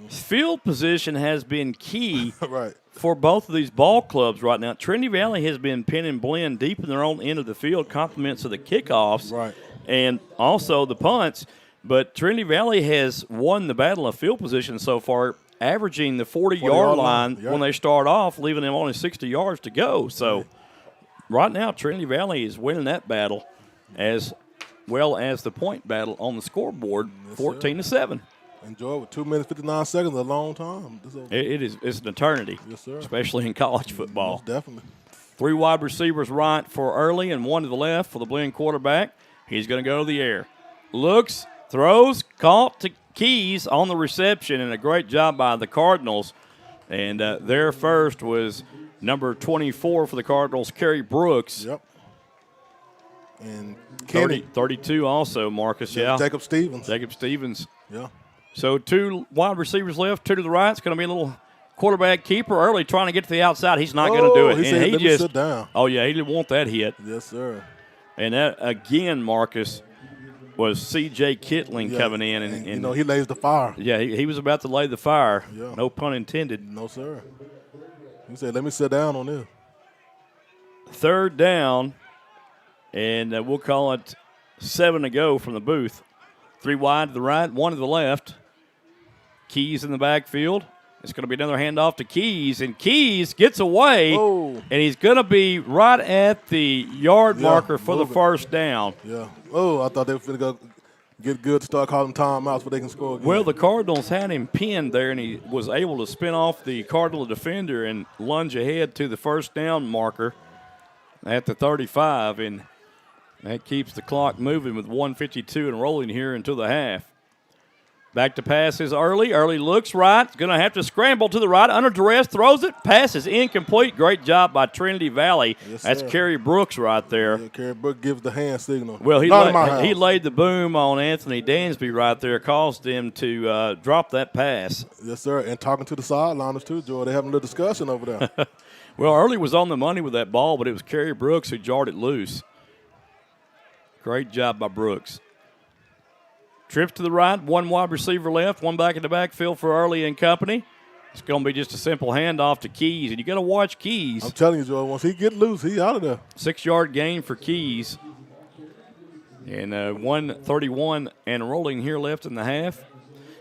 Speaker 11: field position has been key
Speaker 9: right.
Speaker 11: for both of these ball clubs right now. Trinity Valley has been pinning Blinn deep in their own end of the field, compliments of the kickoffs
Speaker 9: right.
Speaker 11: and also the punts. But Trinity Valley has won the battle of field position so far, averaging the 40-yard line when they start off, leaving them only 60 yards to go. So right now, Trinity Valley is winning that battle as well as the point battle on the scoreboard, 14-7.
Speaker 9: Enjoy it with 2 minutes, 59 seconds, a long time.
Speaker 11: It's an eternity,
Speaker 9: yes, sir.
Speaker 11: Especially in college football.
Speaker 9: Most definitely.
Speaker 11: 3 wide receivers right for early and 1 to the left for the Blinn quarterback. He's going to go to the air. Looks, throws, caught to Keys on the reception, and a great job by the Cardinals. And their first was number 24 for the Cardinals, Kerry Brooks.
Speaker 9: Yep. And
Speaker 11: 32 also, Marcus, yeah.
Speaker 9: Jacob Stevens.
Speaker 11: Yeah. So 2 wide receivers left, 2 to the right. It's going to be a little quarterback keeper early trying to get to the outside. He's not going to do it.
Speaker 9: He said, let me sit down.
Speaker 11: Oh, yeah, he didn't want that hit.
Speaker 9: Yes, sir.
Speaker 11: And that, again, Marcus, was C.J. Kittling coming in. And
Speaker 9: you know, he lays the fire.
Speaker 11: Yeah, he was about to lay the fire. Yeah. No pun intended.
Speaker 9: No, sir. He said, let me sit down on this.
Speaker 11: 3rd down, and we'll call it 7 to go from the booth. 3 wide to the right, 1 to the left. Keys in the backfield. It's going to be another handoff to Keys, and Keys gets away, and he's going to be right at the yard marker for the first down.
Speaker 9: Yeah. Oh, I thought they were going to go get good to start calling timeouts so they can score again.
Speaker 11: Well, the Cardinals had him pinned there, and he was able to spin off the Cardinal defender and lunge ahead to the first down marker at the 35, and that keeps the clock moving with 1:52 and rolling here until the half. Back to passes early. Early looks right. Going to have to scramble to the right. Under duress, throws it. Pass is incomplete. Great job by Trinity Valley.
Speaker 9: Yes,
Speaker 11: that's Kerry Brooks right there.
Speaker 9: Yeah, Kerry Brooks gives the hand signal.
Speaker 11: Well, he laid the boom on Anthony Dansby right there, caused him to drop that pass.
Speaker 9: Yes, sir. And talking to the sideliners too, Joy. They're having a little discussion over there.
Speaker 11: Well, Early was on the money with that ball, but it was Kerry Brooks who jarred it loose. Great job by Brooks. Trips to the right, 1 wide receiver left, 1 back in the backfield for Early and company. It's going to be just a simple handoff to Keys, and you got to watch Keys.
Speaker 9: I'm telling you, Joy, once he get loose, he out of there.
Speaker 11: 6-yard gain for Keys. And 1:31 and rolling here left in the half.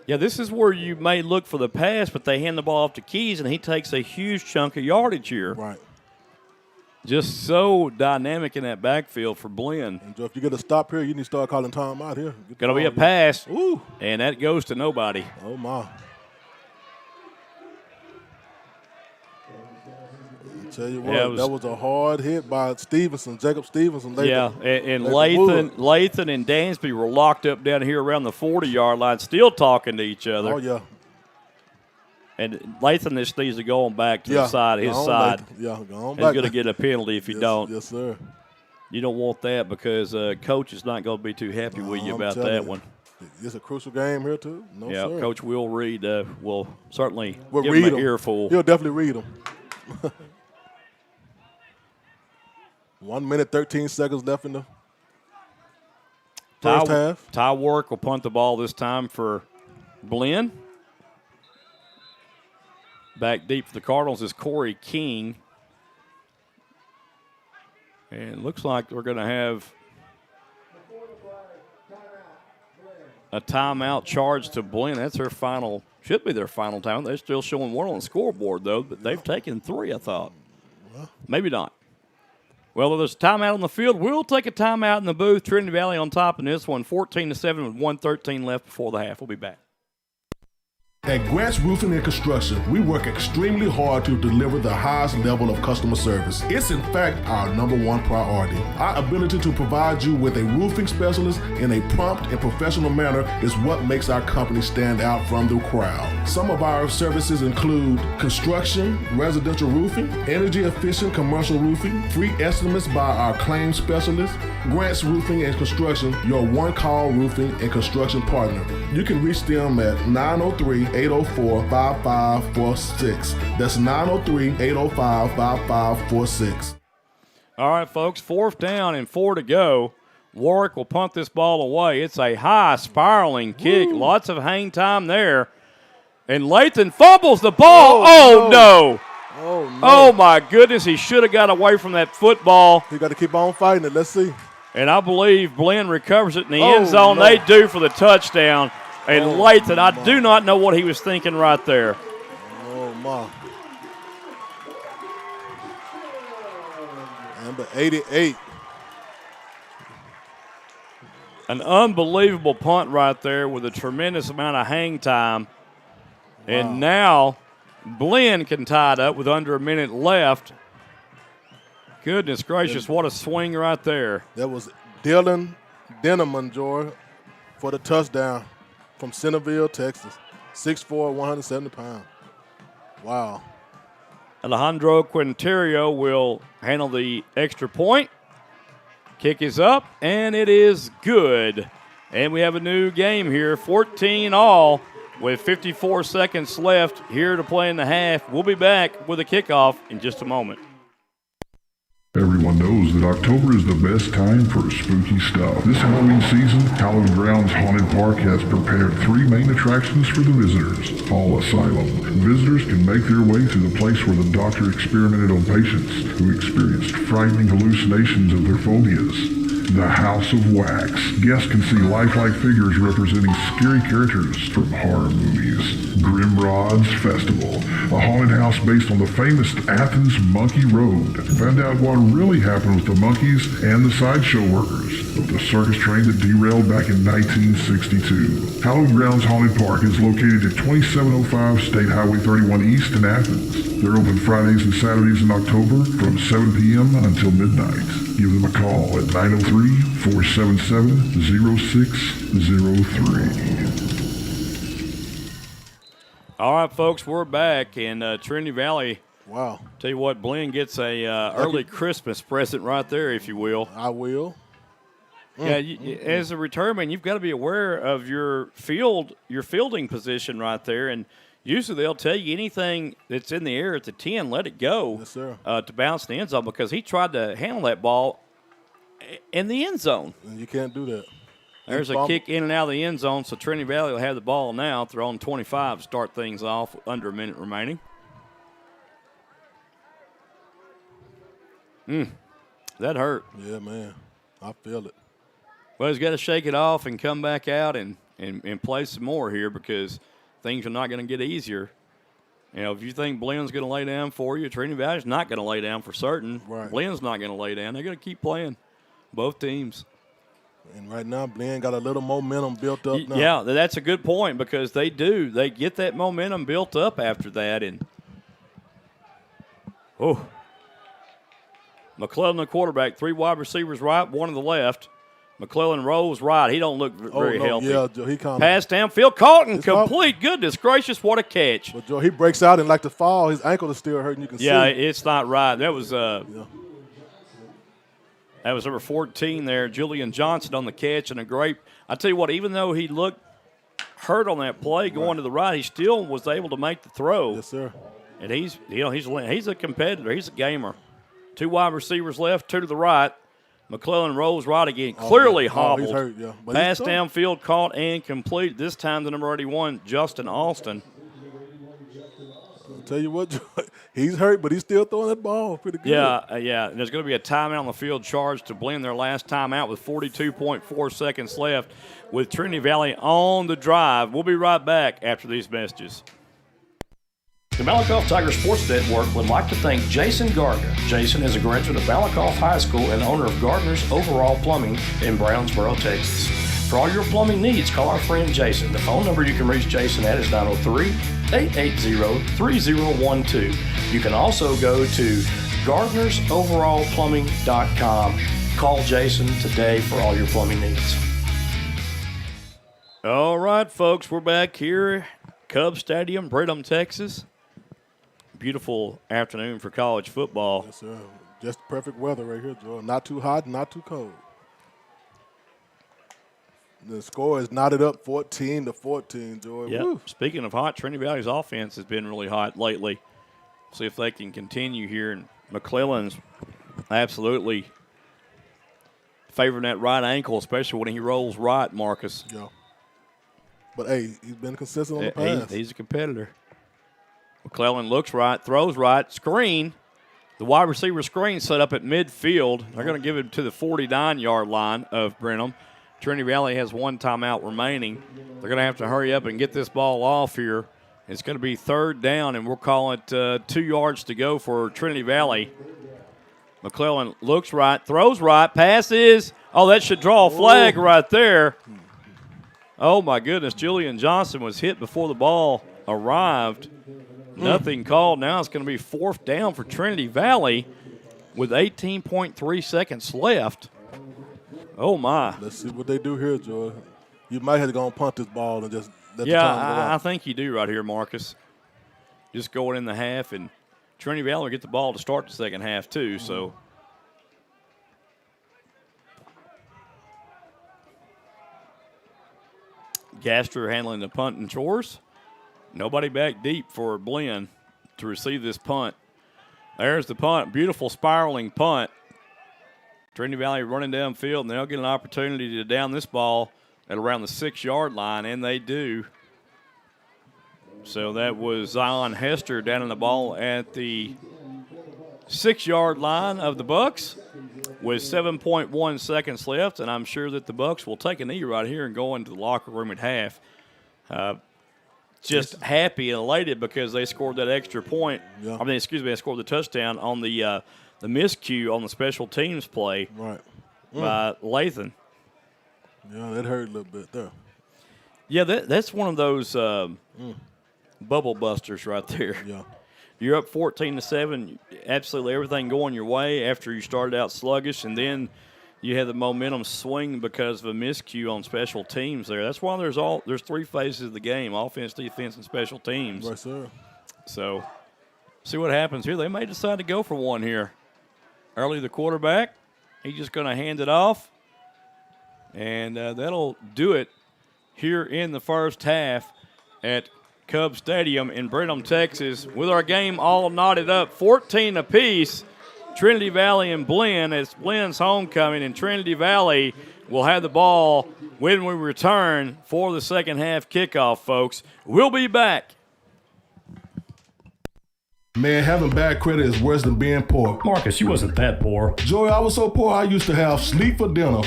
Speaker 11: Yeah, this is where you may look for the pass, but they hand the ball off to Keys, and he takes a huge chunk of yardage here.
Speaker 9: Right.
Speaker 11: Just so dynamic in that backfield for Blinn.
Speaker 9: And Joe, if you get a stop here, you need to start calling time out here.
Speaker 11: Going to be a pass.
Speaker 9: Ooh.
Speaker 11: And that goes to nobody.
Speaker 9: Oh, my. I'll tell you what, that was a hard hit by Stevenson, Jacob Stevenson.
Speaker 11: And Lathan and Dansby were locked up down here around the 40-yard line, still talking to each other.
Speaker 9: Oh, yeah.
Speaker 11: And Lathan just needs to go on back to the side, his side.
Speaker 9: Go on
Speaker 11: back. He's going to get a penalty if you don't.
Speaker 9: Yes, sir.
Speaker 11: You don't want that because Coach is not going to be too happy with you about that one.
Speaker 9: It's a crucial game here, too. No, sir.
Speaker 11: Coach Will Reed will certainly give him an earful.
Speaker 9: He'll definitely read him. 1 minute, 13 seconds left in the first half.
Speaker 11: Ty Warwick will punt the ball this time for Blinn. Back deep for the Cardinals is Corey King. And looks like we're going to have a timeout charged to Blinn. That's their final, should be their final timeout. They're still showing one on the scoreboard, though, but they've taken 3, I thought. Maybe not. Well, there's a timeout on the field. We'll take a timeout in the booth. Trinity Valley on top in this one, 14-7 with 1:13 left before the half. We'll be back.
Speaker 4: At Grant's Roofing and Construction, we work extremely hard to deliver the highest level of customer service. It's in fact our #1 priority. Our ability to provide you with a roofing specialist in a prompt and professional manner is what makes our company stand out from the crowd. Some of our services include construction, residential roofing, energy efficient commercial roofing, free estimates by our claims specialist. Grant's Roofing and Construction, your one-call roofing and construction partner. You can reach them at 903-804-5546. That's 903-805-5546.
Speaker 11: All right, folks, 4th down and 4 to go. Warwick will punt this ball away. It's a high spiraling kick. Lots of hang time there. And Lathan fumbles the ball. Oh, no. Oh, my goodness. He should have got away from that football.
Speaker 9: He got to keep on fighting it. Let's see.
Speaker 11: And I believe Blinn recovers it in the end zone. No. They do for the touchdown. And Lathan, I do not know what he was thinking right there.
Speaker 9: Oh, my. Number 88.
Speaker 11: An unbelievable punt right there with a tremendous amount of hang time. Wow. And now Blinn can tie it up with under a minute left. Goodness gracious, what a swing right there.
Speaker 9: That was Dylan Denneman, George, for the touchdown from Centerville, Texas. 6'4", 170 pounds. Wow.
Speaker 11: Alejandro Quinterio will handle the extra point. Kick is up, and it is good. And we have a new game here, 14-all, with 54 seconds left here to play in the half. We'll be back with a kickoff in just a moment.
Speaker 7: Everyone knows that October is the best time for spooky stuff. This Halloween season, Hallowed Grounds Haunted Park has prepared 3 main attractions for the visitors. Hall Asylum. Visitors can make their way to the place where the doctor experimented on patients who experienced frightening hallucinations of their phobias. The House of Wax. Guests can see lifelike figures representing scary characters from horror movies. Grimrod's Festival. A haunted house based on the famous Athens Monkey Road. Find out what really happened with the monkeys and the sideshow workers of the circus train that derailed back in 1962. Hallowed Grounds Haunted Park is located at 2705 State Highway 31 East in Athens. They're open Fridays and Saturdays in October from 7 p.m. until midnight. Give them a call at 903-477-0603.
Speaker 11: All right, folks, we're back in Trinity Valley.
Speaker 9: Wow.
Speaker 11: Tell you what, Blinn gets a early Christmas present right there, if you will.
Speaker 9: I will.
Speaker 11: Yeah, as a returnman, you've got to be aware of your fielding position right there, and usually they'll tell you anything that's in the air at the 10, let it go.
Speaker 9: Yes, sir.
Speaker 11: To bounce the end zone, because he tried to handle that ball in the end zone.
Speaker 9: And you can't do that.
Speaker 11: There's a kick in and out of the end zone, so Trinity Valley will have the ball now. They're on 25 to start things off, under a minute remaining. That hurt.
Speaker 9: Yeah, man. I feel it.
Speaker 11: Well, he's got to shake it off and come back out and play some more here, because things are not going to get easier. You know, if you think Blinn's going to lay down for you, Trinity Valley's not going to lay down for certain.
Speaker 9: Right.
Speaker 11: Blinn's not going to lay down. They're going to keep playing, both teams.
Speaker 9: And right now, Blinn got a little momentum built up now.
Speaker 11: Yeah, that's a good point, because they do. They get that momentum built up after that. And McClellan, the quarterback, 3 wide receivers right, 1 to the left. McClellan rolls right. He don't look very healthy.
Speaker 9: Yeah, Joe, he kind of
Speaker 11: pass downfield, caught and complete. Goodness gracious, what a catch!
Speaker 9: But Joe, he breaks out and like to fall. His ankle is still hurting. You can see.
Speaker 11: Yeah, it's not right. That was that was number 14 there, Julian Johnson on the catch, and a great. I tell you what, even though he looked hurt on that play going to the right, he still was able to make the throw.
Speaker 9: Yes, sir.
Speaker 11: And he's a competitor. He's a gamer. 2 wide receivers left, 2 to the right. McClellan rolls right again, clearly hobbled.
Speaker 9: He's hurt, yeah. But
Speaker 11: pass downfield, caught and complete. This time the number 81, Justin Austin.
Speaker 9: I'll tell you what, he's hurt, but he's still throwing that ball pretty good.
Speaker 11: Yeah. There's going to be a timeout on the field charged to Blinn their last timeout with 42.4 seconds left with Trinity Valley on the drive. We'll be right back after these messages.
Speaker 1: The Malakoff Tiger Sports Network would like to thank Jason Gardner. Jason is a graduate of Malakoff High School and owner of Gardner's Overall Plumbing in Brownsboro, Texas. For all your plumbing needs, call our friend Jason. The phone number you can reach Jason at is 903-880-3012. You can also go to gardnersoverallplumbing.com. Call Jason today for all your plumbing needs.
Speaker 11: All right, folks, we're back here, Cub Stadium, Brenham, Texas. Beautiful afternoon for college football.
Speaker 9: Yes, sir. Just perfect weather right here, Joe. Not too hot, not too cold. The score is knotted up 14-14, Joy.
Speaker 11: Yeah. Speaking of hot, Trinity Valley's offense has been really hot lately. See if they can continue here. And McClellan's absolutely favoring that right ankle, especially when he rolls right, Marcus.
Speaker 9: Yeah. But, hey, he's been consistent on the pass.
Speaker 11: He's a competitor. McClellan looks right, throws right, screen. The wide receiver screen set up at midfield. They're going to give it to the 49-yard line of Brenham. Trinity Valley has one timeout remaining. They're going to have to hurry up and get this ball off here. It's going to be third down, and we'll call it 2 yards to go for Trinity Valley. McClellan looks right, throws right, passes. Oh, that should draw a flag right there. Oh, my goodness. Julian Johnson was hit before the ball arrived. Nothing called. Now it's going to be fourth down for Trinity Valley with 18.3 seconds left. Oh, my.
Speaker 9: Let's see what they do here, Joy. You might have to go and punt this ball and just let the time go out.
Speaker 11: I think you do right here, Marcus. Just going in the half, and Trinity Valley will get the ball to start the second half, too. So Gaster handling the punt and chores. Nobody back deep for Blinn to receive this punt. There's the punt. Beautiful spiraling punt. Trinity Valley running downfield, and they'll get an opportunity to down this ball at around the 6-yard line, and they do. So that was Zion Hector down in the ball at the 6-yard line of the Bucks with 7.1 seconds left, and I'm sure that the Bucks will take a knee right here and go into the locker room at half. Just happy and elated because they scored that extra point.
Speaker 9: Yeah.
Speaker 11: They scored the touchdown on the miscue on the special teams play by Lathan.
Speaker 9: Yeah, that hurt a little bit there.
Speaker 11: Yeah, that's one of those bubble busters right there.
Speaker 9: Yeah.
Speaker 11: You're up 14-7, absolutely everything going your way after you started out sluggish, and then you had the momentum swing because of a miscue on special teams there. That's why there's 3 phases of the game: offense, defense, and special teams.
Speaker 9: Right, sir.
Speaker 11: So, see what happens here. They may decide to go for one here. Early, the quarterback, he's just going to hand it off, and that'll do it here in the first half at Cub Stadium in Brenham, Texas, with our game all knotted up, 14 apiece. Trinity Valley and Blinn. It's Blinn's homecoming, and Trinity Valley will have the ball when we return for the second half kickoff, folks. We'll be back.
Speaker 12: Man, having bad credit is worse than being poor.
Speaker 10: Marcus, you wasn't that poor.
Speaker 12: Joey, I was so poor I used to have sleep for dinner.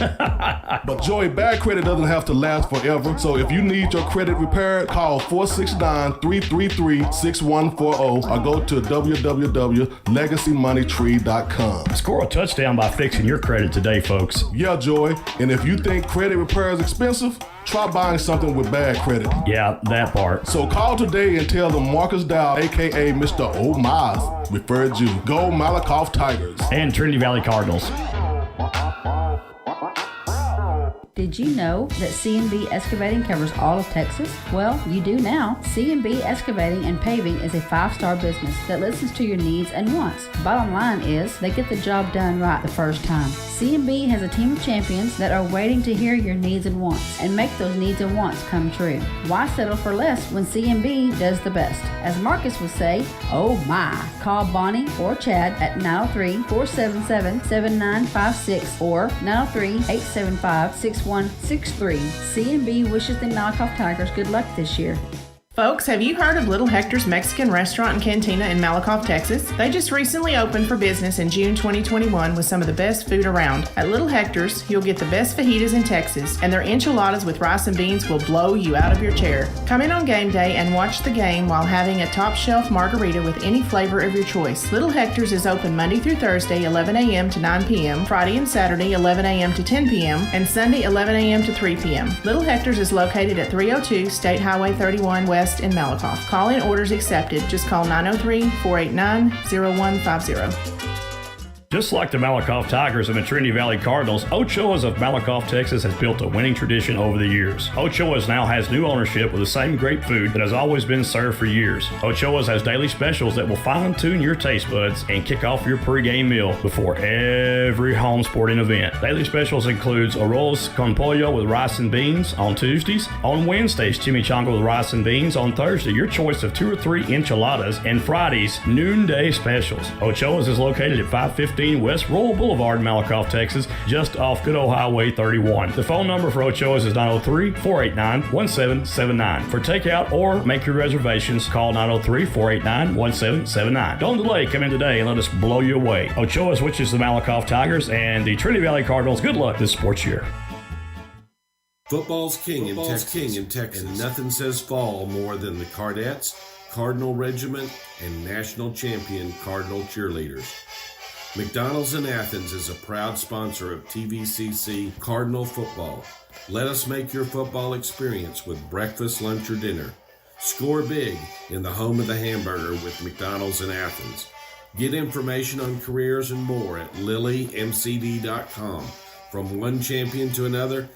Speaker 12: But Joey, bad credit doesn't have to last forever. So if you need your credit repaired, call 469-333-6140 or go to www.legacymoneytree.com.
Speaker 10: Score a touchdown by fixing your credit today, folks.
Speaker 12: Yeah, Joey. And if you think credit repair is expensive, try buying something with bad credit.
Speaker 10: Yeah, that part.
Speaker 12: So call today and tell them Marcus Dow, a.k.a. Mr. O'Miles, referred you. Go Malakoff Tigers.
Speaker 10: And Trinity Valley Cardinals.
Speaker 8: Did you know that CNB Excavating covers all of Texas? Well, you do now. CNB Excavating and Paving is a 5-star business that listens to your needs and wants. Bottom line is, they get the job done right the first time. CNB has a team of champions that are waiting to hear your needs and wants and make those needs and wants come true. Why settle for less when CNB does the best? As Marcus would say, oh my. Call Bonnie or Chad at 903-477-7956 or 903-875-6163. CNB wishes the Malakoff Tigers good luck this year.
Speaker 6: Folks, have you heard of Little Hector's Mexican Restaurant and Cantina in Malakoff, Texas? They just recently opened for business in June 2021 with some of the best food around. At Little Hector's, you'll get the best fajitas in Texas, and their enchiladas with rice and beans will blow you out of your chair. Come in on game day and watch the game while having a top shelf margarita with any flavor of your choice. Little Hector's is open Monday through Thursday, 11 a.m. to 9 p.m., Friday and Saturday, 11 a.m. to 10 p.m., and Sunday, 11 a.m. to 3 p.m. Little Hector's is located at 302 State Highway 31 West in Malakoff. Call-in orders accepted. Just call 903-489-0150.
Speaker 10: Just like the Malakoff Tigers and the Trinity Valley Cardinals, Ochoas of Malakoff, Texas has built a winning tradition over the years. Ochoas now has new ownership with the same great food that has always been served for years. Ochoas has daily specials that will fine-tune your taste buds and kick off your pregame meal before every home sporting event. Daily specials includes arroz con pollo with rice and beans on Tuesdays. On Wednesdays, chimichanga with rice and beans. On Thursday, your choice of 2 or 3 enchiladas. And Fridays, noonday specials. Ochoas is located at 515 West Royal Boulevard, Malakoff, Texas, just off good old Highway 31. The phone number for Ochoas is 903-489-1779. For takeout or make your reservations, call 903-489-1779. Don't delay, come in today and let us blow you away. Ochoas, which is the Malakoff Tigers, and the Trinity Valley Cardinals, good luck this sports year.
Speaker 2: Football's king in Texas, and nothing says fall more than the Cardettes, Cardinal Regiment, and national champion Cardinal cheerleaders. McDonald's in Athens is a proud sponsor of TVCC Cardinal football. Let us make your football experience with breakfast, lunch, or dinner. Score big in the home of the hamburger with McDonald's in Athens. Get information on careers and more at lilymcd.com. From one champion to another,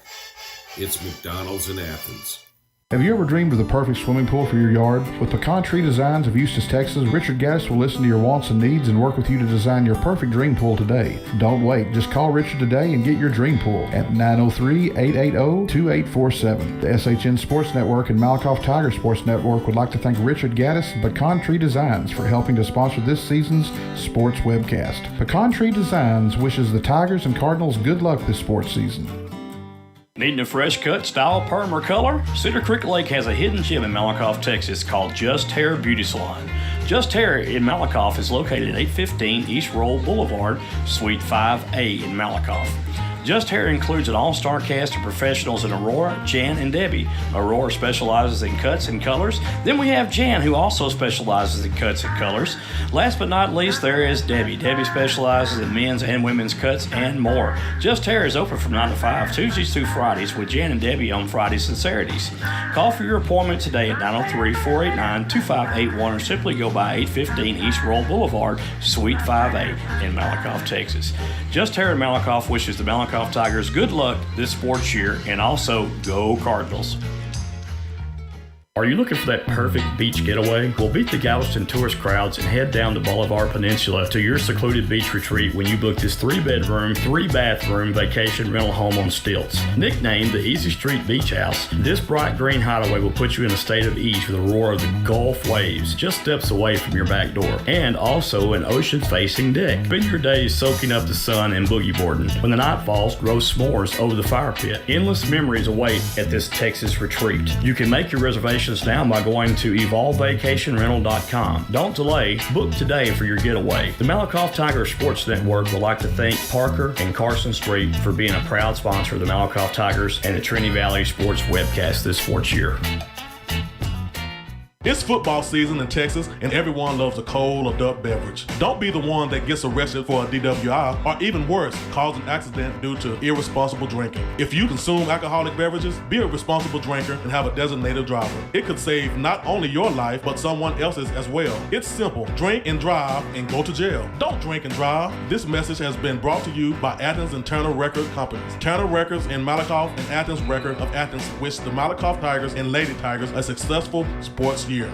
Speaker 2: it's McDonald's in Athens.
Speaker 3: Have you ever dreamed of the perfect swimming pool for your yard? With Pecan Tree Designs of Eustis, Texas, Richard Gaddis will listen to your wants and needs and work with you to design your perfect dream pool today. Don't wait. Just call Richard today and get your dream pool at 903-880-2847. The SHN Sports Network and Malakoff Tiger Sports Network would like to thank Richard Gaddis and Pecan Tree Designs for helping to sponsor this season's sports webcast. Pecan Tree Designs wishes the Tigers and Cardinals good luck this sports season.
Speaker 10: Needing a fresh cut, style, perm, or color? Cedar Creek Lake has a hidden gem in Malakoff, Texas called Just Hair Beauty Salon. Just Hair in Malakoff is located at 815 East Roll Boulevard, Suite 5A in Malakoff. Just Hair includes an all-star cast of professionals in Aurora, Jan, and Debbie. Aurora specializes in cuts and colors. Then we have Jan, who also specializes in cuts and colors. Last but not least, there is Debbie. Debbie specializes in men's and women's cuts and more. Just Hair is open from 9 to 5, Tuesdays through Fridays, with Jan and Debbie on Fridays and Saturdays. Call for your appointment today at 903-489-2581 or simply go by 815 East Roll Boulevard, Suite 5A in Malakoff, Texas. Just Hair in Malakoff wishes the Malakoff Tigers good luck this sports year, and also go Cardinals. Are you looking for that perfect beach getaway? Well, beat the Galveston tourist crowds and head down to Bolivar Peninsula to your secluded beach retreat when you book this 3-bedroom, 3-bathroom vacation rental home on stilts. Nicknamed the Easy Street Beach House, this bright green hideaway will put you in a state of ease with the roar of the Gulf waves just steps away from your back door, and also an ocean-facing deck. Spend your days soaking up the sun and boogie boarding. When the night falls, roast s'mores over the fire pit. Endless memories await at this Texas retreat. You can make your reservations now by going to evolvevacationrental.com. Don't delay. Book today for your getaway. The Malakoff Tiger Sports Network would like to thank Parker and Carson Street for being a proud sponsor of the Malakoff Tigers and the Trinity Valley Sports webcast this sports year.
Speaker 4: It's football season in Texas, and everyone loves a cold adult beverage. Don't be the one that gets arrested for a DWI, or even worse, cause an accident due to irresponsible drinking. If you consume alcoholic beverages, be a responsible drinker and have a designated driver. It could save not only your life, but someone else's as well. It's simple. Drink and drive and go to jail. Don't drink and drive. This message has been brought to you by Athens and Turner Record Companies. Turner Records in Malakoff and Athens Record of Athens wish the Malakoff Tigers and Lady Tigers a successful sports year.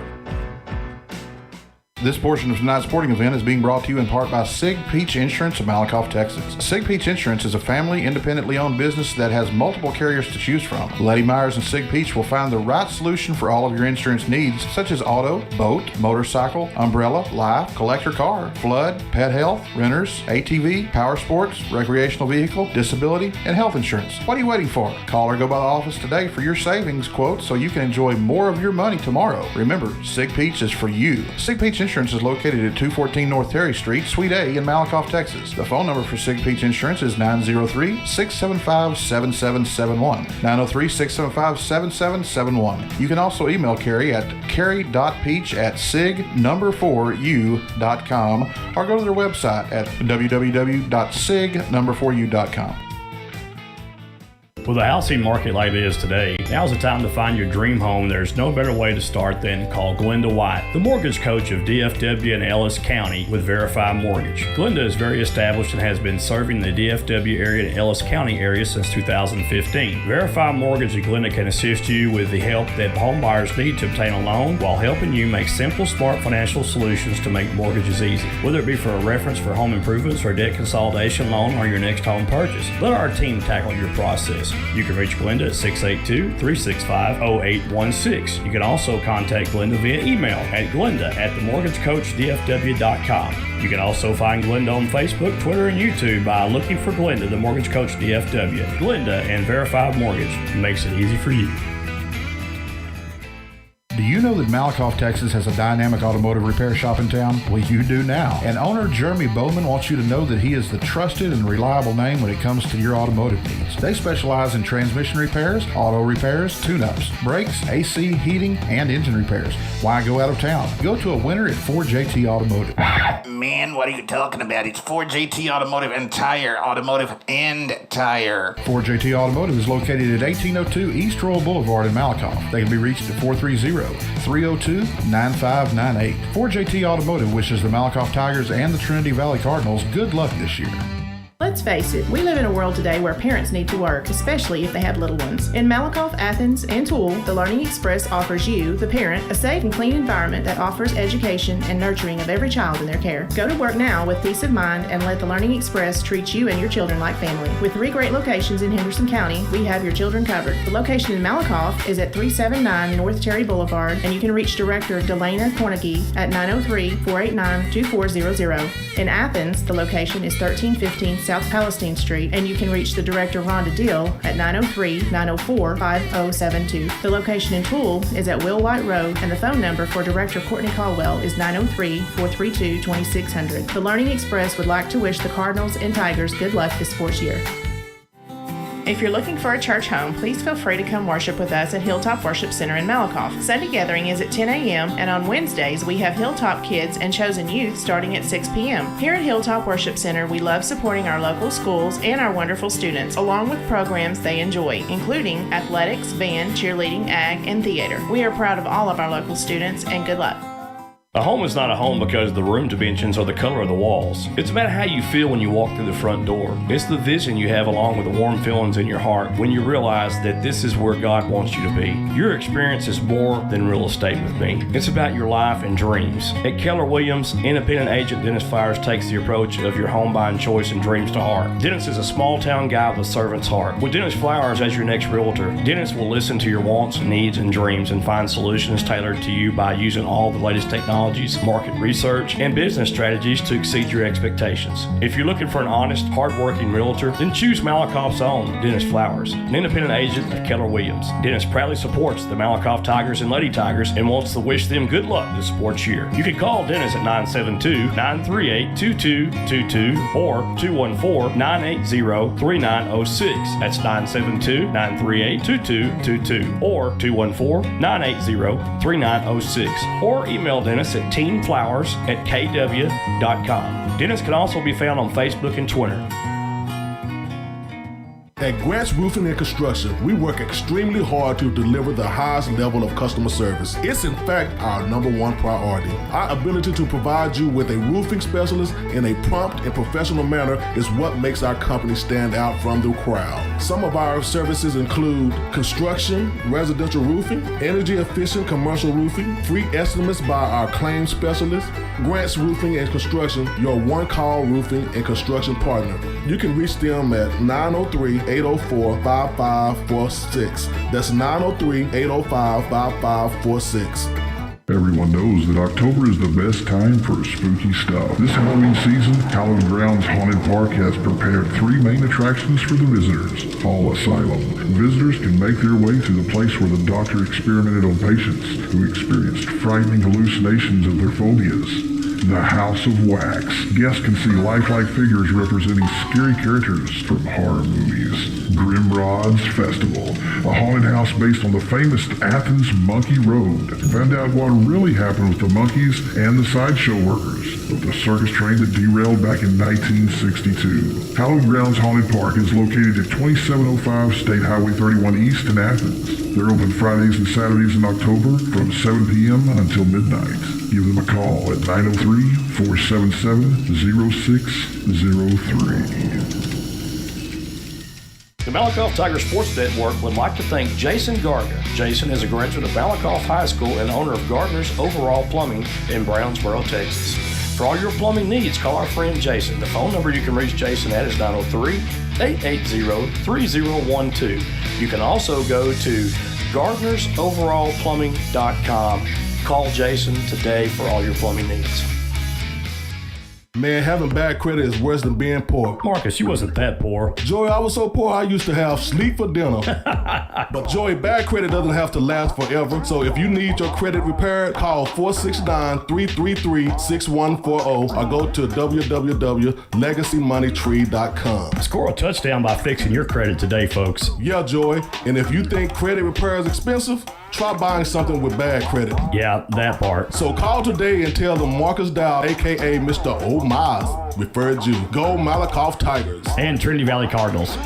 Speaker 3: This portion of tonight's sporting event is being brought to you in part by Sig Peach Insurance of Malakoff, Texas. Sig Peach Insurance is a family, independently owned business that has multiple carriers to choose from. Letty Myers and Sig Peach will find the right solution for all of your insurance needs, such as auto, boat, motorcycle, umbrella, life, collector car, flood, pet health, renters, ATV, power sports, recreational vehicle, disability, and health insurance. What are you waiting for? Call or go by the office today for your savings quote so you can enjoy more of your money tomorrow. Remember, Sig Peach is for you. Sig Peach Insurance is located at 214 North Terry Street, Suite A in Malakoff, Texas. The phone number for Sig Peach Insurance is 903-675-7771. 903-675-7771. You can also email Carrie at carrie.peach@sig4u.com or go to their website at www.sig4u.com.
Speaker 10: With a housing market like it is today, now's the time to find your dream home. There's no better way to start than call Glenda White, the mortgage coach of DFW and Ellis County with Verify Mortgage. Glenda is very established and has been serving the DFW area and Ellis County area since 2015. Verify Mortgage and Glenda can assist you with the help that home buyers need to obtain a loan while helping you make simple, smart financial solutions to make mortgages easy. Whether it be for a reference for home improvements or debt consolidation loan or your next home purchase, let our team tackle your process. You can reach Glenda at 682-365-0816. You can also contact Glenda via email at glenda@themortgagecoachdfw.com. You can also find Glenda on Facebook, Twitter, and YouTube by looking for Glenda, the Mortgage Coach DFW. Glenda and Verified Mortgage makes it easy for you.
Speaker 3: Do you know that Malakoff, Texas has a dynamic automotive repair shop in town? Well, you do now. And owner Jeremy Bowman wants you to know that he is the trusted and reliable name when it comes to your automotive needs. They specialize in transmission repairs, auto repairs, tune-ups, brakes, AC, heating, and engine repairs. Why go out of town? Go to a winner at 4JT Automotive.
Speaker 5: Man, what are you talking about? It's 4JT Automotive and Tire. Automotive and Tire.
Speaker 3: 4JT Automotive is located at 1802 East Royal Boulevard in Malakoff. They can be reached at 430-302-9598. 4JT Automotive wishes the Malakoff Tigers and the Trinity Valley Cardinals good luck this year.
Speaker 6: Let's face it, we live in a world today where parents need to work, especially if they have little ones. In Malakoff, Athens, and Toole, the Learning Express offers you, the parent, a safe and clean environment that offers education and nurturing of every child in their care. Go to work now with peace of mind and let the Learning Express treat you and your children like family. With 3 great locations in Henderson County, we have your children covered. The location in Malakoff is at 379 North Terry Boulevard, and you can reach Director Delana Cornegie at 903-489-2400. In Athens, the location is 1315 South Palestine Street, and you can reach the Director Rhonda Dill at 903-904-5072. The location in Toole is at Will White Road, and the phone number for Director Courtney Caldwell is 903-432-2600. The Learning Express would like to wish the Cardinals and Tigers good luck this sports year. If you're looking for a church home, please feel free to come worship with us at Hilltop Worship Center in Malakoff. Sunday gathering is at 10 a.m., and on Wednesdays we have Hilltop Kids and Chosen Youth starting at 6 p.m. Here at Hilltop Worship Center, we love supporting our local schools and our wonderful students, along with programs they enjoy, including athletics, band, cheerleading, ag, and theater. We are proud of all of our local students, and good luck.
Speaker 10: A home is not a home because of the room dimensions or the color of the walls. It's about how you feel when you walk through the front door. It's the vision you have along with the warm feelings in your heart when you realize that this is where God wants you to be. Your experience is more than real estate with me. It's about your life and dreams. At Keller Williams, independent agent Dennis Flowers takes the approach of your home buying choice and dreams to heart. Dennis is a small town guy with a servant's heart. With Dennis Flowers as your next realtor, Dennis will listen to your wants, needs, and dreams and find solutions tailored to you by using all the latest technology, market research, and business strategies to exceed your expectations. If you're looking for an honest, hard-working realtor, then choose Malakoff's own Dennis Flowers, an independent agent of Keller Williams. Dennis proudly supports the Malakoff Tigers and Lady Tigers and wants to wish them good luck this sports year. You can call Dennis at 972-938-2222 or 214-980-3906. That's 972-938-2222 or 214-980-3906. Or email Dennis at teamflowers@kw.com. Dennis can also be found on Facebook and Twitter.
Speaker 12: At Grant's Roofing and Construction, we work extremely hard to deliver the highest level of customer service. It's in fact our #1 priority. Our ability to provide you with a roofing specialist in a prompt and professional manner is what makes our company stand out from the crowd. Some of our services include construction, residential roofing, energy efficient commercial roofing, free estimates by our claims specialist. Grant's Roofing and Construction, your one-call roofing and construction partner. You can reach them at 903-804-5546. That's 903-805-5546.
Speaker 7: Everyone knows that October is the best time for spooky stuff. This Halloween season, Hallowed Grounds Haunted Park has prepared 3 main attractions for the visitors. Fall Asylum. Visitors can make their way to the place where the doctor experimented on patients who experienced frightening hallucinations of their phobias. The House of Wax. Guests can see lifelike figures representing scary characters from horror movies. Grimrod's Festival, a haunted house based on the famous Athens Monkey Road. Find out what really happened with the monkeys and the sideshow workers of the circus train that derailed back in 1962. Hallowed Grounds Haunted Park is located at 2705 State Highway 31 East in Athens. They're open Fridays and Saturdays in October from 7 p.m. until midnight. Give them a call at 903-477-0603.
Speaker 1: The Malakoff Tiger Sports Network would like to thank Jason Gardner. Jason is a graduate of Malakoff High School and owner of Gardner's Overall Plumbing in Brownsboro, Texas. For all your plumbing needs, call our friend Jason. The phone number you can reach Jason at is 903-880-3012. You can also go to gardnersoverallplumbing.com. Call Jason today for all your plumbing needs.
Speaker 12: Man, having bad credit is worse than being poor.
Speaker 1: Marcus, you wasn't that poor.
Speaker 12: Joey, I was so poor I used to have sleep for dinner. But Joey, bad credit doesn't have to last forever. So if you need your credit repaired, call 469-333-6140 or go to www.legacymoneytree.com.
Speaker 1: Score a touchdown by fixing your credit today, folks.
Speaker 12: Yeah, Joey. And if you think credit repair is expensive, try buying something with bad credit.
Speaker 1: Yeah, that part.
Speaker 12: So call today and tell them Marcus Dow, aka Mr. O'Miles, referred you. Go Malakoff Tigers.
Speaker 1: And Trinity Valley Cardinals.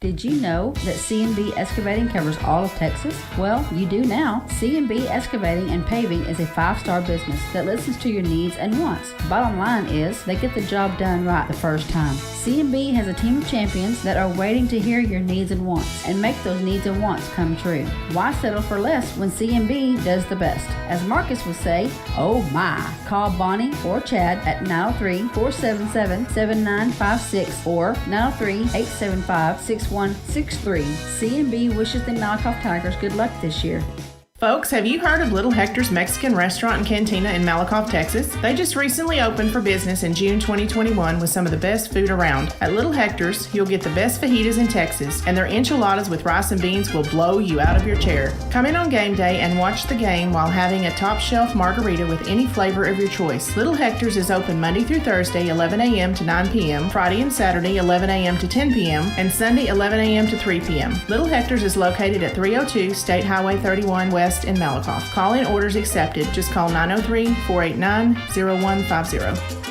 Speaker 8: Did you know that CNB Excavating covers all of Texas? Well, you do now. CNB Excavating and Paving is a 5-star business that listens to your needs and wants. Bottom line is, they get the job done right the first time. CNB has a team of champions that are waiting to hear your needs and wants and make those needs and wants come true. Why settle for less when CNB does the best? As Marcus would say, oh my. Call Bonnie or Chad at 903-477-7956 or 903-875-6163. CNB wishes the Malakoff Tigers good luck this year.
Speaker 6: Folks, have you heard of Little Hector's Mexican Restaurant and Cantina in Malakoff, Texas? They just recently opened for business in June 2021 with some of the best food around. At Little Hector's, you'll get the best fajitas in Texas, and their enchiladas with rice and beans will blow you out of your chair. Come in on game day and watch the game while having a top shelf margarita with any flavor of your choice. Little Hector's is open Monday through Thursday, 11 a.m. to 9 p.m., Friday and Saturday, 11 a.m. to 10 p.m., and Sunday, 11 a.m. to 3 p.m. Little Hector's is located at 302 State Highway 31 West in Malakoff. Call-in orders accepted. Just call 903-489-0150.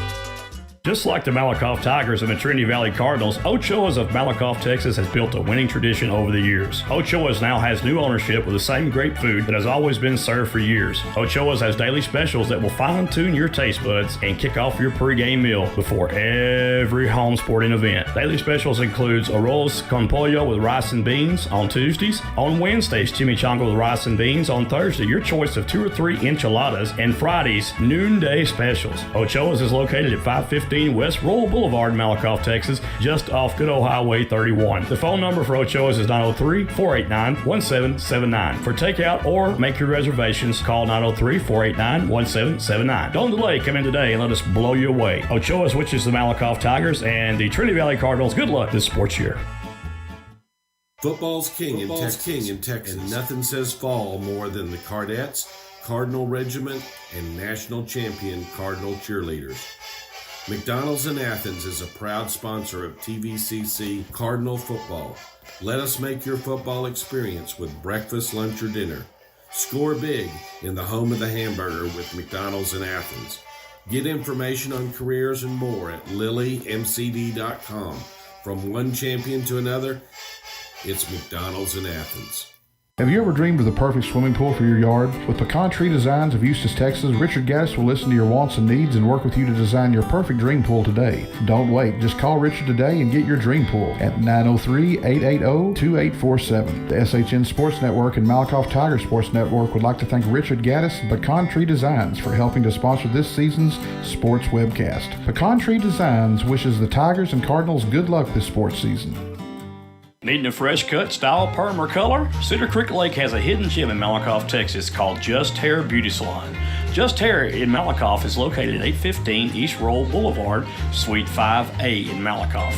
Speaker 1: Just like the Malakoff Tigers and the Trinity Valley Cardinals, Ochoas of Malakoff, Texas has built a winning tradition over the years. Ochoas now has new ownership with the same great food that has always been served for years. Ochoas has daily specials that will fine-tune your taste buds and kick off your pregame meal before every home sporting event. Daily specials includes arroz con pollo with rice and beans on Tuesdays. On Wednesdays, chimichanga with rice and beans. On Thursday, your choice of 2 or 3 enchiladas. And Fridays, noonday specials. Ochoas is located at 515 West Royal Boulevard in Malakoff, Texas, just off good old Highway 31. The phone number for Ochoas is 903-489-1779. For takeout or make your reservations, call 903-489-1779. Don't delay, come in today and let us blow you away. Ochoas, which is the Malakoff Tigers, and the Trinity Valley Cardinals, good luck this sports year.
Speaker 2: Football's king in Texas, and nothing says fall more than the Cardettes, Cardinal Regiment, and national champion Cardinal cheerleaders. McDonald's in Athens is a proud sponsor of TVCC Cardinal football. Let us make your football experience with breakfast, lunch, or dinner. Score big in the home of the hamburger with McDonald's in Athens. Get information on careers and more at lilymcd.com. From one champion to another, it's McDonald's in Athens.
Speaker 3: Have you ever dreamed of the perfect swimming pool for your yard? With Pecan Tree Designs of Eustis, Texas, Richard Gaddis will listen to your wants and needs and work with you to design your perfect dream pool today. Don't wait. Just call Richard today and get your dream pool at 903-880-2847. The SHN Sports Network and Malakoff Tiger Sports Network would like to thank Richard Gaddis and Pecan Tree Designs for helping to sponsor this season's sports webcast. Pecan Tree Designs wishes the Tigers and Cardinals good luck this sports season.
Speaker 1: Needing a fresh cut, style, perm, or color? Cedar Creek Lake has a hidden gem in Malakoff, Texas called Just Hair Beauty Salon. Just Hair in Malakoff is located at 815 East Roll Boulevard, Suite 5A in Malakoff.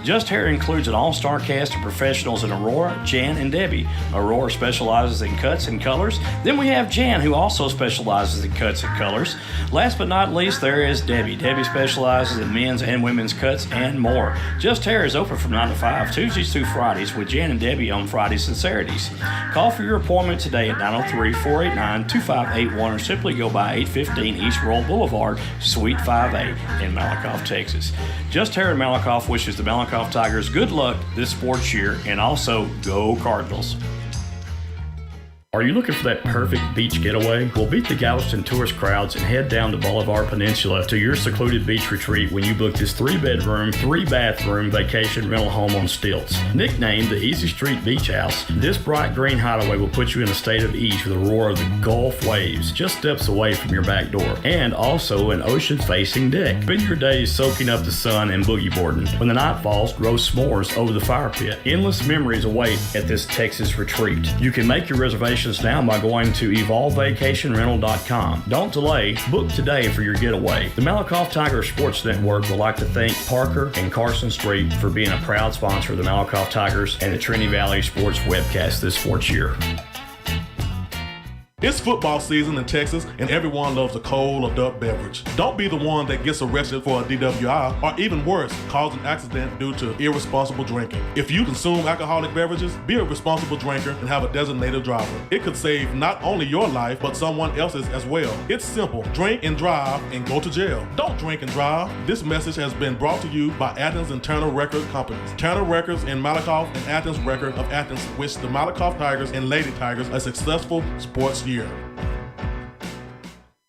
Speaker 1: Just Hair includes an all-star cast of professionals in Aurora, Jan, and Debbie. Aurora specializes in cuts and colors. Then we have Jan, who also specializes in cuts and colors. Last but not least, there is Debbie. Debbie specializes in men's and women's cuts and more. Just Hair is open from 9 to 5, Tuesdays through Fridays, with Jan and Debbie on Fridays and Saturdays. Call for your appointment today at 903-489-2581 or simply go by 815 East Roll Boulevard, Suite 5A in Malakoff, Texas. Just Hair in Malakoff wishes the Malakoff Tigers good luck this sports year, and also go Cardinals.
Speaker 10: Are you looking for that perfect beach getaway? Well, beat the Galveston tourist crowds and head down the Bolivar Peninsula to your secluded beach retreat when you book this 3-bedroom, 3-bathroom vacation rental home on stilts. Nicknamed the Easy Street Beach House, this bright green hideaway will put you in a state of ease with the roar of the Gulf waves just steps away from your back door, and also an ocean-facing deck. Spend your days soaking up the sun and boogie boarding. When the night falls, roast s'mores over the fire pit. Endless memories await at this Texas retreat. You can make your reservations now by going to evolvevacationrental.com. Don't delay. Book today for your getaway. The Malakoff Tiger Sports Network would like to thank Parker and Carson Street for being a proud sponsor of the Malakoff Tigers and the Trinity Valley Sports webcast this sports year.
Speaker 4: It's football season in Texas, and everyone loves a cold adult beverage. Don't be the one that gets arrested for a DWI, or even worse, cause an accident due to irresponsible drinking. If you consume alcoholic beverages, be a responsible drinker and have a designated driver. It could save not only your life, but someone else's as well. It's simple. Drink and drive and go to jail. Don't drink and drive. This message has been brought to you by Athens and Turner Record Companies. Turner Records in Malakoff and Athens Record of Athens wish the Malakoff Tigers and Lady Tigers a successful sports year.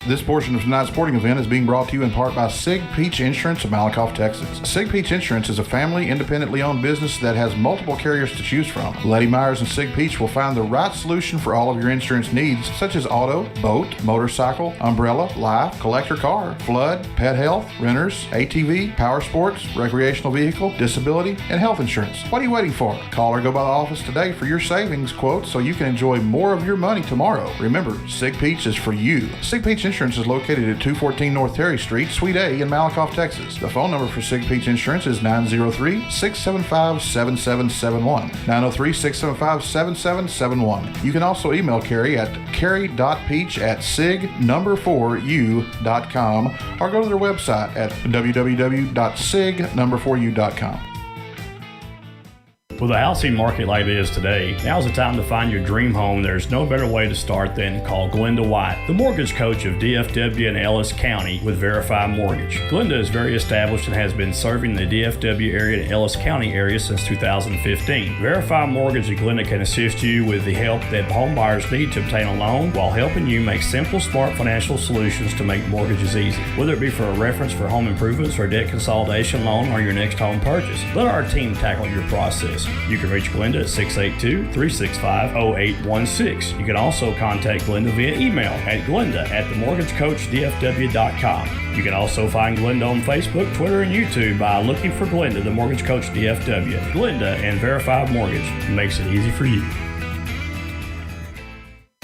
Speaker 3: This portion of tonight's sporting event is being brought to you in part by Sig Peach Insurance of Malakoff, Texas. Sig Peach Insurance is a family, independently owned business that has multiple carriers to choose from. Lady Myers and Sig Peach will find the right solution for all of your insurance needs, such as auto, boat, motorcycle, umbrella, life, collector car, flood, pet health, renters, ATV, power sports, recreational vehicle, disability, and health insurance. What are you waiting for? Call or go by the office today for your savings quote so you can enjoy more of your money tomorrow. Remember, Sig Peach is for you. Sig Peach Insurance is located at 214 North Terry Street, Suite A in Malakoff, Texas. The phone number for Sig Peach Insurance is 903-675-7771. 903-675-7771. You can also email Carrie at carrie.peach@sig4u.com or go to their website at www.sig4u.com.
Speaker 10: With a housing market like it is today, now's the time to find your dream home. There's no better way to start than call Glenda White, the mortgage coach of DFW and Ellis County with Verify Mortgage. Glenda is very established and has been serving the DFW area and Ellis County area since 2015. Verify Mortgage and Glenda can assist you with the help that home buyers need to obtain a loan while helping you make simple, smart financial solutions to make mortgages easy. Whether it be for a reference for home improvements or debt consolidation loan or your next home purchase, let our team tackle your process. You can reach Glenda at 682-365-0816. You can also contact Glenda via email at glenda@themortgagecoachdfw.com. You can also find Glenda on Facebook, Twitter, and YouTube by looking for Glenda, the Mortgage Coach DFW. Glenda and Verified Mortgage makes it easy for you.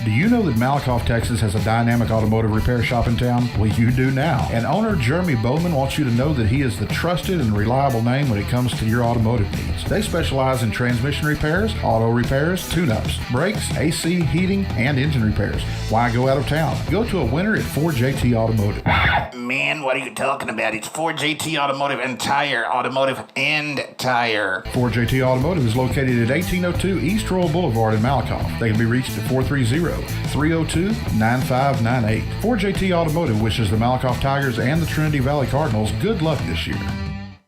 Speaker 3: Do you know that Malakoff, Texas has a dynamic automotive repair shop in town? Well, you do now. And owner Jeremy Bowman wants you to know that he is the trusted and reliable name when it comes to your automotive needs. They specialize in transmission repairs, auto repairs, tune-ups, brakes, AC, heating, and engine repairs. Why go out of town? Go to a winner at 4JT Automotive.
Speaker 5: Man, what are you talking about? It's 4JT Automotive and Tire. Automotive and Tire.
Speaker 3: 4JT Automotive is located at 1802 East Royal Boulevard in Malakoff. They can be reached at 430 470-302-9598. 4JT Automotive wishes the Malakoff Tigers and the Trinity Valley Cardinals good luck this year.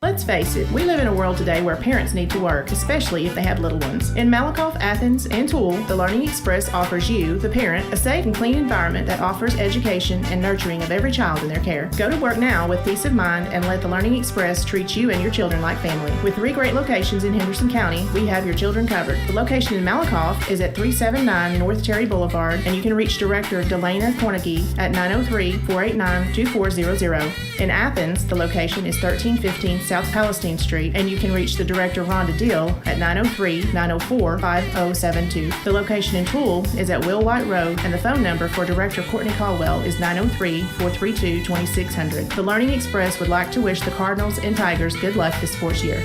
Speaker 6: Let's face it, we live in a world today where parents need to work, especially if they have little ones. In Malakoff, Athens, and Toole, the Learning Express offers you, the parent, a safe and clean environment that offers education and nurturing of every child in their care. Go to work now with peace of mind and let the Learning Express treat you and your children like family. With 3 great locations in Henderson County, we have your children covered. The location in Malakoff is at 379 North Cherry Boulevard, and you can reach Director Delana Cornegie at 903-489-2400. In Athens, the location is 1315 South Palestine Street, and you can reach the Director Rhonda Dill at 903-904-5072. The location in Toole is at Will White Road, and the phone number for Director Courtney Caldwell is 903-432-2600. The Learning Express would like to wish the Cardinals and Tigers good luck this sports year.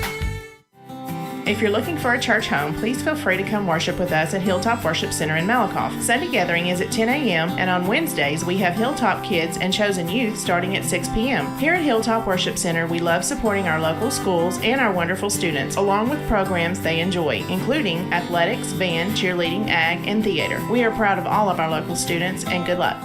Speaker 6: If you're looking for a church home, please feel free to come worship with us at Hilltop Worship Center in Malakoff. Sunday gathering is at 10 a.m., and on Wednesdays we have Hilltop Kids and Chosen Youth starting at 6 p.m. Here at Hilltop Worship Center, we love supporting our local schools and our wonderful students, along with programs they enjoy, including athletics, band, cheerleading, ag, and theater. We are proud of all of our local students, and good luck.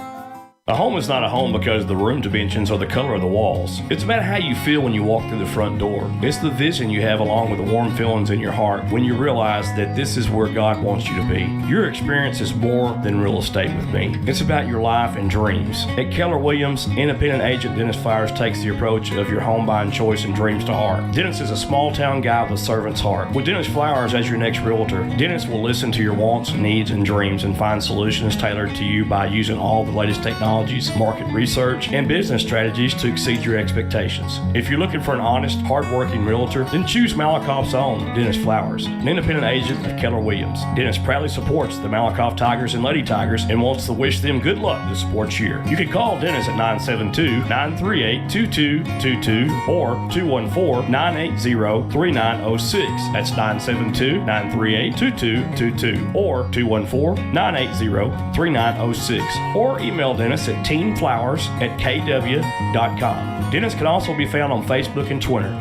Speaker 1: A home is not a home because the room dimensions or the color of the walls. It's about how you feel when you walk through the front door. It's the vision you have along with the warm feelings in your heart when you realize that this is where God wants you to be. Your experience is more than real estate with me. It's about your life and dreams. At Keller Williams, independent agent Dennis Flowers takes the approach of your home buying choice and dreams to heart. Dennis is a small town guy with a servant's heart. With Dennis Flowers as your next realtor, Dennis will listen to your wants, needs, and dreams and find solutions tailored to you by using all the latest technology, market research, and business strategies to exceed your expectations. If you're looking for an honest, hard-working realtor, then choose Malakoff's own Dennis Flowers, an independent agent of Keller Williams. Dennis proudly supports the Malakoff Tigers and Lady Tigers and wants to wish them good luck this sports year. You can call Dennis at 972-938-2222 or 214-980-3906. That's 972-938-2222 or 214-980-3906. Or email Dennis at teamflowers@kw.com. Dennis can also be found on Facebook and Twitter.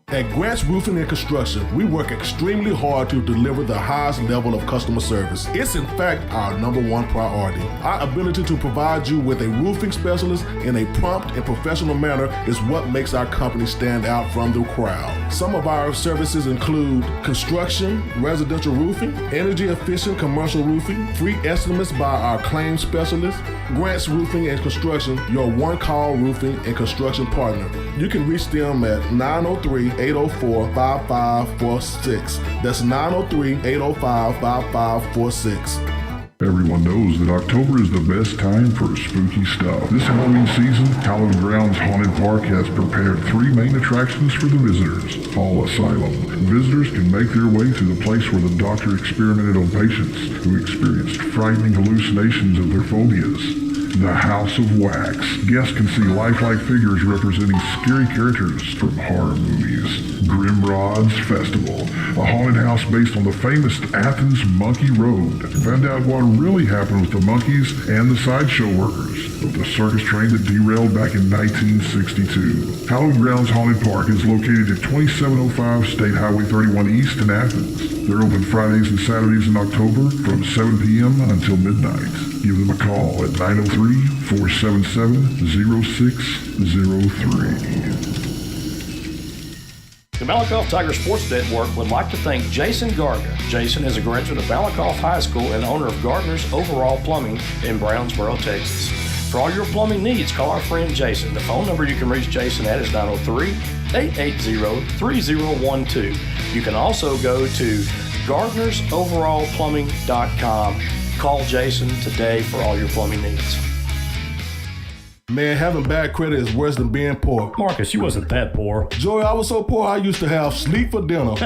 Speaker 12: At Grant's Roofing and Construction, we work extremely hard to deliver the highest level of customer service. It's in fact our #1 priority. Our ability to provide you with a roofing specialist in a prompt and professional manner is what makes our company stand out from the crowd. Some of our services include construction, residential roofing, energy efficient commercial roofing, free estimates by our claims specialist. Grant's Roofing and Construction, your one-call roofing and construction partner. You can reach them at 903-804-5546. That's 903-805-5546.
Speaker 7: Everyone knows that October is the best time for spooky stuff. This Halloween season, Hallowed Grounds Haunted Park has prepared 3 main attractions for the visitors. Fall Asylum. Visitors can make their way to the place where the doctor experimented on patients who experienced frightening hallucinations of their phobias. The House of Wax. Guests can see lifelike figures representing scary characters from horror movies. Grimrod's Festival, a haunted house based on the famous Athens Monkey Road. Find out what really happened with the monkeys and the sideshow workers of the circus train that derailed back in 1962. Hallowed Grounds Haunted Park is located at 2705 State Highway 31 East in Athens. They're open Fridays and Saturdays in October from 7 p.m. until midnight. Give them a call at 903-477-0603.
Speaker 1: The Malakoff Tiger Sports Network would like to thank Jason Gardner. Jason is a graduate of Malakoff High School and owner of Gardner's Overall Plumbing in Brownsboro, Texas. For all your plumbing needs, call our friend Jason. The phone number you can reach Jason at is 903-880-3012. You can also go to gardnersoverallplumbing.com. Call Jason today for all your plumbing needs.
Speaker 12: Man, having bad credit is worse than being poor.
Speaker 1: Marcus, you wasn't that poor.
Speaker 12: Joey, I was so poor I used to have sleep for dinner.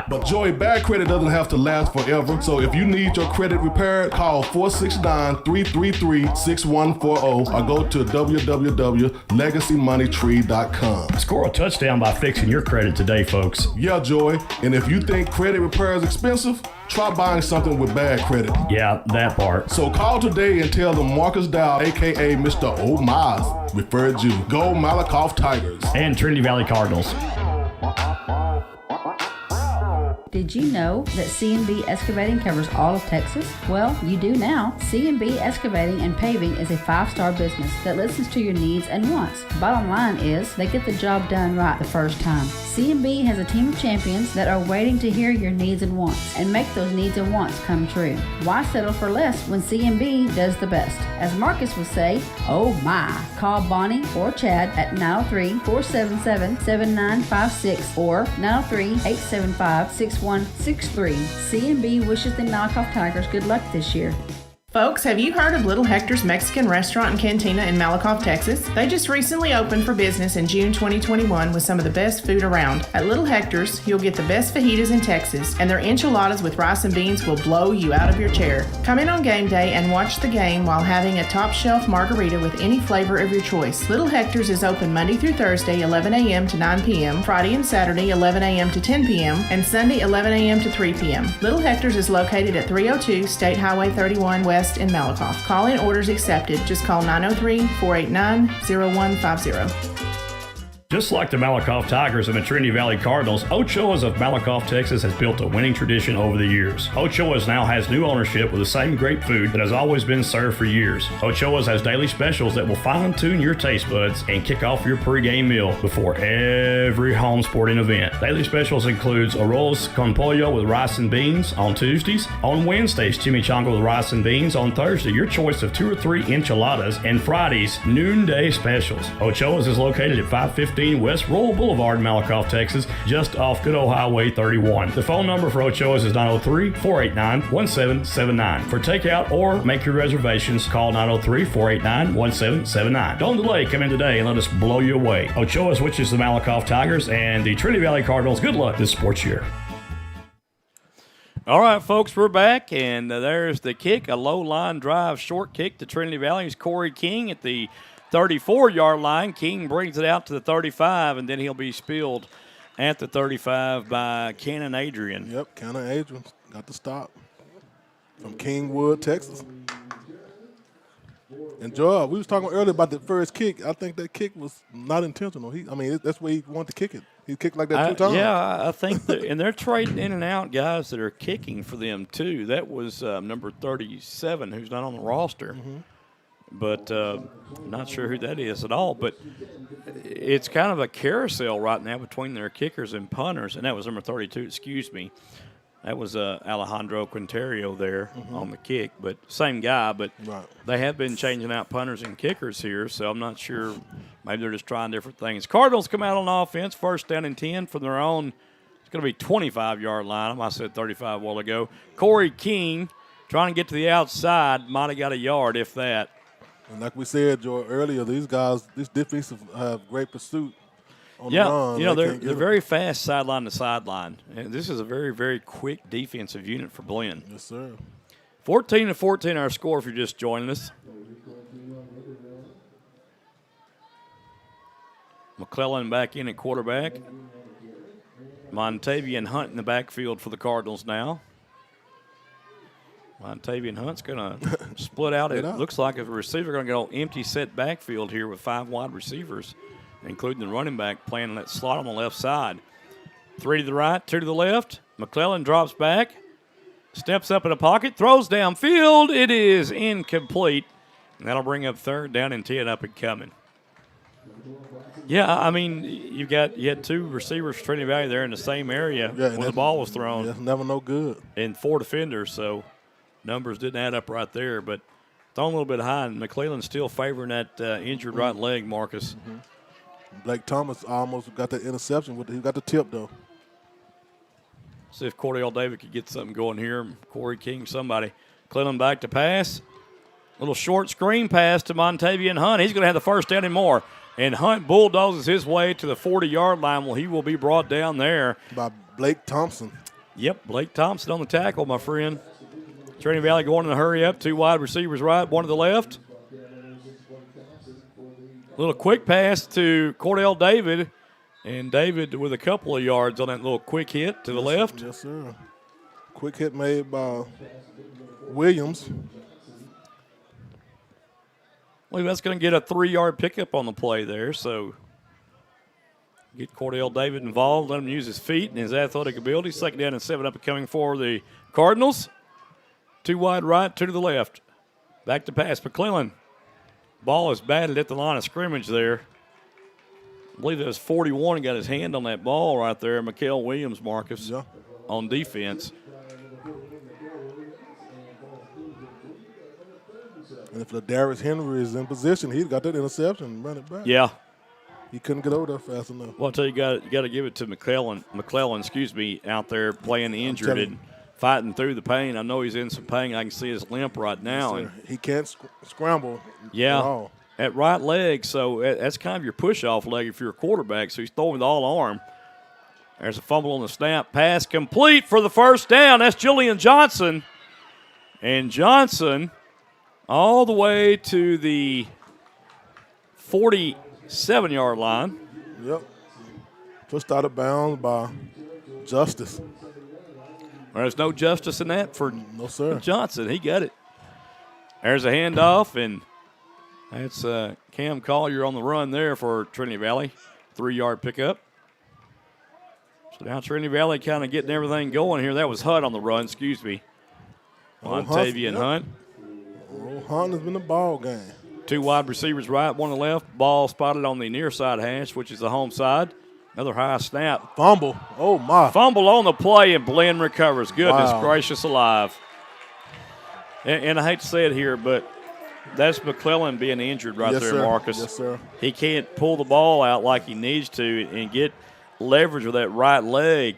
Speaker 12: But Joey, bad credit doesn't have to last forever. So if you need your credit repaired, call 469-333-6140 or go to www.legacymoneytree.com.
Speaker 1: Score a touchdown by fixing your credit today, folks.
Speaker 12: Yeah, Joey. And if you think credit repair is expensive, try buying something with bad credit.
Speaker 1: Yeah, that part.
Speaker 12: So call today and tell them Marcus Dow, a.k.a. Mr. O'Miles, referred you. Go Malakoff Tigers.
Speaker 1: And Trinity Valley Cardinals.
Speaker 8: Did Did you know that CNB Excavating covers all of Texas? Well, you do now. CNB Excavating and Paving is a 5-star business that listens to your needs and wants. Bottom line is, they get the job done right the first time. CNB has a team of champions that are waiting to hear your needs and wants and make those needs and wants come true. Why settle for less when CNB does the best? As Marcus would say, oh my. Call Bonnie or Chad at 903-477-7956 or 903-875-6163. CNB wishes the Malakoff Tigers good luck this year.
Speaker 6: Folks, have you heard of Little Hector's Mexican Restaurant and Cantina in Malakoff, Texas? They just recently opened for business in June 2021 with some of the best food around. At Little Hector's, you'll get the best fajitas in Texas, and their enchiladas with rice and beans will blow you out of your chair. Come in on game day and watch the game while having a top shelf margarita with any flavor of your choice. Little Hector's is open Monday through Thursday, 11 a.m. to 9 p.m., Friday and Saturday, 11 a.m. to 10 p.m., and Sunday, 11 a.m. to 3 p.m. Little Hector's is located at 302 State Highway 31 West in Malakoff. Call-in orders accepted. Just call 903-489-0150.
Speaker 1: Just like the Malakoff Tigers and the Trinity Valley Cardinals, Ochoas of Malakoff, Texas has built a winning tradition over the years. Ochoas now has new ownership with the same great food that has always been served for years. Ochoas has daily specials that will fine-tune your taste buds and kick off your pregame meal before every home sporting event. Daily specials includes arroz con pollo with rice and beans on Tuesdays. On Wednesdays, chimichanga with rice and beans. On Thursday, your choice of 2 or 3 enchiladas. And Fridays, noonday specials. Ochoas is located at 515 West Royal Boulevard in Malakoff, Texas, just off good old Highway 31. The phone number for Ochoas is 903-489-1779. For takeout or make your reservations, call 903-489-1779. Don't delay, come in today and let us blow you away. Ochoas wishes the Malakoff Tigers and the Trinity Valley Cardinals good luck this sports year.
Speaker 11: All right, folks, we're back, and there's the kick, a low line drive short kick to Trinity Valley's Corey King at the 34-yard line. King brings it out to the 35, and then he'll be spilled at the 35 by Cannon Adrian.
Speaker 9: Yep, Cannon Adrian got the stop from Kingwood, Texas. And Joel, we was talking earlier about the first kick. I think that kick was not intentional. That's where he wanted to kick it. He kicked like that 2 times.
Speaker 11: Yeah, I think and they're trading in and out guys that are kicking for them, too. That was number 37, who's not on the roster. Mm-hmm. But not sure who that is at all. But it's kind of a carousel right now between their kickers and punters. And that was number 32, excuse me. That was Alejandro Quinterio there on the kick. But same guy, but they have been changing out punters and kickers here. So I'm not sure. Maybe they're just trying different things. Cardinals come out on offense, first down and 10 from their own. It's going to be 25-yard line. I said 35 a while ago. Corey King trying to get to the outside. Might have got a yard, if that.
Speaker 9: And like we said, Joe, earlier, these guys, this defensive have great pursuit on the run.
Speaker 11: Yeah, they're very fast sideline to sideline. And this is a very, very quick defensive unit for Blinn.
Speaker 9: Yes, sir.
Speaker 11: 14-14 our score if you're just joining us. McClellan back in at quarterback. Montavian Hunt in the backfield for the Cardinals now. Montavian Hunt's going to split out. It looks like a receiver going to go empty set backfield here with 5 wide receivers, including the running back playing in that slot on the left side. 3 to the right, 2 to the left. McClellan drops back, steps up in the pocket, throws downfield. It is incomplete. And that'll bring up 3rd down and 10 up and coming. Yeah, I mean, you had 2 receivers for Trinity Valley there in the same area when the ball was thrown.
Speaker 9: That's never no good.
Speaker 11: And 4 defenders, so numbers didn't add up right there, but thrown a little bit high, and McClellan's still favoring that injured right leg, Marcus.
Speaker 9: Mm-hmm. Blake Thomas almost got that interception. He got the tip, though.
Speaker 11: See if Cordell David could get something going here. Corey King, somebody. McClellan back to pass. Little short screen pass to Montavian Hunt. He's going to have the first down and more. And Hunt bulldozes his way to the 40-yard line. Well, he will be brought down there.
Speaker 9: By Blake Thompson.
Speaker 11: Yep, Blake Thompson on the tackle, my friend. Trinity Valley going in a hurry up. 2 wide receivers right, 1 to the left. Little quick pass to Cordell David. And David with a couple of yards on that little quick hit to the left.
Speaker 9: Yes, sir. Quick hit made by Williams.
Speaker 11: Well, that's going to get a 3-yard pickup on the play there. So Get Cordell David involved, let him use his feet and his athletic ability. 2nd down and 7 up and coming for the Cardinals. 2 wide right, 2 to the left. Back to pass, McClellan. Ball is batted at the line of scrimmage there. I believe that was 41 and got his hand on that ball right there. Mikael Williams, Marcus, on defense.
Speaker 9: And if Ladarius Henry is in position, he got that interception and run it back.
Speaker 11: Yeah.
Speaker 9: He couldn't get over there fast enough.
Speaker 11: Well, I'll tell you, you got to give it to McClellan, out there playing injured and fighting through the pain. I know he's in some pain. I can see his limp right now.
Speaker 9: Yes, and he can't scramble
Speaker 11: yeah,
Speaker 9: at all.
Speaker 11: At right leg, so that's kind of your push-off leg if you're a quarterback. So he's throwing with all arm. There's a fumble on the snap. Pass complete for the first down. That's Julian Johnson. And Johnson all the way to the 47-yard line.
Speaker 9: Yep. Pushed out of bounds by Justice.
Speaker 11: There's no justice in that for
Speaker 9: no, sir.
Speaker 11: Johnson. He got it. There's a handoff, and that's Cam Collier on the run there for Trinity Valley. 3-yard pickup. So now Trinity Valley kind of getting everything going here. That was Hunt on the run, excuse me. Montavian Hunt.
Speaker 9: Hunt has been the ball game.
Speaker 11: 2 wide receivers right, 1 to the left. Ball spotted on the near side hash, which is the home side. Another high snap.
Speaker 9: Fumble. Oh, my.
Speaker 11: Fumble on the play, and Blinn recovers. Goodness gracious alive. And I hate to say it here, but that's McClellan being injured right there,
Speaker 9: sir.
Speaker 11: Marcus.
Speaker 9: Yes, sir.
Speaker 11: He can't pull the ball out like he needs to and get leverage with that right leg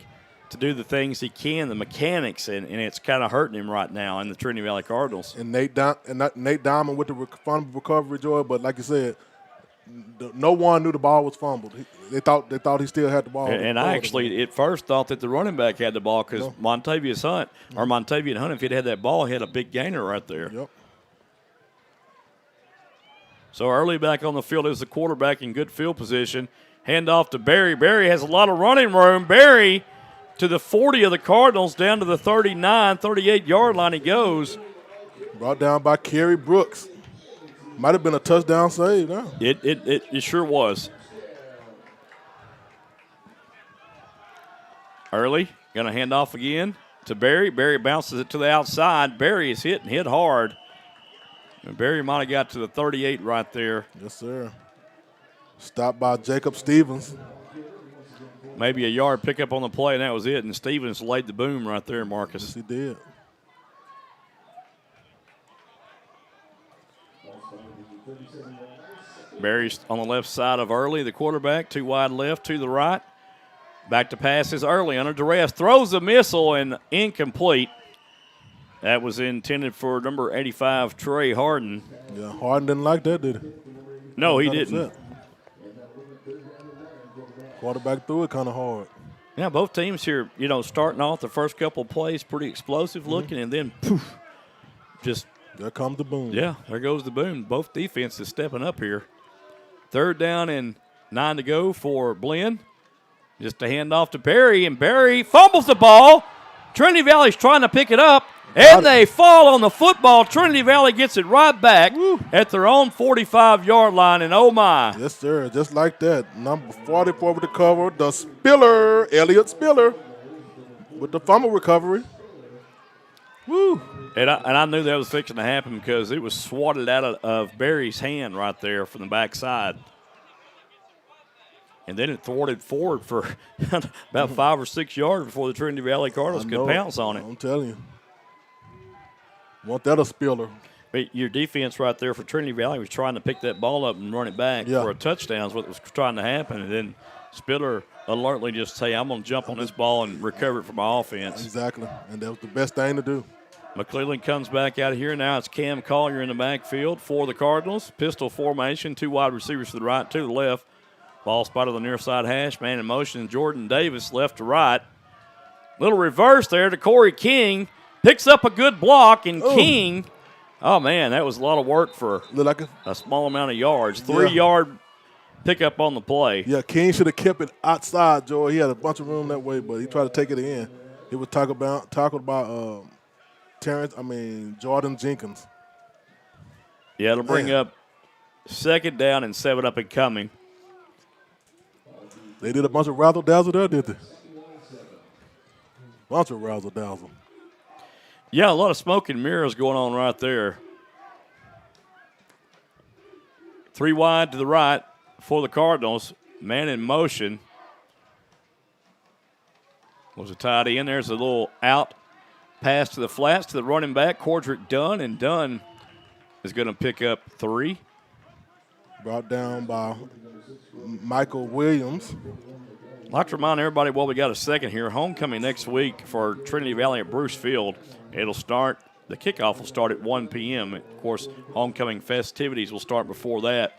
Speaker 11: to do the things he can, the mechanics, and it's kind of hurting him right now in the Trinity Valley Cardinals.
Speaker 9: And Nate Diamond with the fumble recovery, Joy, but like you said, no one knew the ball was fumbled. They thought he still had the ball.
Speaker 11: And I actually at first thought that the running back had the ball because Montavian Hunt, if he'd had that ball, he had a big gainer right there.
Speaker 9: Yep.
Speaker 11: So early back on the field is the quarterback in good field position. Hand off to Barry. Barry has a lot of running room. Barry to the 40 of the Cardinals, down to the 39, 38-yard line he goes.
Speaker 9: Brought down by Kerry Brooks. Might have been a touchdown save now.
Speaker 11: It sure was. Early, going to hand off again to Barry. Barry bounces it to the outside. Barry is hit hard. And Barry might have got to the 38 right there.
Speaker 9: Yes, sir. Stopped by Jacob Stevens.
Speaker 11: Maybe a yard pickup on the play, and that was it. And Stevens laid the boom right there, Marcus.
Speaker 9: Yes, he did.
Speaker 11: Barry's on the left side of Early, the quarterback. 2 wide left, 2 to the right. Back to passes Early under duress. Throws the missile and incomplete. That was intended for number 85, Trey Harden.
Speaker 9: Yeah, Harden didn't like that, did he?
Speaker 11: No, he didn't.
Speaker 9: Upset. Quarterback threw it kind of hard.
Speaker 11: Yeah, both teams here, starting off the first couple of plays pretty explosive looking, and then poof, just.
Speaker 9: There comes the boom.
Speaker 11: Yeah, there goes the boom. Both defenses stepping up here. 3rd down and 9 to go for Blinn. Just a handoff to Barry, and Barry fumbles the ball. Trinity Valley's trying to pick it up, and they fall on the football. Trinity Valley gets it right back at their own 45-yard line, and oh my.
Speaker 9: Yes, sir, just like that. Number 44 with the cover, the Spiller, Elliott Spiller, with the fumble recovery. Woo.
Speaker 11: And I knew that was fixing to happen because it was swatted out of Barry's hand right there from the backside. And then it thwarted forward for about 5 or 6 yards before the Trinity Valley Cardinals could pounce on it.
Speaker 9: I'm telling you. Want that a Spiller.
Speaker 11: But your defense right there for Trinity Valley was trying to pick that ball up and run it back for a touchdown is what was trying to happen. And then Spiller alertly just say, I'm going to jump on this ball and recover it for my offense.
Speaker 9: Exactly. And that was the best thing to do.
Speaker 11: McClellan comes back out of here. Now it's Cam Collier in the backfield for the Cardinals. Pistol formation, 2 wide receivers to the right, 2 to the left. Ball spotted on the near side hash. Man in motion. Jordan Davis left to right. Little reverse there to Corey King. Picks up a good block, and King, oh, man, that was a lot of work for a small amount of yards. 3-yard pickup on the play.
Speaker 9: Yeah, King should have kept it outside, Joey. He had a bunch of room that way, but he tried to take it in. He was talking about Jordan Jenkins.
Speaker 11: Yeah, it'll bring up 2nd down and 7 up and coming.
Speaker 9: They did a bunch of razzle-dazzle there, did they? Bunch of razzle-dazzle.
Speaker 11: Yeah, a lot of smoke and mirrors going on right there. 3 wide to the right for the Cardinals. Man in motion. Was a tight end. There's a little out pass to the flats to the running back, Cordrick Dunn, and Dunn is going to pick up 3.
Speaker 9: Brought down by Michael Williams.
Speaker 11: I'd like to remind everybody while we got a second here, homecoming next week for Trinity Valley at Bruce Field. It'll start, the kickoff will start at 1 p.m. Of course, homecoming festivities will start before that.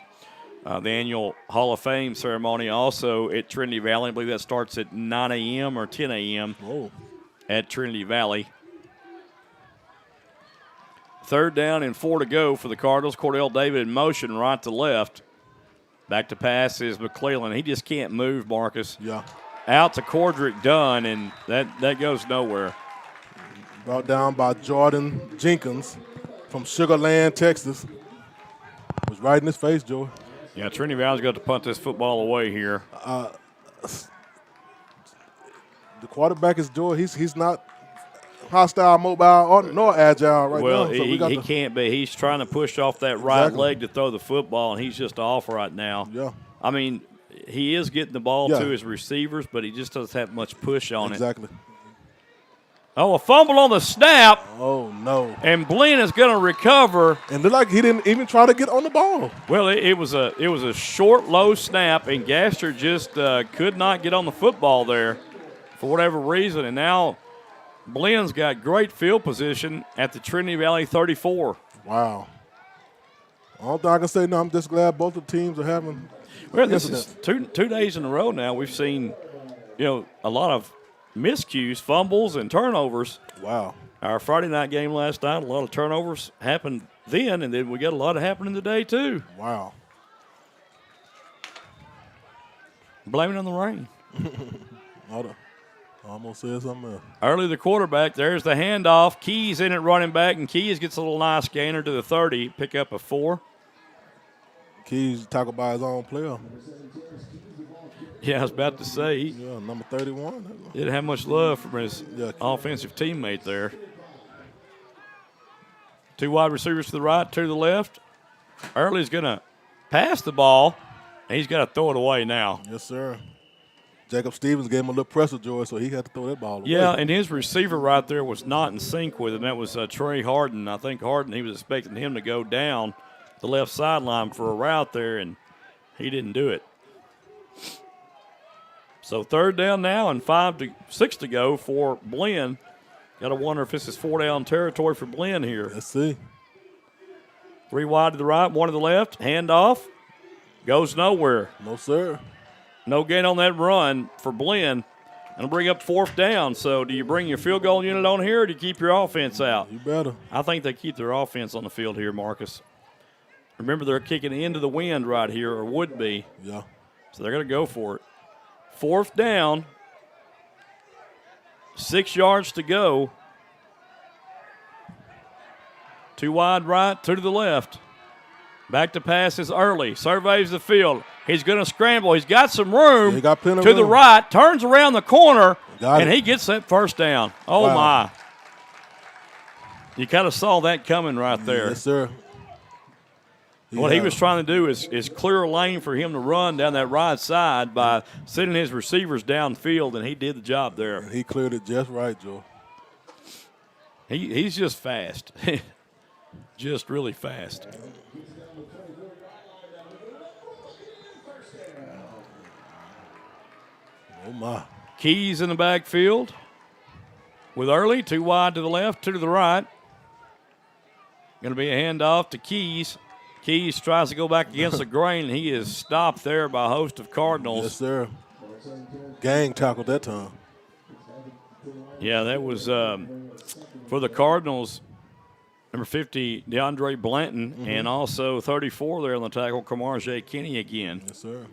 Speaker 11: The annual Hall of Fame ceremony also at Trinity Valley. I believe that starts at 9 a.m. or 10 a.m. At Trinity Valley. 3rd down and 4 to go for the Cardinals. Cordell David in motion right to left. Back to pass is McClellan. He just can't move, Marcus.
Speaker 9: Yeah.
Speaker 11: Out to Cordrick Dunn, and that goes nowhere.
Speaker 9: Brought down by Jordan Jenkins from Sugar Land, Texas. Was right in his face, Joey.
Speaker 11: Yeah, Trinity Valley's got to punt this football away here.
Speaker 9: The quarterback is Joey. He's not hostile, mobile, nor agile right
Speaker 11: now.
Speaker 9: So
Speaker 11: he can't be. He's trying to push off that right leg to throw the football, and he's just off right now.
Speaker 9: Yeah.
Speaker 11: I mean, he is getting the ball to his receivers, but he just doesn't have much push on it.
Speaker 9: Exactly.
Speaker 11: Oh, a fumble on the snap.
Speaker 9: Oh, no.
Speaker 11: And Blinn is going to recover.
Speaker 9: And look like he didn't even try to get on the ball.
Speaker 11: Well, it was a short, low snap, and Gaster just could not get on the football there for whatever reason. And now Blinn's got great field position at the Trinity Valley 34.
Speaker 9: Wow. All I can say now, I'm just glad both the teams are having.
Speaker 11: Well, this is two days in a row now. We've seen, a lot of miscues, fumbles, and turnovers.
Speaker 9: Wow.
Speaker 11: Our Friday night game last night, a lot of turnovers happened then, and then we got a lot of happening today too.
Speaker 9: Wow.
Speaker 11: Blame it on the rain.
Speaker 9: I almost said something else.
Speaker 11: Early the quarterback, there's the handoff. Keys in at running back, and Keys gets a little nice gainer to the 30, pick up a 4.
Speaker 9: Keys tackled by his own player.
Speaker 11: Yeah, I was about to say.
Speaker 9: Number 31.
Speaker 11: He didn't have much love from his offensive teammate there. 2 wide receivers to the right, 2 to the left. Early's going to pass the ball, and he's got to throw it away now.
Speaker 9: Yes, sir. Jacob Stevens gave him a little pressure, Joy, so he had to throw that ball away.
Speaker 11: Yeah, and his receiver right there was not in sync with him. That was Trey Harden. I think Harden, he was expecting him to go down the left sideline for a route there, and he didn't do it. So 3rd down now and 6 to go for Blinn. Got to wonder if this is 4-down territory for Blinn here.
Speaker 9: Let's see.
Speaker 11: 3 wide to the right, 1 to the left. Handoff. Goes nowhere.
Speaker 9: No, sir.
Speaker 11: No gain on that run for Blinn. And bring up 4th down. So do you bring your field goal unit on here or do you keep your offense out?
Speaker 9: You better.
Speaker 11: I think they keep their offense on the field here, Marcus. Remember, they're kicking into the wind right here, or would be.
Speaker 9: Yeah.
Speaker 11: So they're going to go for it. 4th down. 6 yards to go. 2 wide right, 2 to the left. Back to pass is Early. Surveys the field. He's going to scramble. He's got some room
Speaker 9: he got plenty of
Speaker 11: to the
Speaker 9: room.
Speaker 11: right. Turns around the corner, and
Speaker 9: it.
Speaker 11: he gets that 1st down. Oh,
Speaker 9: Wow.
Speaker 11: my. You kind of saw that coming right there.
Speaker 9: Yes, sir.
Speaker 11: What he was trying to do is clear a lane for him to run down that right side by sending his receivers downfield, and he did the job there.
Speaker 9: And he cleared it just right, Joe.
Speaker 11: He's just fast. Just really fast.
Speaker 9: Oh, my.
Speaker 11: Keys in the backfield with Early. 2 wide to the left, 2 to the right. Going to be a handoff to Keys. Keys tries to go back against the grain, and he is stopped there by a host of Cardinals.
Speaker 9: Yes, sir. Gang tackled that time.
Speaker 11: Yeah, that was for the Cardinals, number 50, DeAndre Blanton, and also 34 there on the tackle, Camarje Kenny again.
Speaker 9: Yes, sir.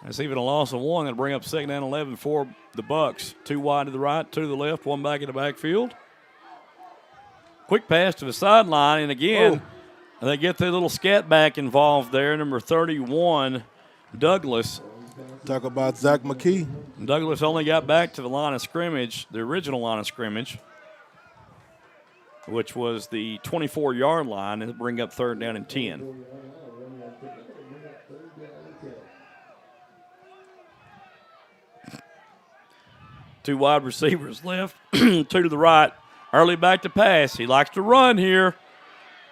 Speaker 11: That's even a loss of 1. That'll bring up 2nd down 11 for the Bucks. 2 wide to the right, 2 to the left, 1 back in the backfield. Quick pass to the sideline, and again, they get their little scat back involved there. Number 31, Douglas
Speaker 9: Talk about Zach McKee.
Speaker 11: Douglas only got back to the line of scrimmage, the original line of scrimmage, which was the 24-yard line, and bring up 3rd down and 10. Two wide receivers left, two to the right. Early back to pass. He likes to run here.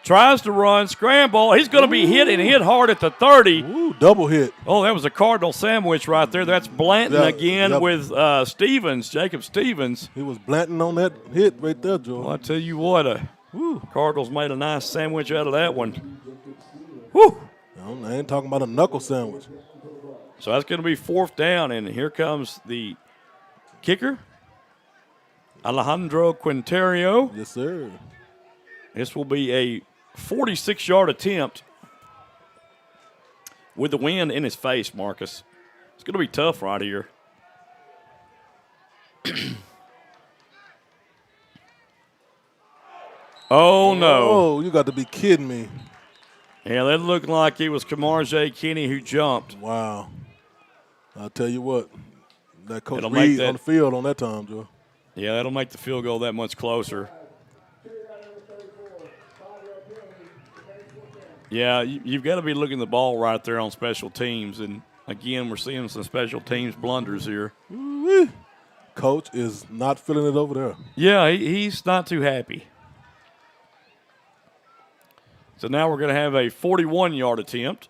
Speaker 11: Tries to run, scramble. He's going to be hit and hit hard at the 30.
Speaker 9: Ooh, double hit.
Speaker 11: Oh, that was a Cardinal sandwich right there. That's Blanton again with Stevens, Jacob Stevens.
Speaker 9: He was Blanton on that hit right there, Joe.
Speaker 11: Well, I tell you what, Cardinals made a nice sandwich out of that one. Woo!
Speaker 9: I ain't talking about a knuckle sandwich.
Speaker 11: So that's going to be 4th down, and here comes the kicker, Alejandro Quinterio.
Speaker 9: Yes, sir.
Speaker 11: This will be a 46-yard attempt with the wind in his face, Marcus. It's going to be tough right here. Oh, no.
Speaker 9: Oh, you got to be kidding me.
Speaker 11: Yeah, that looked like it was Kamarjay Kinney who jumped.
Speaker 9: Wow. I'll tell you what. That Coach Reed on the field on that time, Joe.
Speaker 11: Yeah, that'll make the field goal that much closer. Yeah, you've got to be looking at the ball right there on special teams. And, again, we're seeing some special teams blunders here.
Speaker 9: Ooh-wee. Coach is not feeling it over there.
Speaker 11: Yeah, he's not too happy. So now we're going to have a 41-yard attempt.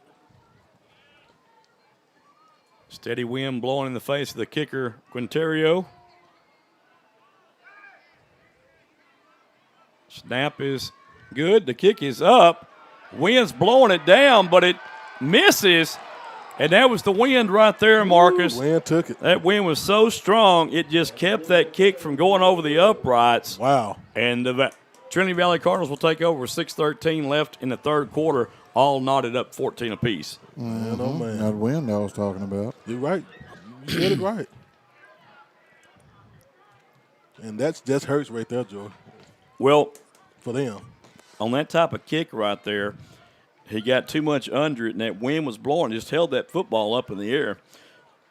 Speaker 11: Steady wind blowing in the face of the kicker, Quinterio. Snap is good. The kick is up. Wind's blowing it down, but it misses. And that was the wind right there, Marcus.
Speaker 9: Ooh, wind took it.
Speaker 11: That wind was so strong, it just kept that kick from going over the uprights.
Speaker 9: Wow.
Speaker 11: And the Trinity Valley Cardinals will take over with 6:13 left in the 3rd quarter, all knotted up 14 apiece.
Speaker 9: Man, oh, man.
Speaker 3: That wind I was talking about.
Speaker 9: You're right. You said it right. And that just hurts right there, Joe.
Speaker 11: Well,
Speaker 9: for them.
Speaker 11: On that type of kick right there, he got too much under it, and that wind was blowing, just held that football up in the air.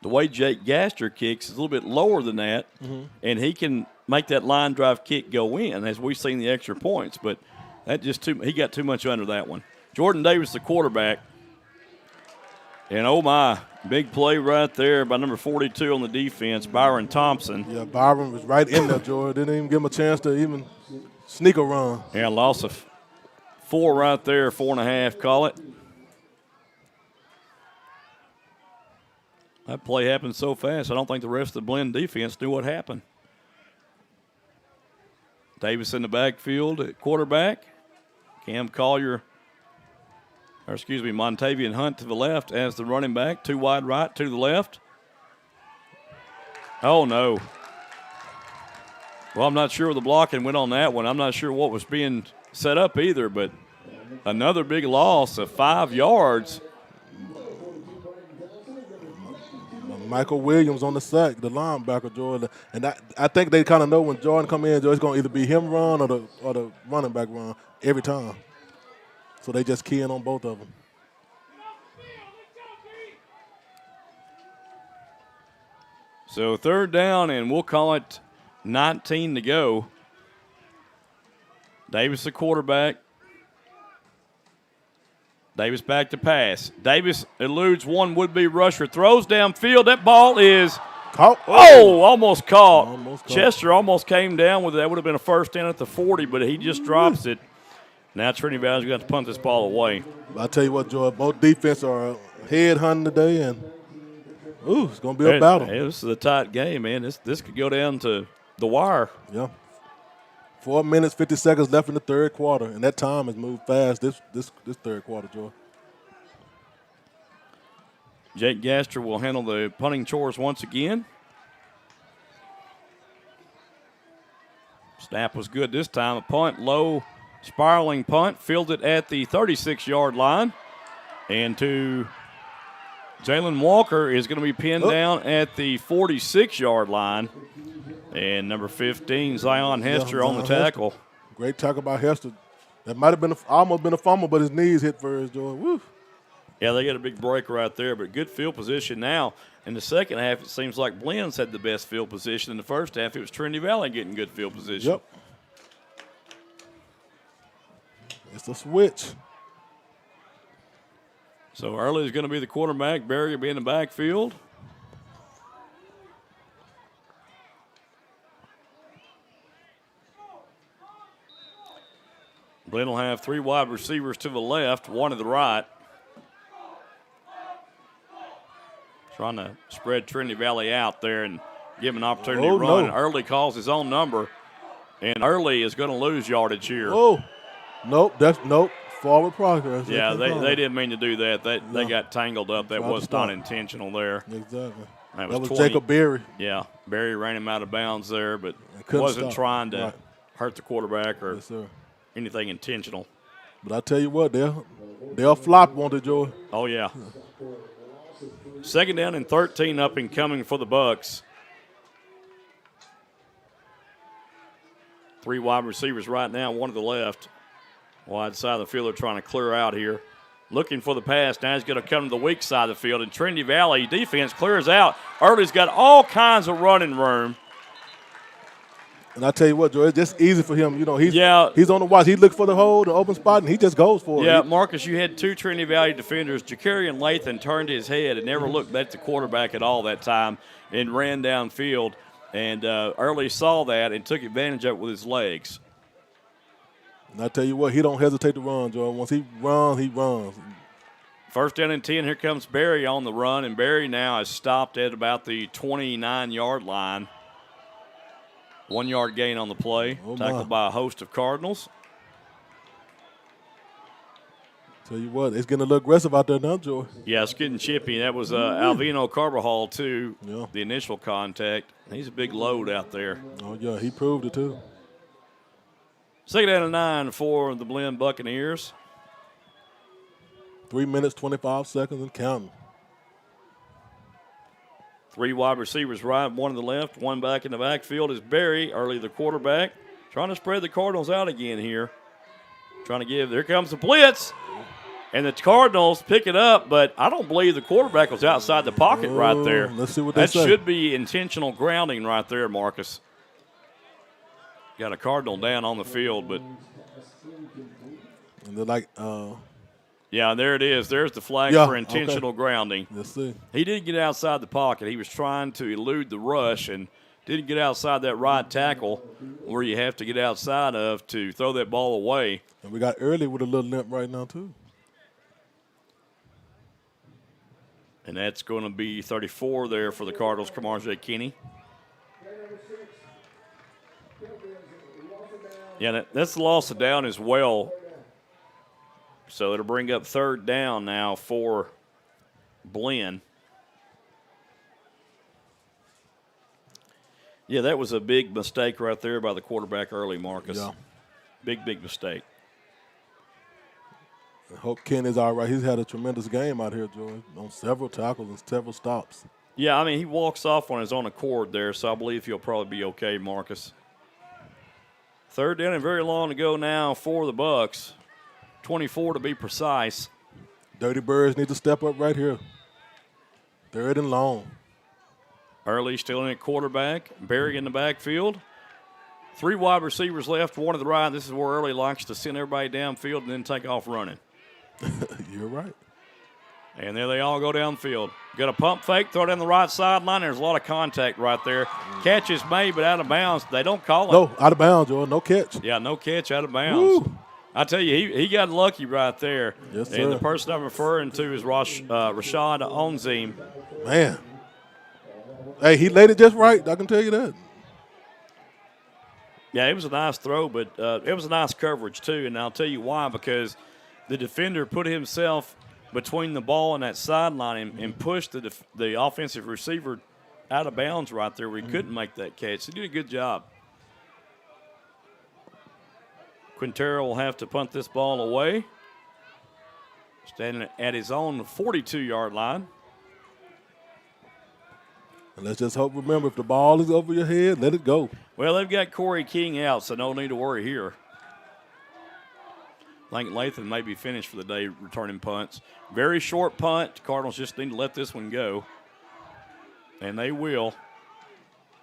Speaker 11: The way Jake Gaster kicks is a little bit lower than that, and he can make that line drive kick go in, as we've seen the extra points. But that he got too much under that one. Jordan Davis, the quarterback. And, oh, my, big play right there by number 42 on the defense, Byron Thompson.
Speaker 9: Yeah, Byron was right in there, Joe. Didn't even give him a chance to even sneak a run.
Speaker 11: Yeah, loss of 4 right there, 4.5, call it. That play happened so fast, I don't think the rest of the Blinn defense knew what happened. Davis in the backfield at quarterback. Montavian Hunt to the left as the running back. 2 wide right, 2 to the left. Oh, no. Well, I'm not sure where the blocking went on that one. I'm not sure what was being set up either, but another big loss of 5 yards.
Speaker 9: Michael Williams on the sack, the linebacker, Jordan. And I think they kind of know when Jordan come in, it's going to either be him run or the running back run every time. So they just key in on both of them.
Speaker 11: So 3rd down, and we'll call it 19 to go. Davis, the quarterback. Davis back to pass. Davis eludes one would-be rusher, throws downfield. That ball is
Speaker 9: caught.
Speaker 11: Oh, almost caught. Chester almost came down with it. That would have been a 1st down at the 40, but he just drops it. Now Trinity Valley's going to have to punt this ball away.
Speaker 9: I'll tell you what, Joy, both defense are head hunting today, and it's going to be a battle.
Speaker 11: Hey, this is a tight game, man. This could go down to the wire.
Speaker 9: Yeah. 4 minutes, 50 seconds left in the 3rd quarter, and that time has moved fast this 3rd quarter, Joy.
Speaker 11: Jake Gaster will handle the punting chores once again. Snap was good this time. A punt, low, spiraling punt, fielded at the 36-yard line. And to Jalen Walker is going to be pinned down at the 46-yard line. And number 15, Zion Hector on the tackle.
Speaker 9: Hester. Great tackle by Hester. That might have been almost been a fumble, but his knees hit first, Joy. Woo.
Speaker 11: Yeah, they got a big break right there, but good field position now. In the second half, it seems like Blinn's had the best field position. In the first half, it was Trinity Valley getting good field position.
Speaker 9: Yep. It's a switch.
Speaker 11: So Early is going to be the quarterback. Barry will be in the backfield. Blinn will have 3 wide receivers to the left, 1 to the right. Trying to spread Trinity Valley out there and give him an opportunity to run.
Speaker 9: No.
Speaker 11: Early calls his own number, and Early is going to lose yardage here.
Speaker 9: Oh, nope. Forward progress.
Speaker 11: Yeah, they didn't mean to do that. They got tangled up. That was not intentional there.
Speaker 9: Exactly.
Speaker 11: That
Speaker 9: was
Speaker 11: 20.
Speaker 9: Jacob Berry.
Speaker 11: Yeah, Barry ran him out of bounds there, but
Speaker 9: couldn't
Speaker 11: wasn't
Speaker 9: stop.
Speaker 11: trying to
Speaker 9: Right.
Speaker 11: hurt the quarterback or
Speaker 9: Yes, sir.
Speaker 11: anything intentional.
Speaker 9: But I tell you what, they'll flop, won't they, Joy?
Speaker 11: Oh, yeah. Second down and 13 up and coming for the Bucks. 3 wide receivers right now, 1 to the left. Wide side of the field, they're trying to clear out here. Looking for the pass. Now he's going to come to the weak side of the field, and Trinity Valley defense clears out. Early's got all kinds of running room.
Speaker 9: And I tell you what, Joe, it's just easy for him. You know, he's on the watch. He looks for the hole, the open spot, and he just goes for it.
Speaker 11: Yeah, Marcus, you had 2 Trinity Valley defenders. Jacarian Lathan turned his head and never looked at the quarterback at all that time and ran downfield. And Early saw that and took advantage of it with his legs.
Speaker 9: And I tell you what, he don't hesitate to run, Joe. Once he runs, he runs.
Speaker 11: First down and 10. Here comes Barry on the run, and Barry now has stopped at about the 29-yard line. 1 yard gain on the play, tackled by a host of Cardinals.
Speaker 9: Tell you what, it's getting a little aggressive out there now, Joey.
Speaker 11: Yeah, it's getting chippy. That was Alvino Carbajal, too, the initial contact. He's a big load out there.
Speaker 9: Oh, yeah, he proved it, too.
Speaker 11: Second down and 9 for the Blinn Buccaneers.
Speaker 9: 3 minutes, 25 seconds and counting.
Speaker 11: 3 wide receivers right, 1 to the left, 1 back in the backfield is Barry, Early the quarterback. Trying to spread the Cardinals out again here. Trying to give, there comes the blitz. And the Cardinals pick it up, but I don't believe the quarterback was outside the pocket right there.
Speaker 9: Let's see what they
Speaker 11: that
Speaker 9: say.
Speaker 11: should be intentional grounding right there, Marcus. Got a Cardinal down on the field, but.
Speaker 9: And they're like,
Speaker 11: yeah, there it is. There's the flag for intentional grounding.
Speaker 9: Let's see.
Speaker 11: He didn't get outside the pocket. He was trying to elude the rush and didn't get outside that right tackle where you have to get outside of to throw that ball away.
Speaker 9: And we got Early with a little limp right now, too.
Speaker 11: And that's going to be 34 there for the Cardinals, Camarje Kinney. Yeah, that's the loss of down as well. So it'll bring up third down now for Blinn. Yeah, that was a big mistake right there by the quarterback Early, Marcus.
Speaker 9: Yeah.
Speaker 11: Big mistake.
Speaker 9: I hope Ken is all right. He's had a tremendous game out here, Joey, on several tackles and several stops.
Speaker 11: Yeah, I mean, he walks off on his own accord there, so I believe he'll probably be okay, Marcus. Third down and very long to go now for the Bucks. 24 to be precise.
Speaker 9: Dirty Birds need to step up right here. Third and long.
Speaker 11: Early still in at quarterback. Barry in the backfield. 3 wide receivers left, 1 to the right. This is where Early likes to send everybody downfield and then take off running.
Speaker 9: You're right.
Speaker 11: And there they all go downfield. Got a pump fake, throw it down the right sideline. There's a lot of contact right there. Catch is made, but out of bounds. They don't call it.
Speaker 9: No, out of bounds, Joey. No catch.
Speaker 11: Yeah, no catch, out of bounds.
Speaker 9: Woo.
Speaker 11: I tell you, he got lucky right there.
Speaker 9: Yes, sir.
Speaker 11: And the person I'm referring to is Rashad Onzim.
Speaker 9: Man. Hey, he laid it just right. I can tell you that.
Speaker 11: Yeah, it was a nice throw, but it was a nice coverage too. And I'll tell you why, because the defender put himself between the ball and that sideline and pushed the offensive receiver out of bounds right there where he couldn't make that catch. He did a good job. Quintero will have to punt this ball away. Standing at his own 42-yard line.
Speaker 9: And let's just hope, remember, if the ball is over your head, let it go.
Speaker 11: Well, they've got Corey King out, so no need to worry here. I think Latham may be finished for the day returning punts. Very short punt. Cardinals just need to let this one go. And they will.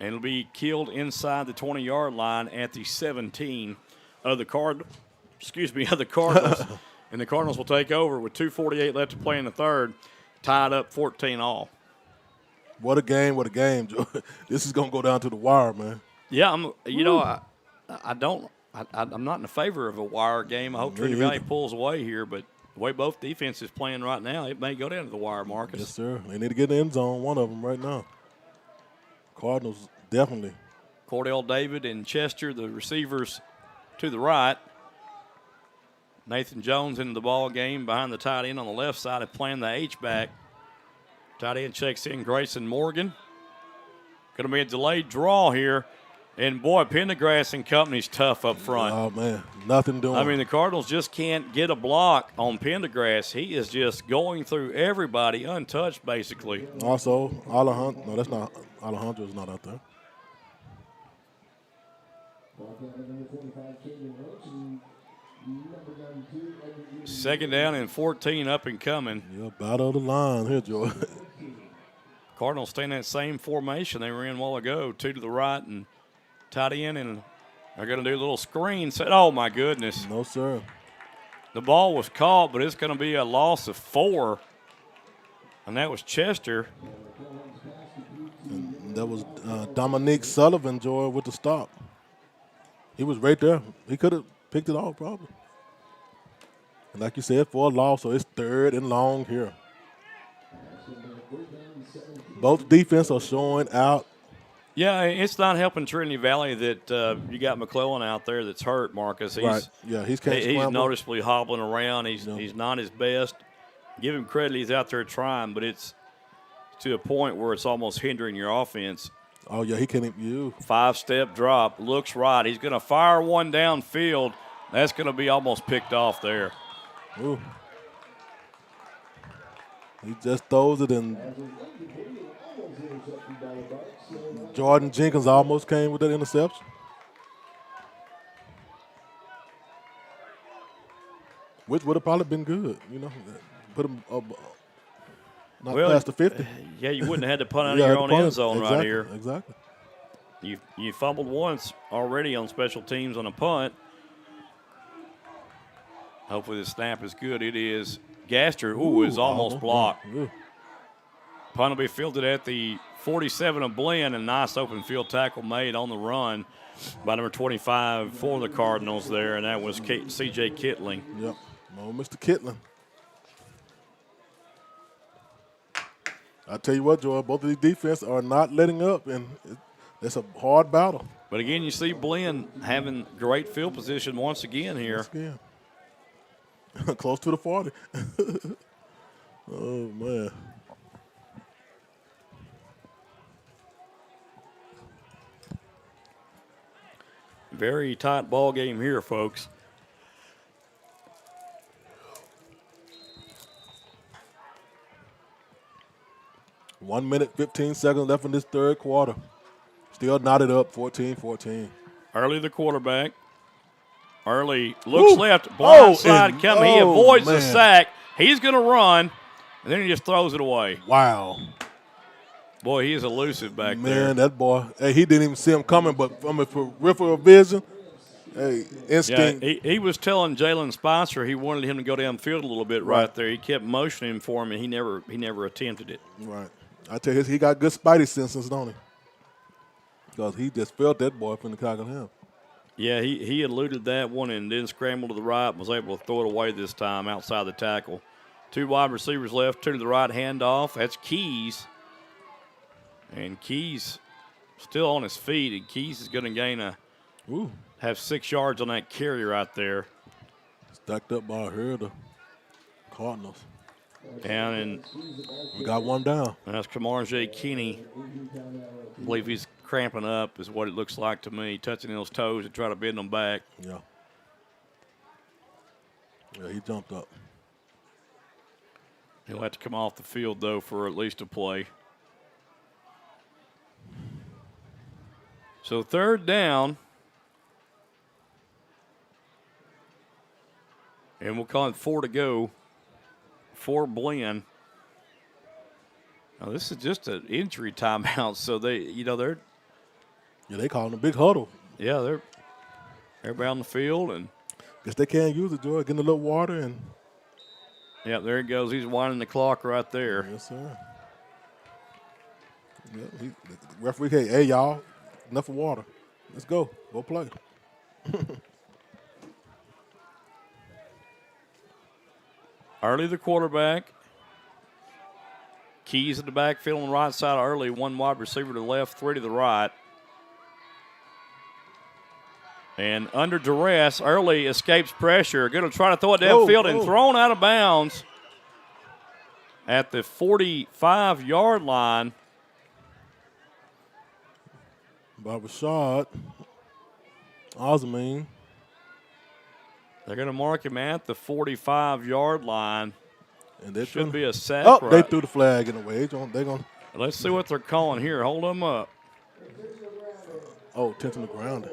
Speaker 11: And it'll be killed inside the 20-yard line at the 17 of the Cardinals. And the Cardinals will take over with 2:48 left to play in the third, tied up 14 all.
Speaker 9: What a game, Joe. This is going to go down to the wire, man.
Speaker 11: Yeah, I'm not in favor of a wire game. I hope Trinity Valley pulls away here, but the way both defenses playing right now, it may go down to the wire, Marcus.
Speaker 9: Yes, sir. They need to get in the end zone, one of them right now. Cardinals, definitely.
Speaker 11: Cordell David and Chester, the receivers to the right. Nathan Jones into the ball game behind the tight end on the left side and playing the H-back. Tight end checks in Grayson Morgan. Going to be a delayed draw here. And, boy, Pendergrass and company's tough up front.
Speaker 9: Oh, man, nothing doing.
Speaker 11: I mean, the Cardinals just can't get a block on Pendergrass. He is just going through everybody untouched, basically.
Speaker 9: Also, Alejandro. No, that's not. Alejandro's not out there.
Speaker 11: Second down and 14 up and coming.
Speaker 9: Yeah, battle of the line here, Joe.
Speaker 11: Cardinals stay in that same formation they were in a while ago. Two to the right and tight end, and they're going to do a little screen. Oh, my goodness.
Speaker 9: No, sir.
Speaker 11: The ball was caught, but it's going to be a loss of 4. And that was Chester.
Speaker 9: And that was Dominique Sullivan, Joy, with the stop. He was right there. He could have picked it off, probably. And like you said, for a loss, so it's 3rd and long here. Both defense are showing out.
Speaker 11: Yeah, it's not helping Trinity Valley that you got McClellan out there that's hurt, Marcus.
Speaker 9: Right. Yeah, he's
Speaker 11: noticeably hobbling around. He's not his best. Give him credit, he's out there trying, but it's to a point where it's almost hindering your offense.
Speaker 9: Oh, yeah, he can't even.
Speaker 11: 5-step drop, looks right. He's going to fire one downfield. That's going to be almost picked off there.
Speaker 9: Ooh. He just throws it, and Jordan Jenkins almost came with that interception. Which would have probably been good, Put him up, past the 50.
Speaker 11: Yeah, you wouldn't have had to punt out of your own end zone right here.
Speaker 9: Exactly.
Speaker 11: You fumbled once already on special teams on a punt. Hopefully the snap is good. It is. Gaster, is almost blocked.
Speaker 9: Ooh.
Speaker 11: Punt will be fielded at the 47 of Blinn, and nice open field tackle made on the run by number 25 for the Cardinals there, and that was C.J. Kittling.
Speaker 9: Yep. Oh, Mr. Kittling. I tell you what, Joy, both of these defenses are not letting up, and it's a hard battle.
Speaker 11: But again, you see Blinn having great field position once again here.
Speaker 9: Close to the 40. Oh, man.
Speaker 11: Very tight ball game here, folks.
Speaker 9: One minute, 15 seconds left in this third quarter. Still knotted up, 14-14.
Speaker 11: Early the quarterback. Early looks left, blind side coming. He avoids the sack. He's going to run, and then he just throws it away.
Speaker 9: Wow.
Speaker 11: Boy, he is elusive back there.
Speaker 9: Man, that boy, he didn't even see him coming, but from his peripheral vision, instinct.
Speaker 11: Yeah, he was telling Jalen Spicer he wanted him to go downfield a little bit right there. He kept motioning for him, and he never attempted it.
Speaker 9: Right. I tell you, he got good spidey senses, don't he? Because he just felt that boy from the cock of him.
Speaker 11: Yeah, he eluded that one and then scrambled to the right and was able to throw it away this time outside the tackle. 2 wide receivers left, 2 to the right, handoff. That's Keys. And Keys still on his feet, and Keys is going to have 6 yards on that carry right there.
Speaker 9: Stacked up by her, the Cardinals.
Speaker 11: And
Speaker 9: we got one down.
Speaker 11: That's Kamar J. Kinney. I believe he's cramping up is what it looks like to me, touching those toes to try to bend them back.
Speaker 9: Yeah. Yeah, he jumped up.
Speaker 11: He'll have to come off the field, though, for at least a play. So 3rd down. And we'll call it 4 to go for Blinn. Now, this is just an injury timeout, so they're
Speaker 9: they call it a big huddle.
Speaker 11: Yeah, they're everybody on the field, and
Speaker 9: guess they can't use it, Joy. Getting a little water and.
Speaker 11: Yeah, there he goes. He's winding the clock right there.
Speaker 9: Yes, sir. Yeah, the referee, hey, y'all, enough of water. Let's go. Go play.
Speaker 11: Early, the quarterback. Keys in the backfield on the right side early. 1 wide receiver to the left, 3 to the right. And under duress, Early escapes pressure. Going to try to throw it downfield and thrown out of bounds at the 45-yard line.
Speaker 9: By Rashad Osman.
Speaker 11: They're going to mark him at the 45-yard line.
Speaker 9: And there
Speaker 11: should be a sack.
Speaker 9: Oh, they threw the flag in the way. They're going.
Speaker 11: Let's see what they're calling here. Hold them up.
Speaker 9: Oh, intentional grounding.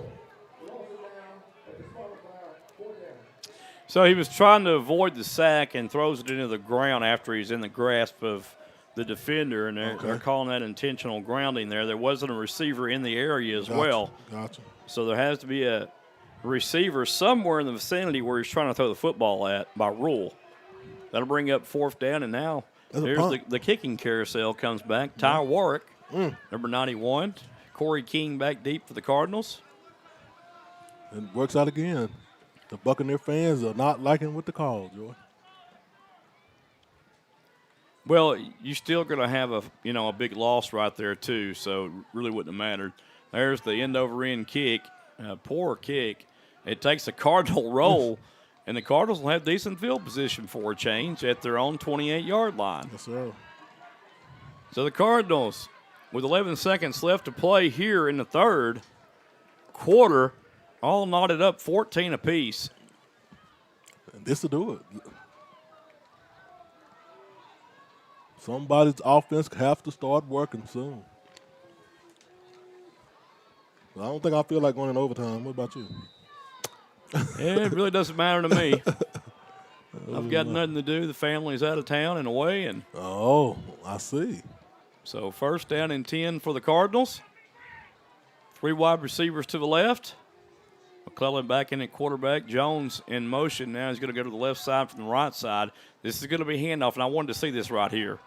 Speaker 11: So he was trying to avoid the sack and throws it into the ground after he's in the grasp of the defender, and they're calling that intentional grounding there. There wasn't a receiver in the area as well.
Speaker 9: Gotcha.
Speaker 11: So there has to be a receiver somewhere in the vicinity where he's trying to throw the football at by rule. That'll bring up 4th down, and now there's the kicking carousel comes back. Ty Warwick, number 91. Corey King back deep for the Cardinals.
Speaker 9: And works out again. The Buccaneer fans are not liking what the call, Joy.
Speaker 11: Well, you're still going to have a big loss right there too, so it really wouldn't have mattered. There's the end-over-end kick, poor kick. It takes a Cardinal roll, and the Cardinals will have decent field position for a change at their own 28-yard line.
Speaker 9: Yes, sir.
Speaker 11: So the Cardinals, with 11 seconds left to play here in the third quarter, all knotted up 14 apiece.
Speaker 9: And this will do it. Somebody's offense have to start working soon. I don't think I feel like going in overtime. What about you?
Speaker 11: It really doesn't matter to me. I've got nothing to do. The family's out of town and away. And
Speaker 9: oh, I see.
Speaker 11: So 1st down and 10 for the Cardinals. 3 wide receivers to the left. McClellan back in at quarterback. Jones in motion now. He's going to go to the left side from the right side. This is going to be handoff, and I wanted to see this right here.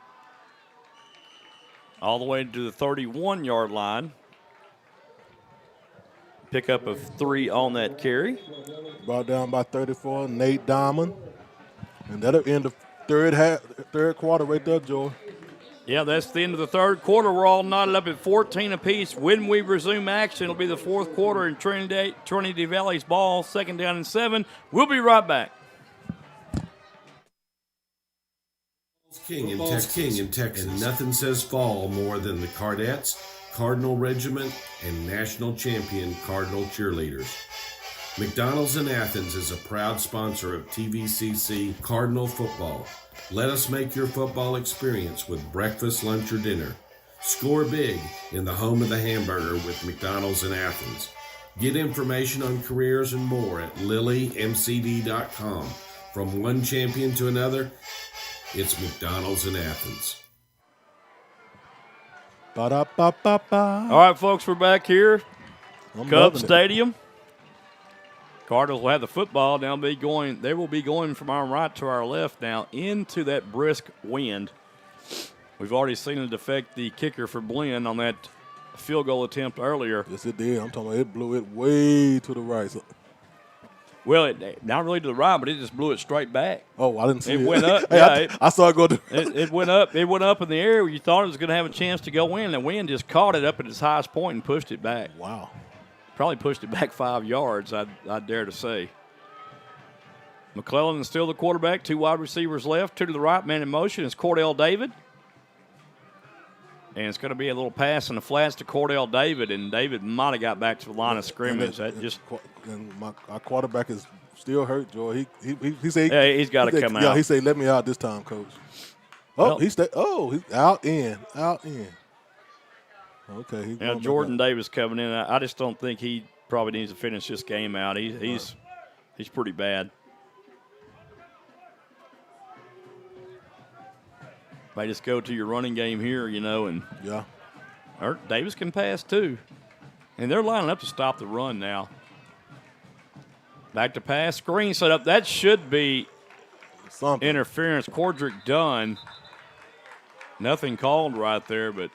Speaker 11: All the way to the 31-yard line. Pickup of 3 on that carry.
Speaker 9: Brought down by 34, Nate Diamond. And that'll end the third quarter right there, Joy.
Speaker 11: Yeah, that's the end of the third quarter. We're all knotted up at 14 apiece. When we resume action, it'll be the 4th quarter in Trinity Valley's ball. 2nd down and 7. We'll be right back.
Speaker 2: King in Texas. And nothing says fall more than the Cardettes, Cardinal Regiment, and national champion Cardinal cheerleaders. McDonald's in Athens is a proud sponsor of TVCC Cardinal football. Let us make your football experience with breakfast, lunch, or dinner. Score big in the home of the hamburger with McDonald's in Athens. Get information on careers and more at lilymcd.com. From one champion to another, it's McDonald's in Athens.
Speaker 9: Ba-da-ba-ba-ba.
Speaker 11: All right, folks, we're back here. Cubs Stadium. Cardinals will have the football. They will be going from our right to our left now into that brisk wind. We've already seen it affect the kicker for Blinn on that field goal attempt earlier.
Speaker 9: Yes, it did. I'm talking about it blew it way to the right.
Speaker 11: Well, not really to the right, but it just blew it straight back.
Speaker 9: Oh, I didn't see it.
Speaker 11: It went up.
Speaker 9: Hey, I saw it go to
Speaker 11: it went up. It went up in the air where you thought it was going to have a chance to go in. The wind just caught it up at its highest point and pushed it back.
Speaker 9: Wow.
Speaker 11: Probably pushed it back 5 yards, I'd dare to say. McClellan is still the quarterback. 2 wide receivers left. 2 to the right. Man in motion is Cordell David. And it's going to be a little pass in the flats to Cordell David, and David might have got back to the line of scrimmage.
Speaker 9: Our quarterback is still hurt, Joy. He said
Speaker 11: he's got to come out.
Speaker 9: Yeah, he said, "Let me out this time, coach." Oh, he's out in. Okay.
Speaker 11: Now Jordan Davis coming in. I just don't think he probably needs to finish this game out. He's pretty bad. Might just go to your running game here, and
Speaker 9: Yeah.
Speaker 11: Davis can pass too. And they're lining up to stop the run now. Back to pass, screen set up. That should be
Speaker 9: something.
Speaker 11: Interference. Cordrick Dunn. Nothing called right there, but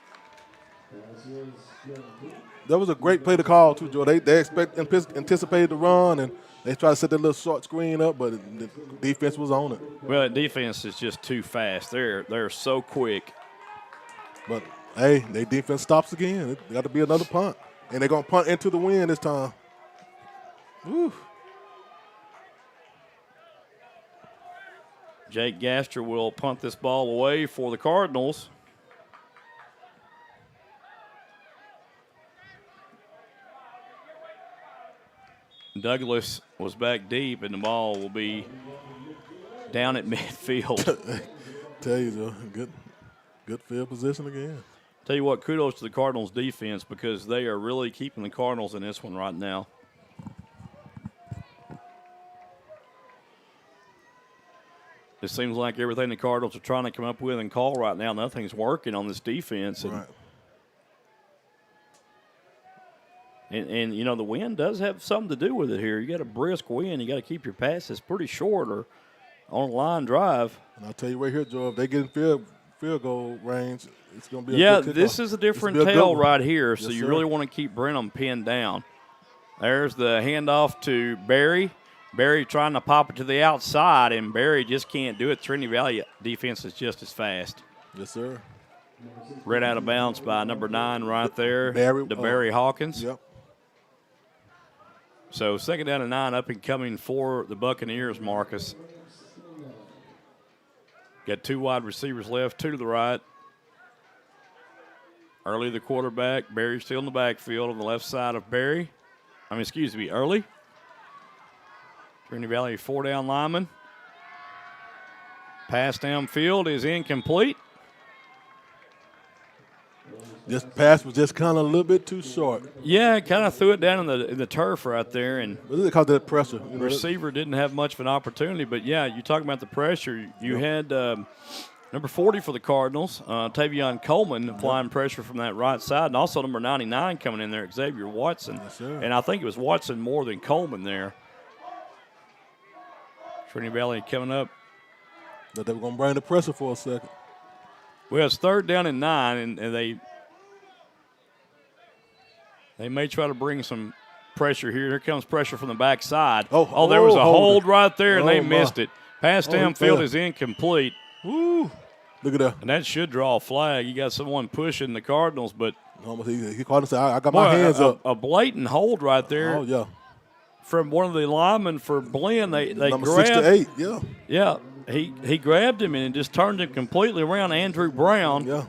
Speaker 9: That was a great play to call too, Joe. They anticipated the run, and they tried to set that little short screen up, but the defense was on it.
Speaker 11: Well, the defense is just too fast. They're so quick.
Speaker 9: But hey, their defense stops again. It got to be another punt, and they're gonna punt into the wind this time. Woo.
Speaker 11: Jake Gaster will punt this ball away for the Cardinals. Douglas was back deep, and the ball will be down at midfield.
Speaker 9: Tell you, Joe, good field position again.
Speaker 11: Tell you what, kudos to the Cardinals defense because they are really keeping the Cardinals in this one right now. It seems like everything the Cardinals are trying to come up with and call right now, nothing's working on this defense.
Speaker 9: Right.
Speaker 11: And the wind does have something to do with it here. You got a brisk wind. You got to keep your passes pretty short or on a line drive.
Speaker 9: And I'll tell you right here, Joe, if they get in field goal range, it's going to be a good kickoff.
Speaker 11: This is a different tale right here, so
Speaker 9: Yes,
Speaker 11: you
Speaker 9: sir.
Speaker 11: really want to keep Brenham pinned down. There's the handoff to Barry. Barry trying to pop it to the outside, and Barry just can't do it. Trinity Valley defense is just as fast.
Speaker 9: Yes, sir.
Speaker 11: Read out of bounds by number 9 right there, Barry Hawkins.
Speaker 9: Yep.
Speaker 11: So 2nd down and 9 up and coming for the Buccaneers, Marcus. Got 2 wide receivers left, 2 to the right. Early the quarterback. Barry still in the backfield on the left side of Barry. Early. Trinity Valley 4-down lineman. Pass downfield is incomplete.
Speaker 9: This pass was just kind of a little bit too short.
Speaker 11: Yeah, kind of threw it down in the turf right there, and
Speaker 9: because of that pressure.
Speaker 11: The receiver didn't have much of an opportunity. But yeah, you talking about the pressure. You had number 40 for the Cardinals, Tavion Coleman applying pressure from that right side, and also number 99 coming in there, Xavier Watson.
Speaker 9: Yes, sir.
Speaker 11: And I think it was Watson more than Coleman there. Trinity Valley coming up.
Speaker 9: But they were going to bring the pressure for a second.
Speaker 11: Well, it's 3rd down and 9, and they may try to bring some pressure here. Here comes pressure from the backside.
Speaker 9: Oh,
Speaker 11: there was a hold right there, and they
Speaker 9: my.
Speaker 11: missed it. Pass downfield is incomplete.
Speaker 9: Woo. Look at that.
Speaker 11: And that should draw a flag. You got someone pushing the Cardinals, but
Speaker 9: he called and said, I got my hands up.
Speaker 11: A blatant hold right there.
Speaker 9: Oh, yeah.
Speaker 11: From one of the linemen for Blinn. They
Speaker 9: Number
Speaker 11: grabbed
Speaker 9: 6 to 8, yeah.
Speaker 11: Yeah, he grabbed him and just turned him completely around. Andrew Brown.
Speaker 9: Yeah.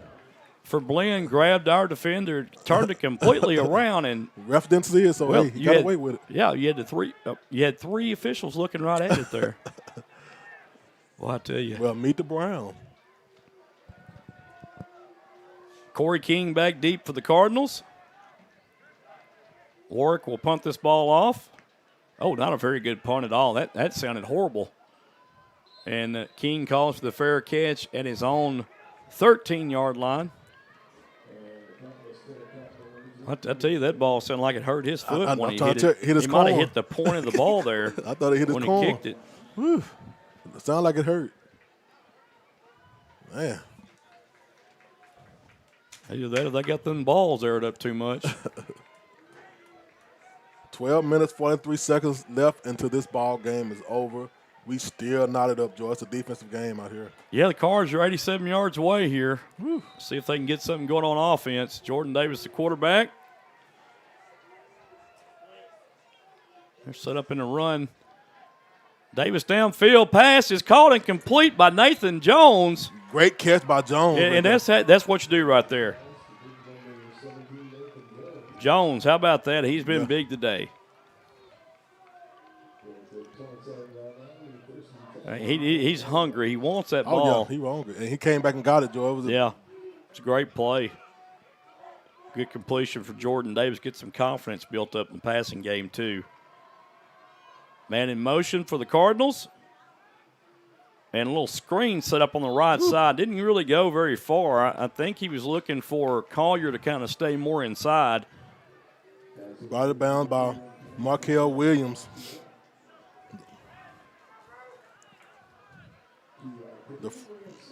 Speaker 11: For Blinn, grabbed our defender, turned it completely around, and
Speaker 9: ref didn't see it, so he got away with it.
Speaker 11: Yeah, you had 3 officials looking right at it there. Well, I tell you.
Speaker 9: Well, meet the Brown.
Speaker 11: Corey King back deep for the Cardinals. Warwick will punt this ball off. Oh, not a very good punt at all. That sounded horrible. And King calls for the fair catch at his own 13-yard line. I tell you, that ball sounded like it hurt his foot when he hit it.
Speaker 9: Hit his
Speaker 11: he might have hit the point of the ball there.
Speaker 9: I thought it hit his
Speaker 11: when
Speaker 9: corn.
Speaker 11: he kicked it.
Speaker 9: Whew. It sounded like it hurt. Man.
Speaker 11: Either that or they got them balls aired up too much.
Speaker 9: 12 minutes, 43 seconds left until this ball game is over. We still knotted up, Joe. It's a defensive game out here.
Speaker 11: Yeah, the Cards are 87 yards away here.
Speaker 9: Whew.
Speaker 11: See if they can get something going on offense. Jordan Davis, the quarterback. They're set up in a run. Davis downfield, pass is caught and complete by Nathan Jones.
Speaker 9: Great catch by Jones.
Speaker 11: And that's what you do right there. Jones, how about that? He's been big today. He's hungry. He wants that ball.
Speaker 9: Oh, yeah, he was hungry. And he came back and got it, Joe.
Speaker 11: It's a great play. Good completion for Jordan Davis. Get some confidence built up in the passing game, too. Man in motion for the Cardinals. and a little screen set up on the right side. Didn't really go very far. I think he was looking for Collier to kind of stay more inside.
Speaker 9: Brought it down by Markel Williams.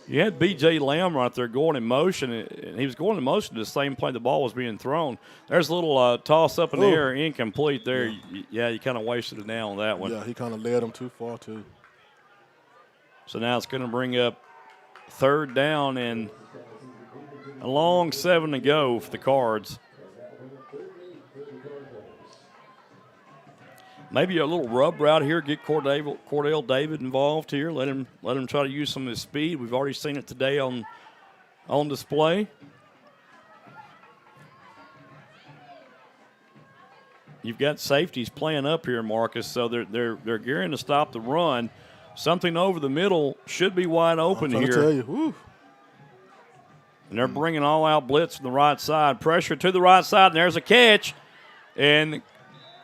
Speaker 11: You had B.J. Lamb right there going in motion, and he was going in motion to the same play the ball was being thrown. There's a little toss up in the air, incomplete there. Yeah, you kind of wasted it now on that one.
Speaker 9: Yeah, he kind of led him too far, too.
Speaker 11: So now it's going to bring up 3rd down and a long 7 to go for the Cards. Maybe a little rub route here, get Cordell David involved here. Let him try to use some of his speed. We've already seen it today on display. You've got safeties playing up here, Marcus, so they're gearing to stop the run. Something over the middle should be wide open here.
Speaker 9: I'm trying to tell you. Woo.
Speaker 11: And they're bringing all-out blitz from the right side. Pressure to the right side, and there's a catch. And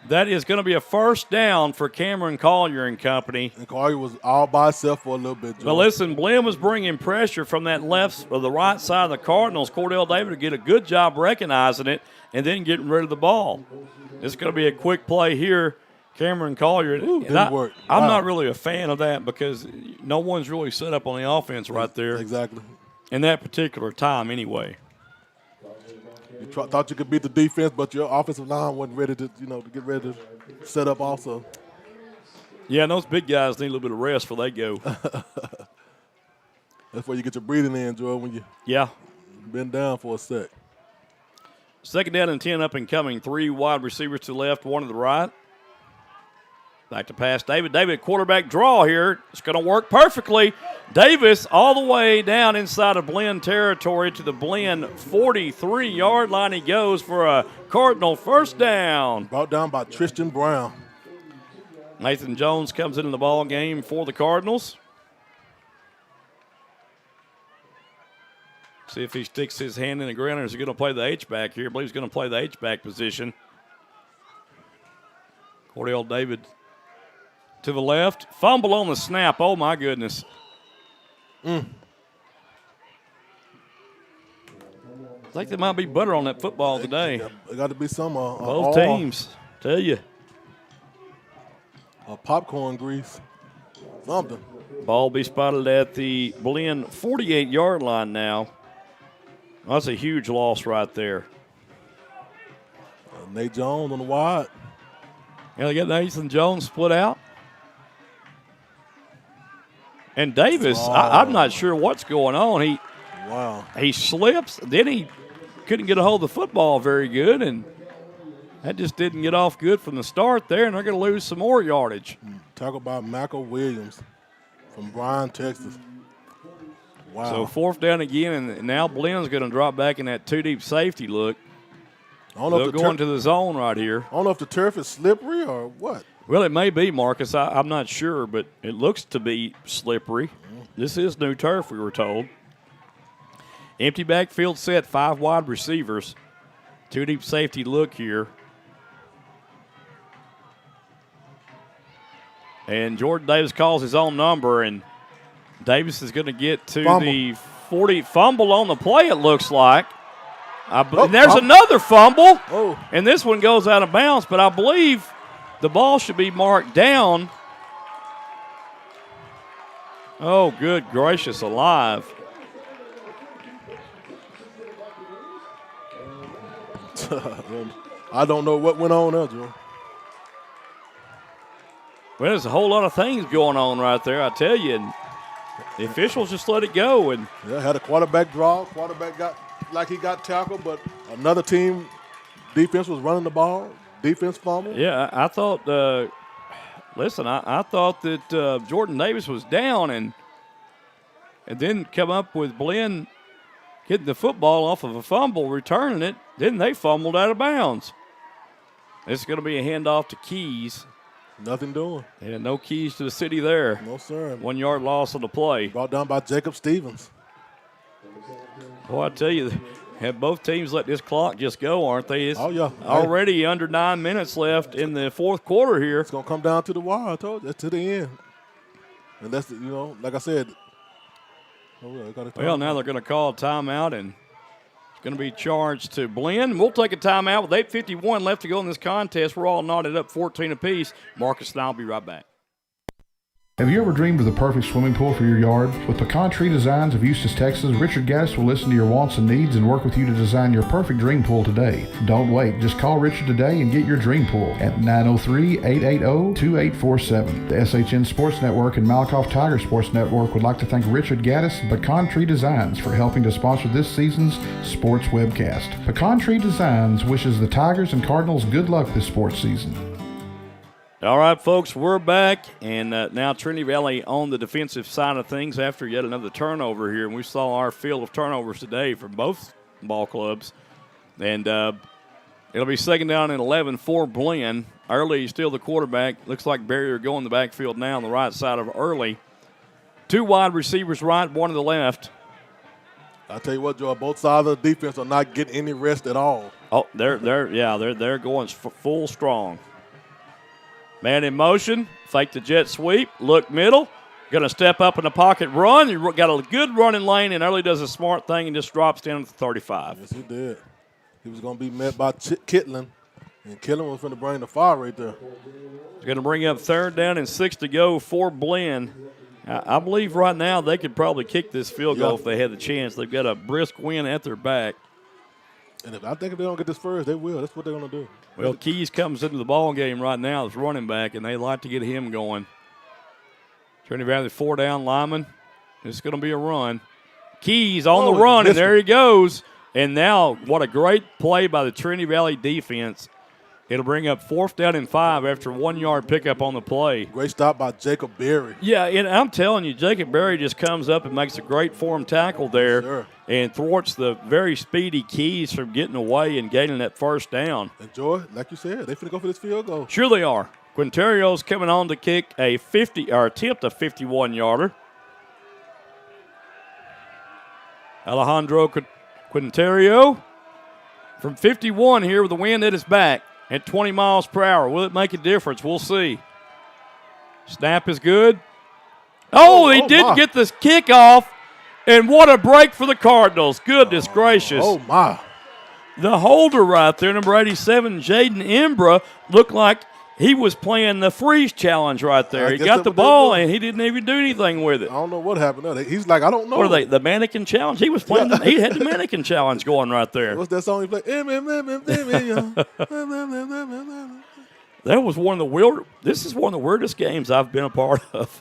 Speaker 11: that is going to be a 1st down for Cameron Collier and company.
Speaker 9: And Collier was all by himself for a little bit, Joe.
Speaker 11: But listen, Blinn was bringing pressure from that left or the right side of the Cardinals. Cordell David to get a good job recognizing it and then getting rid of the ball. It's going to be a quick play here. Cameron Collier.
Speaker 9: Didn't work.
Speaker 11: I'm not really a fan of that because no one's really set up on the offense right there.
Speaker 9: Exactly.
Speaker 11: In that particular time anyway.
Speaker 9: You thought you could beat the defense, but your offensive line wasn't ready to, to get ready to set up also.
Speaker 11: Yeah, and those big guys need a little bit of rest before they go.
Speaker 9: That's where you get your breathing in, Joe, when you been down for a sec.
Speaker 11: 2nd down and 10 up and coming. 3 wide receivers to the left, 1 to the right. Back to pass David. David, quarterback draw here. It's going to work perfectly. Davis all the way down inside of Blinn territory to the Blinn 43-yard line. He goes for a Cardinal 1st down.
Speaker 9: Brought down by Tristan Brown.
Speaker 11: Nathan Jones comes into the ball game for the Cardinals. See if he sticks his hand in the ground or is he going to play the H-back here? I believe he's going to play the H-back position. Cordell David to the left. Fumble on the snap. Oh, my goodness. I think there might be butter on that football today.
Speaker 9: There got to be some.
Speaker 11: Both teams, tell you.
Speaker 9: Popcorn grease. Something.
Speaker 11: Ball be spotted at the Blinn 48-yard line now. That's a huge loss right there.
Speaker 9: Nate Jones on the wide.
Speaker 11: Yeah, they got Nathan Jones split out. And Davis, I'm not sure what's going on. He slips, then he couldn't get a hold of the football very good, and that just didn't get off good from the start there, and they're going to lose some more yardage.
Speaker 9: Talk about Michael Williams from Bryan, Texas. Wow.
Speaker 11: So 4th down again, and now Blinn's going to drop back in that 2-deep safety look. They're going to the zone right here.
Speaker 9: I don't know if the turf is slippery or what.
Speaker 11: Well, it may be, Marcus. I'm not sure, but it looks to be slippery. This is new turf, we were told. Empty backfield set, 5 wide receivers. 2-deep safety look here. And Jordan Davis calls his own number, and Davis is going to get to the 40. Fumble on the play, it looks like. There's another fumble, and this one goes out of bounds, but I believe the ball should be marked down. Oh, good gracious alive.
Speaker 9: I don't know what went on there, Joe.
Speaker 11: Well, there's a whole lot of things going on right there, I tell you, and the officials just let it go. And
Speaker 9: had a quarterback draw. Quarterback got like he got tackled, but another team defense was running the ball. Defense fumble.
Speaker 11: Yeah, I thought, I thought that Jordan Davis was down and then come up with Blinn getting the football off of a fumble, returning it. Then they fumbled out of bounds. It's going to be a handoff to Keys.
Speaker 9: Nothing doing.
Speaker 11: Yeah, no keys to the city there.
Speaker 9: No, sir.
Speaker 11: 1 yard loss on the play.
Speaker 9: Brought down by Jacob Stevens.
Speaker 11: Boy, I tell you, have both teams let this clock just go, aren't they? It's
Speaker 9: yeah.
Speaker 11: Already under 9 minutes left in the 4th quarter here.
Speaker 9: It's going to come down to the wire, I told you, to the end. And that's, like I said.
Speaker 11: Well, now they're going to call a timeout, and it's going to be charged to Blinn. We'll take a timeout with 8:51 left to go in this contest. We're all knotted up 14 apiece. Marcus and I will be right back.
Speaker 3: Have you ever dreamed of the perfect swimming pool for your yard? With Pecan Tree Designs of Eustis, Texas, Richard Gaddis will listen to your wants and needs and work with you to design your perfect dream pool today. Don't wait. Just call Richard today and get your dream pool at 903-880-2847. The SHN Sports Network and Malakoff Tiger Sports Network would like to thank Richard Gaddis and Pecan Tree Designs for helping to sponsor this season's sports webcast. Pecan Tree Designs wishes the Tigers and Cardinals good luck this sports season.
Speaker 11: All right, folks, we're back, and now Trinity Valley on the defensive side of things after yet another turnover here. And we saw our field of turnovers today from both ball clubs. And it'll be second down and 11 for Blinn. Early still the quarterback. Looks like Barrier going the backfield now on the right side of Early. 2 wide receivers right, 1 to the left.
Speaker 9: I'll tell you what, Joe, both sides of the defense are not getting any rest at all.
Speaker 11: Oh, they're going full strong. Man in motion, fake the jet sweep, look middle, going to step up in the pocket, run. You got a good running lane, and Early does a smart thing and just drops down to the 35.
Speaker 9: Yes, he did. He was going to be met by Kitlin, and Kitlin was going to bring the fire right there.
Speaker 11: He's going to bring up 3rd down and 6 to go for Blinn. I believe right now they could probably kick this field goal if they had the chance. They've got a brisk win at their back.
Speaker 9: And I think if they don't get this first, they will. That's what they're going to do.
Speaker 11: Well, Keys comes into the ball game right now as running back, and they like to get him going. Trinity Valley 4 down lineman. It's going to be a run. Keys on the run, and there he goes. And now, what a great play by the Trinity Valley defense. It'll bring up 4th down and 5 after 1 yard pickup on the play.
Speaker 9: Great stop by Jacob Berry.
Speaker 11: Yeah, and I'm telling you, Jacob Berry just comes up and makes a great form tackle there and thwarts the very speedy Keys from getting away and gaining that 1st down.
Speaker 9: And Joy, like you said, they finna go for this field goal.
Speaker 11: Sure they are. Quinterio's coming on to kick a 50 or attempt a 51-yarder. Alejandro Quinterio from 51 here with the wind at his back. At 20 miles per hour. Will it make a difference? We'll see. Snap is good. Oh, he did get this kickoff, and what a break for the Cardinals. Goodness gracious.
Speaker 9: Oh, my.
Speaker 11: The holder right there, number 87, Jaden Imbra, looked like he was playing the freeze challenge right there. He got the ball, and he didn't even do anything with it.
Speaker 9: I don't know what happened there. He's like, I don't know.
Speaker 11: What are they, the mannequin challenge? He was playing. He had the mannequin challenge going right there.
Speaker 9: What's that song he played?
Speaker 11: That was one of the This is one of the weirdest games I've been a part of.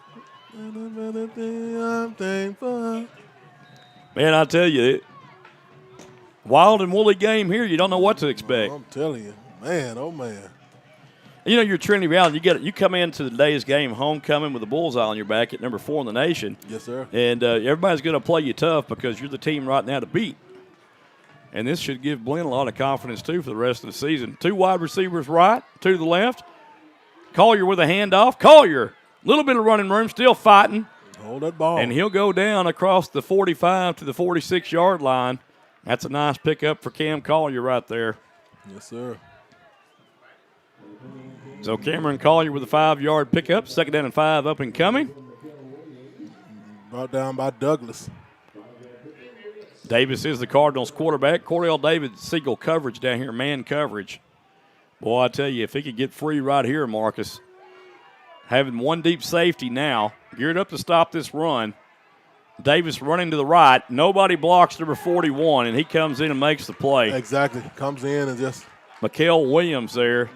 Speaker 11: Man, I tell you, wild and woolly game here. You don't know what to expect.
Speaker 9: I'm telling you, man, oh man.
Speaker 11: You know, you're Trinity Valley. You come into today's game homecoming with a bullseye on your back at number 4 in the nation.
Speaker 9: Yes, sir.
Speaker 11: And everybody's going to play you tough because you're the team right now to beat. And this should give Blinn a lot of confidence, too, for the rest of the season. 2 wide receivers right, 2 to the left. Collier with a handoff. Collier, little bit of running room, still fighting.
Speaker 9: Hold that ball.
Speaker 11: And he'll go down across the 45 to the 46-yard line. That's a nice pickup for Cam Collier right there.
Speaker 9: Yes, sir.
Speaker 11: So Cameron Collier with a 5-yard pickup. 2nd down and 5 up and coming.
Speaker 9: Brought down by Douglas.
Speaker 11: Davis is the Cardinals quarterback. Cordell David, Siegel coverage down here, man coverage. Boy, I tell you, if he could get free right here, Marcus, having 1 deep safety now, geared up to stop this run. Davis running to the right. Nobody blocks number 41, and he comes in and makes the play.
Speaker 9: Exactly. Comes in and just.
Speaker 11: Mikael Williams there.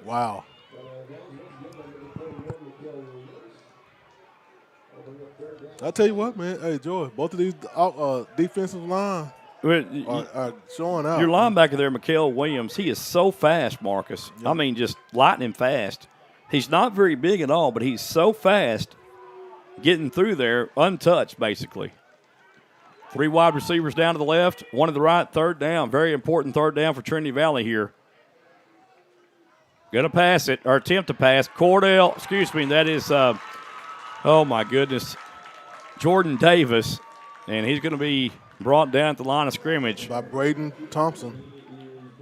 Speaker 9: Wow. I tell you what, man. Hey, Joy, both of these defensive line are showing out.
Speaker 11: Your linebacker there, Mikael Williams, he is so fast, Marcus. Yep. I mean, just lightning fast. He's not very big at all, but he's so fast getting through there, untouched, basically. 3 wide receivers down to the left, 1 to the right, 3rd down. Very important 3rd down for Trinity Valley here. Going to pass it, or attempt to pass. That is, oh my goodness, Jordan Davis, and he's going to be brought down at the line of scrimmage.
Speaker 9: By Braden Thompson.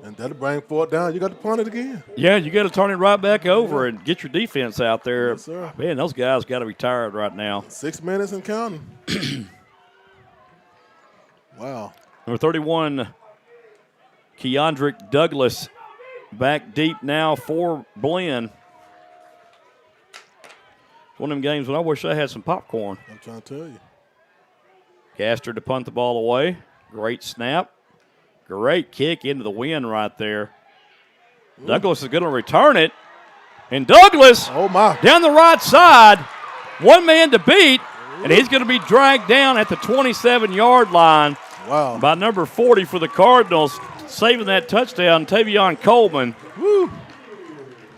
Speaker 9: And that'll bring 4th down. You got to punt it again.
Speaker 11: Yeah, you got to turn it right back over and get your defense out there.
Speaker 9: Yes, sir.
Speaker 11: Man, those guys got to be tired right now.
Speaker 9: 6 minutes and counting. Wow.
Speaker 11: Number 31, Keandrick Douglas, back deep now for Blinn. One of them games when I wish I had some popcorn.
Speaker 9: I'm trying to tell you.
Speaker 11: Gaster to punt the ball away. Great snap. Great kick into the wind right there. Ooh. Douglas is going to return it. And Douglas down the right side. One man to beat. Ooh. And he's going to be dragged down at the 27-yard line by number 40 for the Cardinals. Saving that touchdown, Tavion Coleman.
Speaker 9: Woo.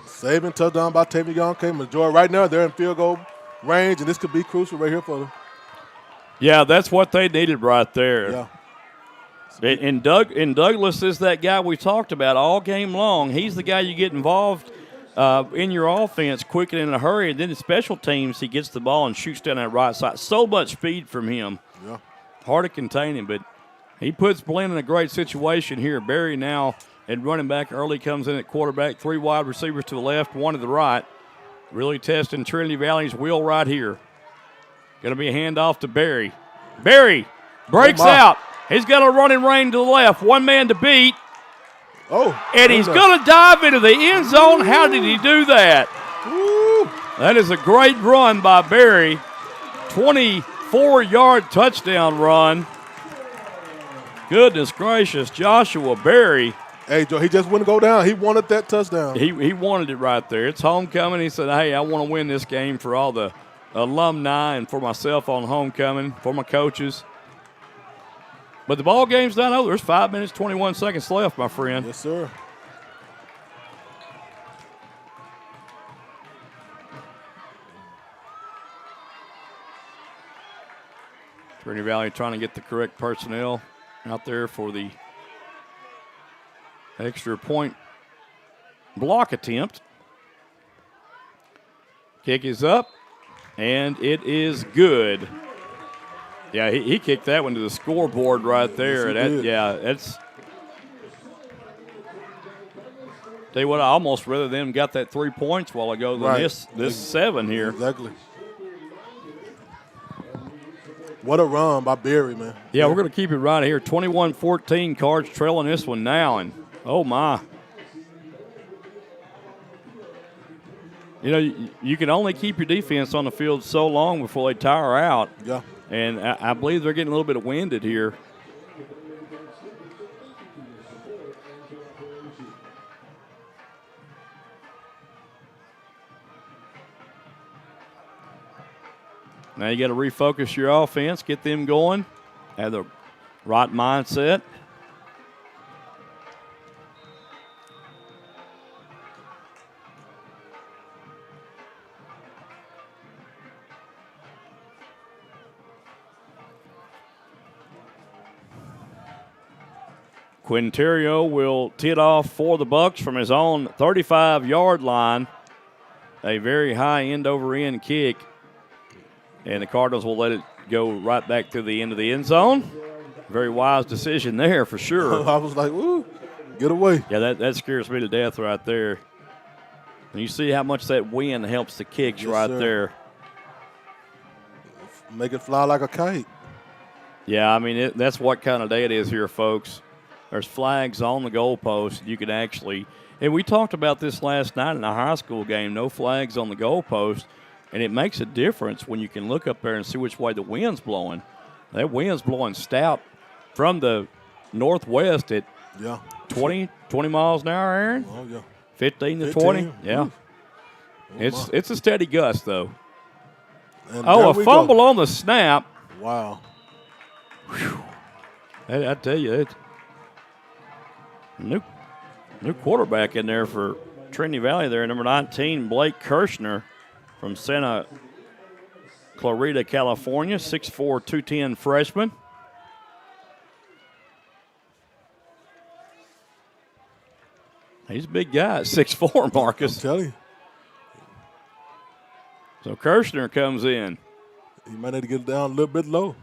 Speaker 9: Saving touchdown by Tavion Coleman. Joy, right now they're in field goal range, and this could be crucial right here for them.
Speaker 11: Yeah, that's what they needed right there.
Speaker 9: Yeah.
Speaker 11: And Douglas is that guy we talked about all game long. He's the guy you get involved in your offense quick and in a hurry. And then the special teams, he gets the ball and shoots down that right side. So much speed from him.
Speaker 9: Yeah.
Speaker 11: Hard to contain him, but he puts Blinn in a great situation here. Barry now at running back early comes in at quarterback. 3 wide receivers to the left, 1 to the right. Really testing Trinity Valley's wheel right here. Going to be a handoff to Barry. Barry breaks out. He's got a running lane to the left. 1 man to beat. And he's going to dive into the end zone. How did he do that? That is a great run by Barry. 24-yard touchdown run. Goodness gracious, Joshua Barry.
Speaker 9: Hey, Joe, he just wouldn't go down. He wanted that touchdown.
Speaker 11: He wanted it right there. It's homecoming. He said, hey, I want to win this game for all the alumni and for myself on homecoming, for my coaches. But the ball game's not over. There's 5 minutes, 21 seconds left, my friend.
Speaker 9: Yes, sir.
Speaker 11: Trinity Valley trying to get the correct personnel out there for the extra point block attempt. Kick is up, and it is good. Yeah, he kicked that one to the scoreboard right there. That's. Tell you what, I almost rather them got that 3 points while ago than this 7 here.
Speaker 9: Exactly. What a run by Barry, man.
Speaker 11: Yeah, we're going to keep it right here. 21-14, Cards trailing this one now, and oh my. You know, you can only keep your defense on the field so long before they tire out.
Speaker 9: Yeah.
Speaker 11: And I believe they're getting a little bit winded here. Now you got to refocus your offense, get them going, have the right mindset. Quinterio will tee it off for the Bucks from his own 35-yard line. A very high end-over-end kick. And the Cardinals will let it go right back to the end of the end zone. Very wise decision there for sure.
Speaker 9: I was like, woo, get away.
Speaker 11: Yeah, that scares me to death right there. And you see how much that wind helps the kicks there.
Speaker 9: Make it fly like a kite.
Speaker 11: Yeah, I mean, that's what kind of day it is here, folks. There's flags on the goalpost. You can actually, and we talked about this last night in a high school game, no flags on the goalpost, and it makes a difference when you can look up there and see which way the wind's blowing. That wind's blowing stout from the northwest at 20 miles an hour, Aaron?
Speaker 9: Oh, yeah.
Speaker 11: 15 to 20? Yeah. It's a steady gust, though.
Speaker 9: And
Speaker 11: a fumble on the snap.
Speaker 9: Wow.
Speaker 11: Whew. I tell you, it's new quarterback in there for Trinity Valley there, number 19, Blake Kirshner from Santa Clarita, California, 6'4", 210 freshman. He's a big guy, 6'4", Marcus.
Speaker 9: I'm telling you.
Speaker 11: So Kirshner comes in.
Speaker 9: He might need to get it down a little bit low.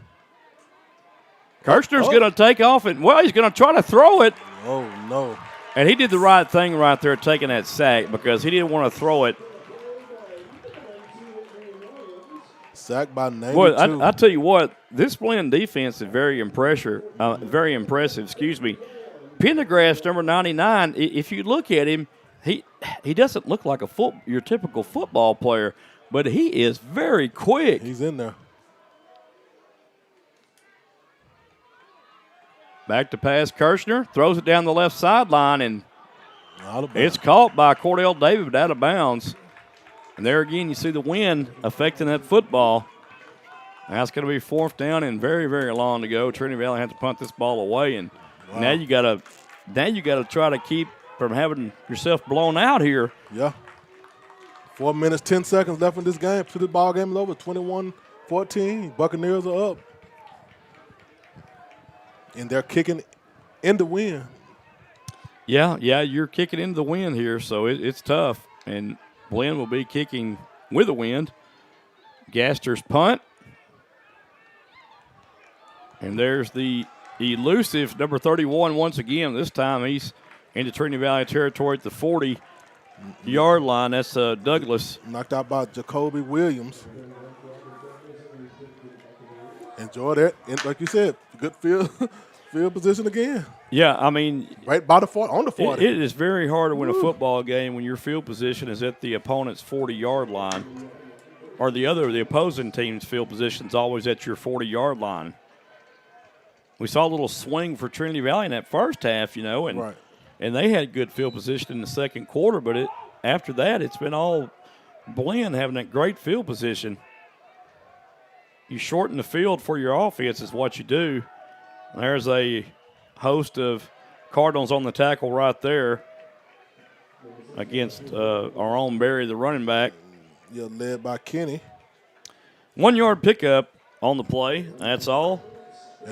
Speaker 11: Kirshner's going to take off, and, well, he's going to try to throw it.
Speaker 9: Oh, no.
Speaker 11: And he did the right thing right there taking that sack because he didn't want to throw it.
Speaker 9: Sack by 92.
Speaker 11: Boy, I tell you what, this Blinn defense is very impressive. Excuse me. Pendergrass, number 99, if you look at him, he doesn't look like your typical football player, but he is very quick.
Speaker 9: He's in there.
Speaker 11: Back to pass, Kirshner throws it down the left sideline, and it's caught by Cordell David, but out of bounds. And there again, you see the wind affecting that football. Now it's going to be 4th down and very, very long to go. Trinity Valley has to punt this ball away, and now you got to try to keep from having yourself blown out here.
Speaker 9: Yeah. 4 minutes, 10 seconds left in this game. So the ball game is over. 21-14. Buccaneers are up. And they're kicking in the wind.
Speaker 11: Yeah, you're kicking into the wind here, so it's tough. And Blinn will be kicking with the wind. Gaster's punt. And there's the elusive number 31 once again. This time he's into Trinity Valley territory at the 40-yard line. That's Douglas.
Speaker 9: Knocked out by Jacoby Williams. Enjoy that. And like you said, good field position again.
Speaker 11: Yeah, I mean.
Speaker 9: Right by the 40, on the 40.
Speaker 11: It is very hard to win a football game when your field position is at the opponent's 40-yard line. Or the opposing team's field position is always at your 40-yard line. We saw a little swing for Trinity Valley in that first half, and they had good field position in the second quarter, but after that, it's been all Blinn having that great field position. You shorten the field for your offense is what you do. There's a host of Cardinals on the tackle right there against our own Barry, the running back.
Speaker 9: Yeah, led by Kenny.
Speaker 11: 1 yard pickup on the play. That's all.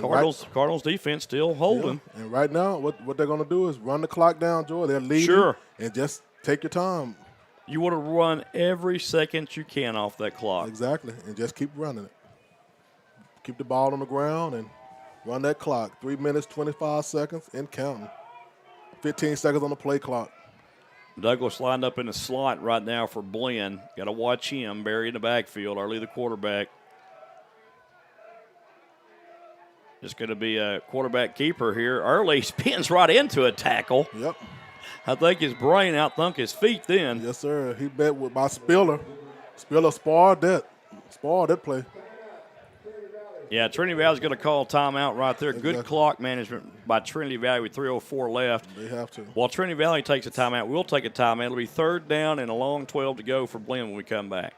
Speaker 11: Cardinals defense still holding.
Speaker 9: Yeah. And right now, what they're going to do is run the clock down, Joy. They're leading.
Speaker 11: Sure.
Speaker 9: And just take your time.
Speaker 11: You want to run every second you can off that clock.
Speaker 9: Exactly. And just keep running it. Keep the ball on the ground and run that clock. 3 minutes, 25 seconds, and counting. 15 seconds on the play clock.
Speaker 11: Douglas lined up in the slot right now for Blinn. Got to watch him. Barry in the backfield. Early the quarterback. Just going to be a quarterback keeper here. Early spins right into a tackle.
Speaker 9: Yep.
Speaker 11: I think his brain outthunk his feet then.
Speaker 9: Yes, sir. He bet by Spiller. Spiller spoiled that play.
Speaker 11: Yeah, Trinity Valley's going to call timeout right there.
Speaker 9: Exactly.
Speaker 11: Good clock management by Trinity Valley with 3:04 left.
Speaker 9: They have to.
Speaker 11: While Trinity Valley takes a timeout, we'll take a timeout. It'll be 3rd down and a long 12 to go for Blinn when we come back.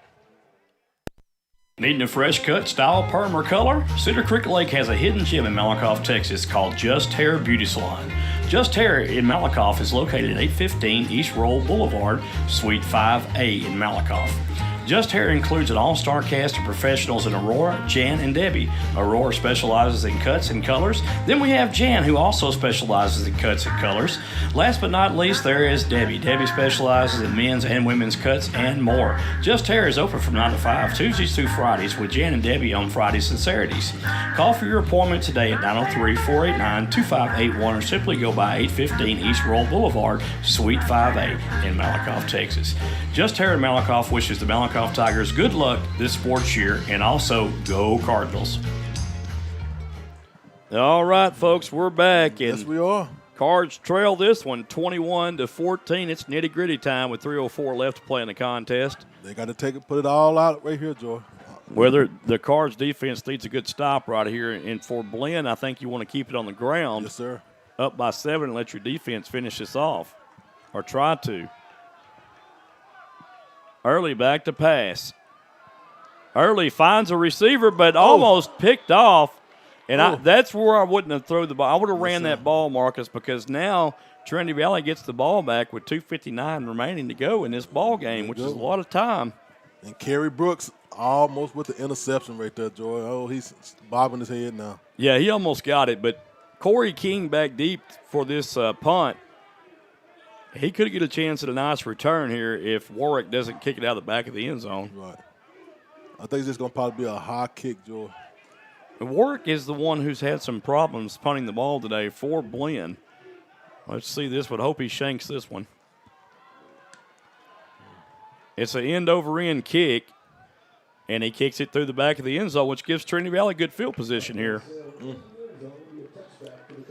Speaker 1: Needing a fresh cut, style, perm, or color? Cedar Creek Lake has a hidden gem in Malakoff, Texas called Just Hair Beauty Salon. Just Hair in Malakoff is located at 815 East Roll Boulevard, Suite 5A in Malakoff. Just Hair includes an all-star cast of professionals in Aurora, Jan, and Debbie. Aurora specializes in cuts and colors. Then we have Jan, who also specializes in cuts and colors. Last but not least, there is Debbie. Debbie specializes in men's and women's cuts and more. Just Hair is open from 9 to 5, Tuesdays through Fridays, with Jan and Debbie on Fridays and Saturdays. Call for your appointment today at 903-489-2581 or simply go by 815 East Roll Boulevard, Suite 5A in Malakoff, Texas. Just Hair in Malakoff wishes the Malakoff Tigers good luck this sports year, and also go Cardinals.
Speaker 11: All right, folks, we're back.
Speaker 9: Yes, we are.
Speaker 11: Cards trail this one 21-14. It's nitty-gritty time with 3:04 left to play in the contest.
Speaker 9: They got to put it all out right here, Joy.
Speaker 11: Whether the Cards defense needs a good stop right here, and for Blinn, I think you want to keep it on the ground.
Speaker 9: Yes, sir.
Speaker 11: Up by 7 and let your defense finish this off, or try to. Early back to pass. Early finds a receiver, but almost picked off. And that's where I wouldn't have thrown the ball. I would have ran that ball, Marcus, because now Trinity Valley gets the ball back with 2:59 remaining to go in this ball game, which is a lot of time.
Speaker 9: And Kerry Brooks almost with the interception right there, Joy. Oh, he's bobbing his head now.
Speaker 11: Yeah, he almost got it, but Corey King back deep for this punt. He could get a chance at a nice return here if Warwick doesn't kick it out of the back of the end zone.
Speaker 9: Right. I think it's just going to probably be a high kick, Joy.
Speaker 11: Warwick is the one who's had some problems punting the ball today for Blinn. Let's see this, but hope he shanks this one. It's an end-over-end kick, and he kicks it through the back of the end zone, which gives Trinity Valley good field position here.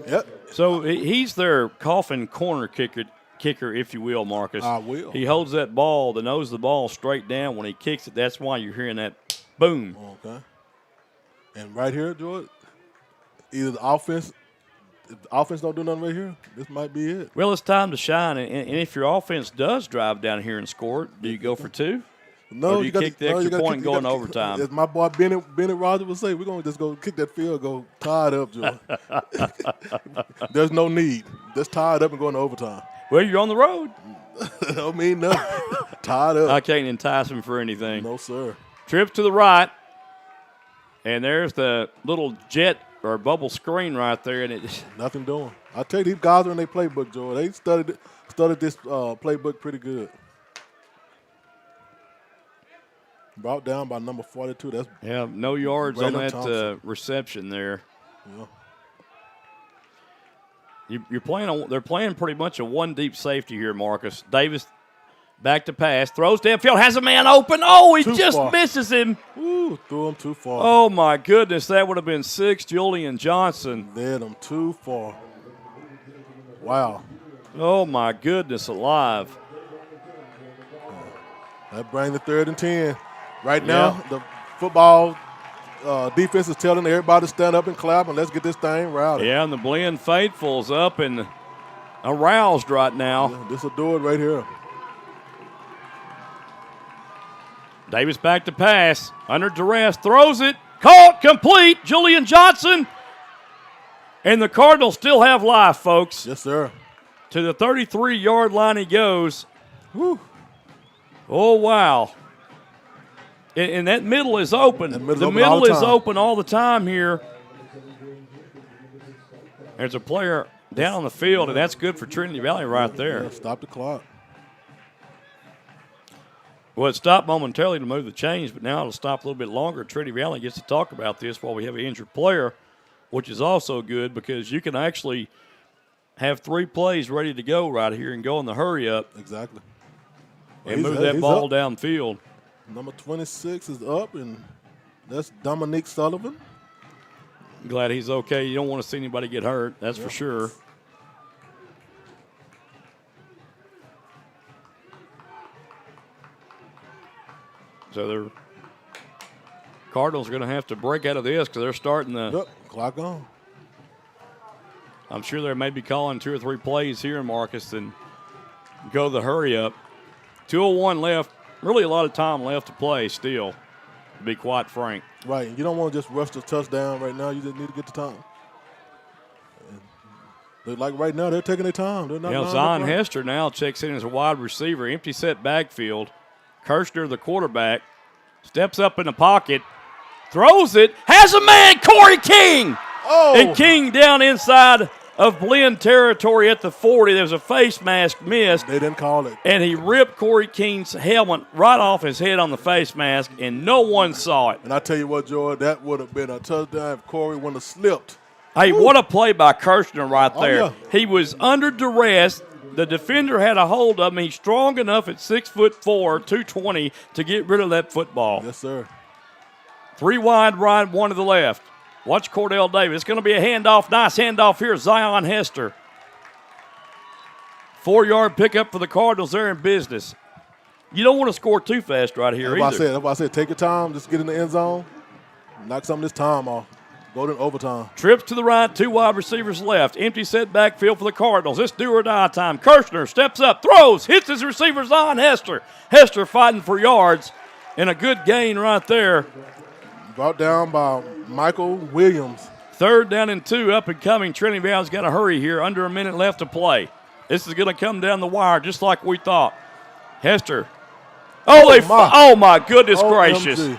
Speaker 9: Yep.
Speaker 11: So he's their coffin corner kicker, if you will, Marcus.
Speaker 9: I will.
Speaker 11: He holds that ball, the nose of the ball, straight down when he kicks it. That's why you're hearing that boom.
Speaker 9: Okay. And right here, George, either the offense, if the offense don't do nothing right here, this might be it.
Speaker 11: Well, it's time to shine. And if your offense does drive down here and score, do you go for two?
Speaker 9: No,
Speaker 11: or do you kick the extra point and go in overtime?
Speaker 9: As my boy Bennett Rogers would say, we're going to just go kick that field goal, tie it up, George. There's no need. Just tie it up and go into overtime.
Speaker 11: Well, you're on the road.
Speaker 9: Don't mean nothing. Tie it up.
Speaker 11: I can't entice him for anything.
Speaker 9: No, sir.
Speaker 11: Trip to the right. And there's the little jet or bubble screen right there. And it
Speaker 9: nothing doing. I tell you, these guys are in their playbook, George. They studied this playbook pretty good. Brought down by number 42. That's
Speaker 11: no yards on that reception there.
Speaker 9: Yeah.
Speaker 11: You're playing. They're playing pretty much a one deep safety here, Marcus. Davis back to pass, throws downfield, has a man open. Oh, he just misses him.
Speaker 9: Ooh, threw him too far.
Speaker 11: Oh my goodness, that would have been 6. Julian Johnson.
Speaker 9: Led him too far. Wow.
Speaker 11: Oh my goodness, alive.
Speaker 9: That brings the 3rd and 10. Right now, the football defense is telling everybody to stand up and clap and let's get this thing routed.
Speaker 11: Yeah, and the Blinn faithful's up and aroused right now.
Speaker 9: Yeah, this will do it right here.
Speaker 11: Davis back to pass, under duress, throws it, caught, complete, Julian Johnson. And the Cardinals still have life, folks.
Speaker 9: Yes, sir.
Speaker 11: To the 33-yard line he goes.
Speaker 9: Whew.
Speaker 11: Oh, wow. And that middle is open. The middle is open all the time here. There's a player down on the field, and that's good for Trinity Valley right there.
Speaker 9: Yeah, stop the clock.
Speaker 11: Well, it stopped momentarily to move the chains, but now it'll stop a little bit longer. Trinity Valley gets to talk about this while we have an injured player, which is also good because you can actually have 3 plays ready to go right here and go in the hurry up.
Speaker 9: Exactly.
Speaker 11: And move that ball downfield.
Speaker 9: Number 26 is up, and that's Dominique Sullivan.
Speaker 11: I'm glad he's okay. You don't want to see anybody get hurt, that's for sure. So the Cardinals are going to have to break out of this because they're starting the
Speaker 9: clock on.
Speaker 11: I'm sure they may be calling 2 or 3 plays here, Marcus, and go the hurry up. 2:01 left. Really a lot of time left to play still, to be quite frank.
Speaker 9: Right. You don't want to just rush the touchdown right now. You just need to get the time. Like right now, they're taking their time. They're not
Speaker 11: Zion Hector now checks in as a wide receiver. Empty set backfield. Kirshner, the quarterback, steps up in the pocket, throws it, has a man, Corey King!
Speaker 9: Oh!
Speaker 11: And King down inside of Blinn territory at the 40. There was a face mask missed.
Speaker 9: They didn't call it.
Speaker 11: And he ripped Corey King's helmet right off his head on the face mask, and no one saw it.
Speaker 9: And I tell you what, George, that would have been a touchdown if Corey wouldn't have slipped.
Speaker 11: Hey, what a play by Kirshner right there.
Speaker 9: Yeah.
Speaker 11: He was under duress. The defender had a hold of him. He's strong enough at 6'4", 220 to get rid of that football.
Speaker 9: Yes, sir.
Speaker 11: 3 wide, right, 1 to the left. Watch Cordell Davis. It's going to be a handoff. Nice handoff here. Zion Hector. 4-yard pickup for the Cardinals. They're in business. You don't want to score too fast right here
Speaker 9: That's what I said. Take your time. Just get in the end zone. Knock some of this time off. Go to overtime.
Speaker 11: Trips to the right. 2 wide receivers left. Empty set backfield for the Cardinals. It's do or die time. Kirshner steps up, throws, hits his receiver Zion Hector. Hector fighting for yards. And a good gain right there.
Speaker 9: Brought down by Michael Williams.
Speaker 11: 3rd down and 2, up and coming. Trinity Valley's got to hurry here. Under a minute left to play. This is going to come down the wire just like we thought. Hector. Oh my goodness gracious.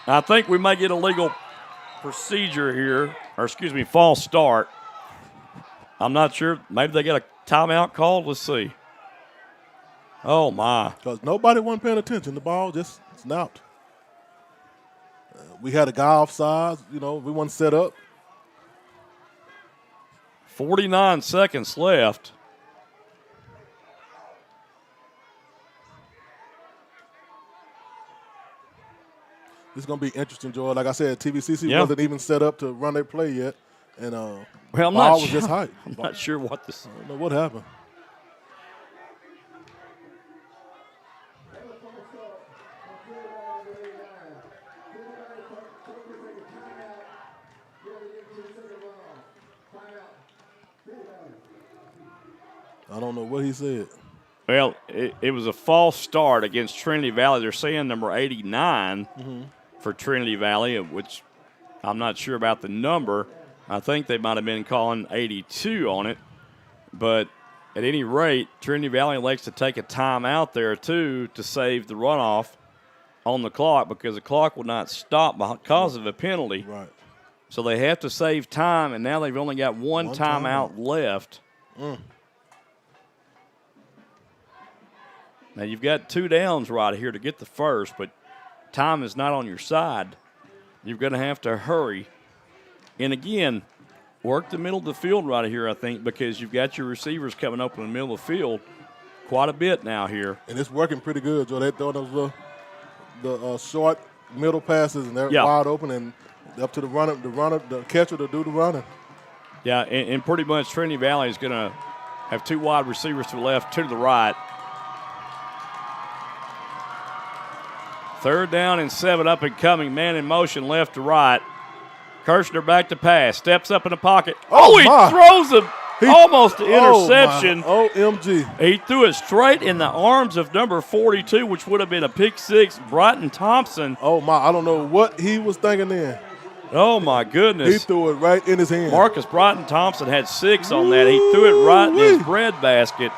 Speaker 11: I think we may get a legal procedure here, or excuse me, false start. I'm not sure. Maybe they got a timeout called. Let's see. Oh, my.
Speaker 9: Because nobody wasn't paying attention. The ball just snapped. We had a guy offside. We weren't set up.
Speaker 11: 49 seconds left.
Speaker 9: This is going to be interesting, Joy. Like I said, TVCC
Speaker 11: Yeah.
Speaker 9: wasn't even set up to run their play yet. And
Speaker 11: Well,
Speaker 9: ball
Speaker 11: I'm not
Speaker 9: was
Speaker 11: sure.
Speaker 9: just hype.
Speaker 11: I'm not sure what this.
Speaker 9: I don't know what happened. I don't know what he said.
Speaker 11: Well, it was a false start against Trinity Valley. They're saying number 89 for Trinity Valley, which I'm not sure about the number. I think they might have been calling 82 on it. But at any rate, Trinity Valley likes to take a timeout there, too, to save the runoff on the clock because the clock will not stop because of a penalty.
Speaker 9: Right.
Speaker 11: So they have to save time, and now they've only got one timeout left. Now, you've got 2 downs right here to get the first, but time is not on your side. You're going to have to hurry. And, again, work the middle of the field right here, I think, because you've got your receivers coming up in the middle of the field quite a bit now here.
Speaker 9: And it's working pretty good, Joe. They throw those the short middle passes, and they're wide open, and up to the runner, the catcher to do the running.
Speaker 11: Yeah, and pretty much Trinity Valley is going to have 2 wide receivers to the left, 2 to the right. 3rd down and 7 up and coming. Man in motion left to right. Kirshner back to pass. Steps up in the pocket. He throws him almost to interception.
Speaker 9: OMG.
Speaker 11: He threw it straight in the arms of number 42, which would have been a pick 6, Bryton Thompson.
Speaker 9: Oh, my. I don't know what he was thinking then.
Speaker 11: Oh, my goodness.
Speaker 9: He threw it right in his hand.
Speaker 11: Marcus Bryton Thompson had 6 on that. He threw it right in his breadbasket.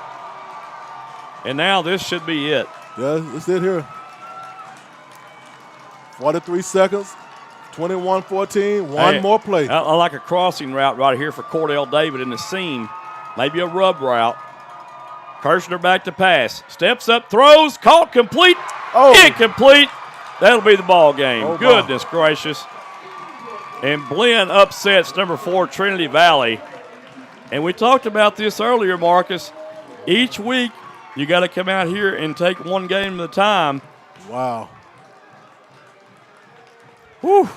Speaker 11: And now this should be it.
Speaker 9: Yeah, it's it here. 43 seconds, 21-14, one more play.
Speaker 11: I like a crossing route right here for Cordell David in the seam. Maybe a rub route. Kirshner back to pass. Steps up, throws, caught, complete, incomplete. That'll be the ball game. Goodness gracious. And Blinn upsets number 4 Trinity Valley. And we talked about this earlier, Marcus. Each week you got to come out here and take one game at a time.
Speaker 9: Wow.
Speaker 11: Whew.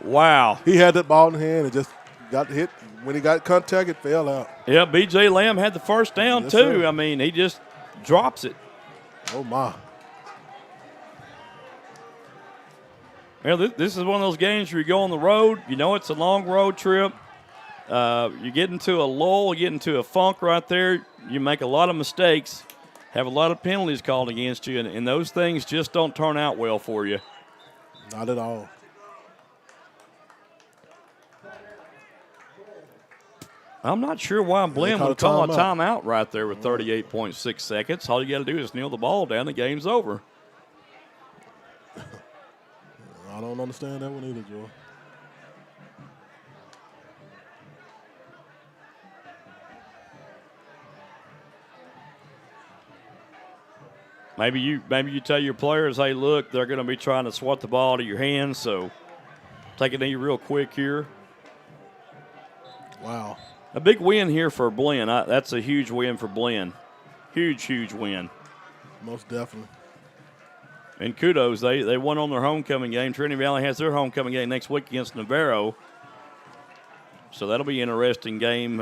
Speaker 11: Wow.
Speaker 9: He had that ball in hand and just got hit. When he got contact, it fell out.
Speaker 11: Yeah, B.J. Lamb had the first down,
Speaker 9: Yes,
Speaker 11: too.
Speaker 9: sir.
Speaker 11: I mean, he just drops it.
Speaker 9: Oh, my.
Speaker 11: Well, this is one of those games where you go on the road. You know it's a long road trip. You get into a lull, you get into a funk right there. You make a lot of mistakes, have a lot of penalties called against you, and those things just don't turn out well for you.
Speaker 9: Not at all.
Speaker 11: I'm not sure why Blinn would call a timeout right there with 38.6 seconds. All you got to do is kneel the ball down. The game's over.
Speaker 9: I don't understand that one either, Joe.
Speaker 11: Maybe you tell your players, hey, look, they're going to be trying to swat the ball to your hands, so take a knee real quick here.
Speaker 9: Wow.
Speaker 11: A big win here for Blinn. That's a huge win for Blinn. Huge, huge win.
Speaker 9: Most definitely.
Speaker 11: And kudos, they won on their homecoming game. Trinity Valley has their homecoming game next week against Navarro. So that'll be an interesting game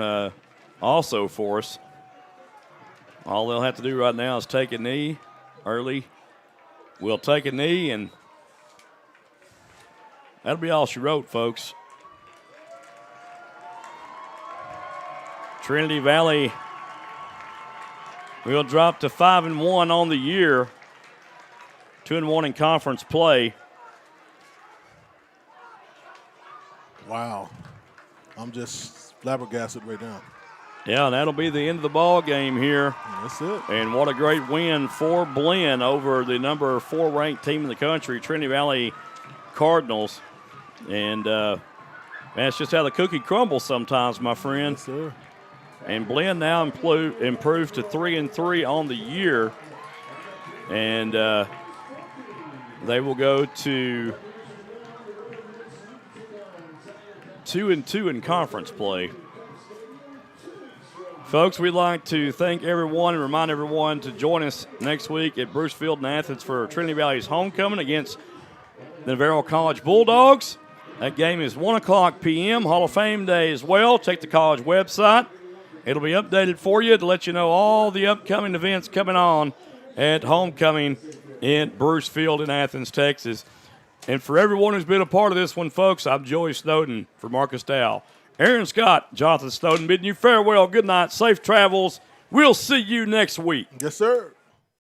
Speaker 11: also for us. All they'll have to do right now is take a knee early. We'll take a knee, and that'll be all she wrote, folks. Trinity Valley will drop to 5-1 on the year. 2-1 in conference play.
Speaker 9: Wow. I'm just flabbergasted right now.
Speaker 11: Yeah, and that'll be the end of the ball game here.
Speaker 9: That's it. And
Speaker 11: what a great win for Blinn over the number 4 ranked team in the country, Trinity Valley Cardinals. And that's just how the cookie crumbles sometimes, my friend.
Speaker 9: Yes, sir.
Speaker 11: And Blinn now improves to 3-3 on the year. And they will go to 2-2 in conference play. Folks, we'd like to thank everyone and remind everyone to join us next week at Bruce Field in Athens for Trinity Valley's homecoming against the Navarro College Bulldogs. That game is 1 o'clock p.m., Hall of Fame Day as well. Check the college website. It'll be updated for you to let you know all the upcoming events coming on at homecoming in Bruce Field in Athens, Texas. And for everyone who's been a part of this one, folks, I'm Joey Snowden for Marcus Dow. Aaron Scott, Jonathan Snowden, bidding you farewell, good night, safe travels. We'll see you next week.
Speaker 9: Yes, sir.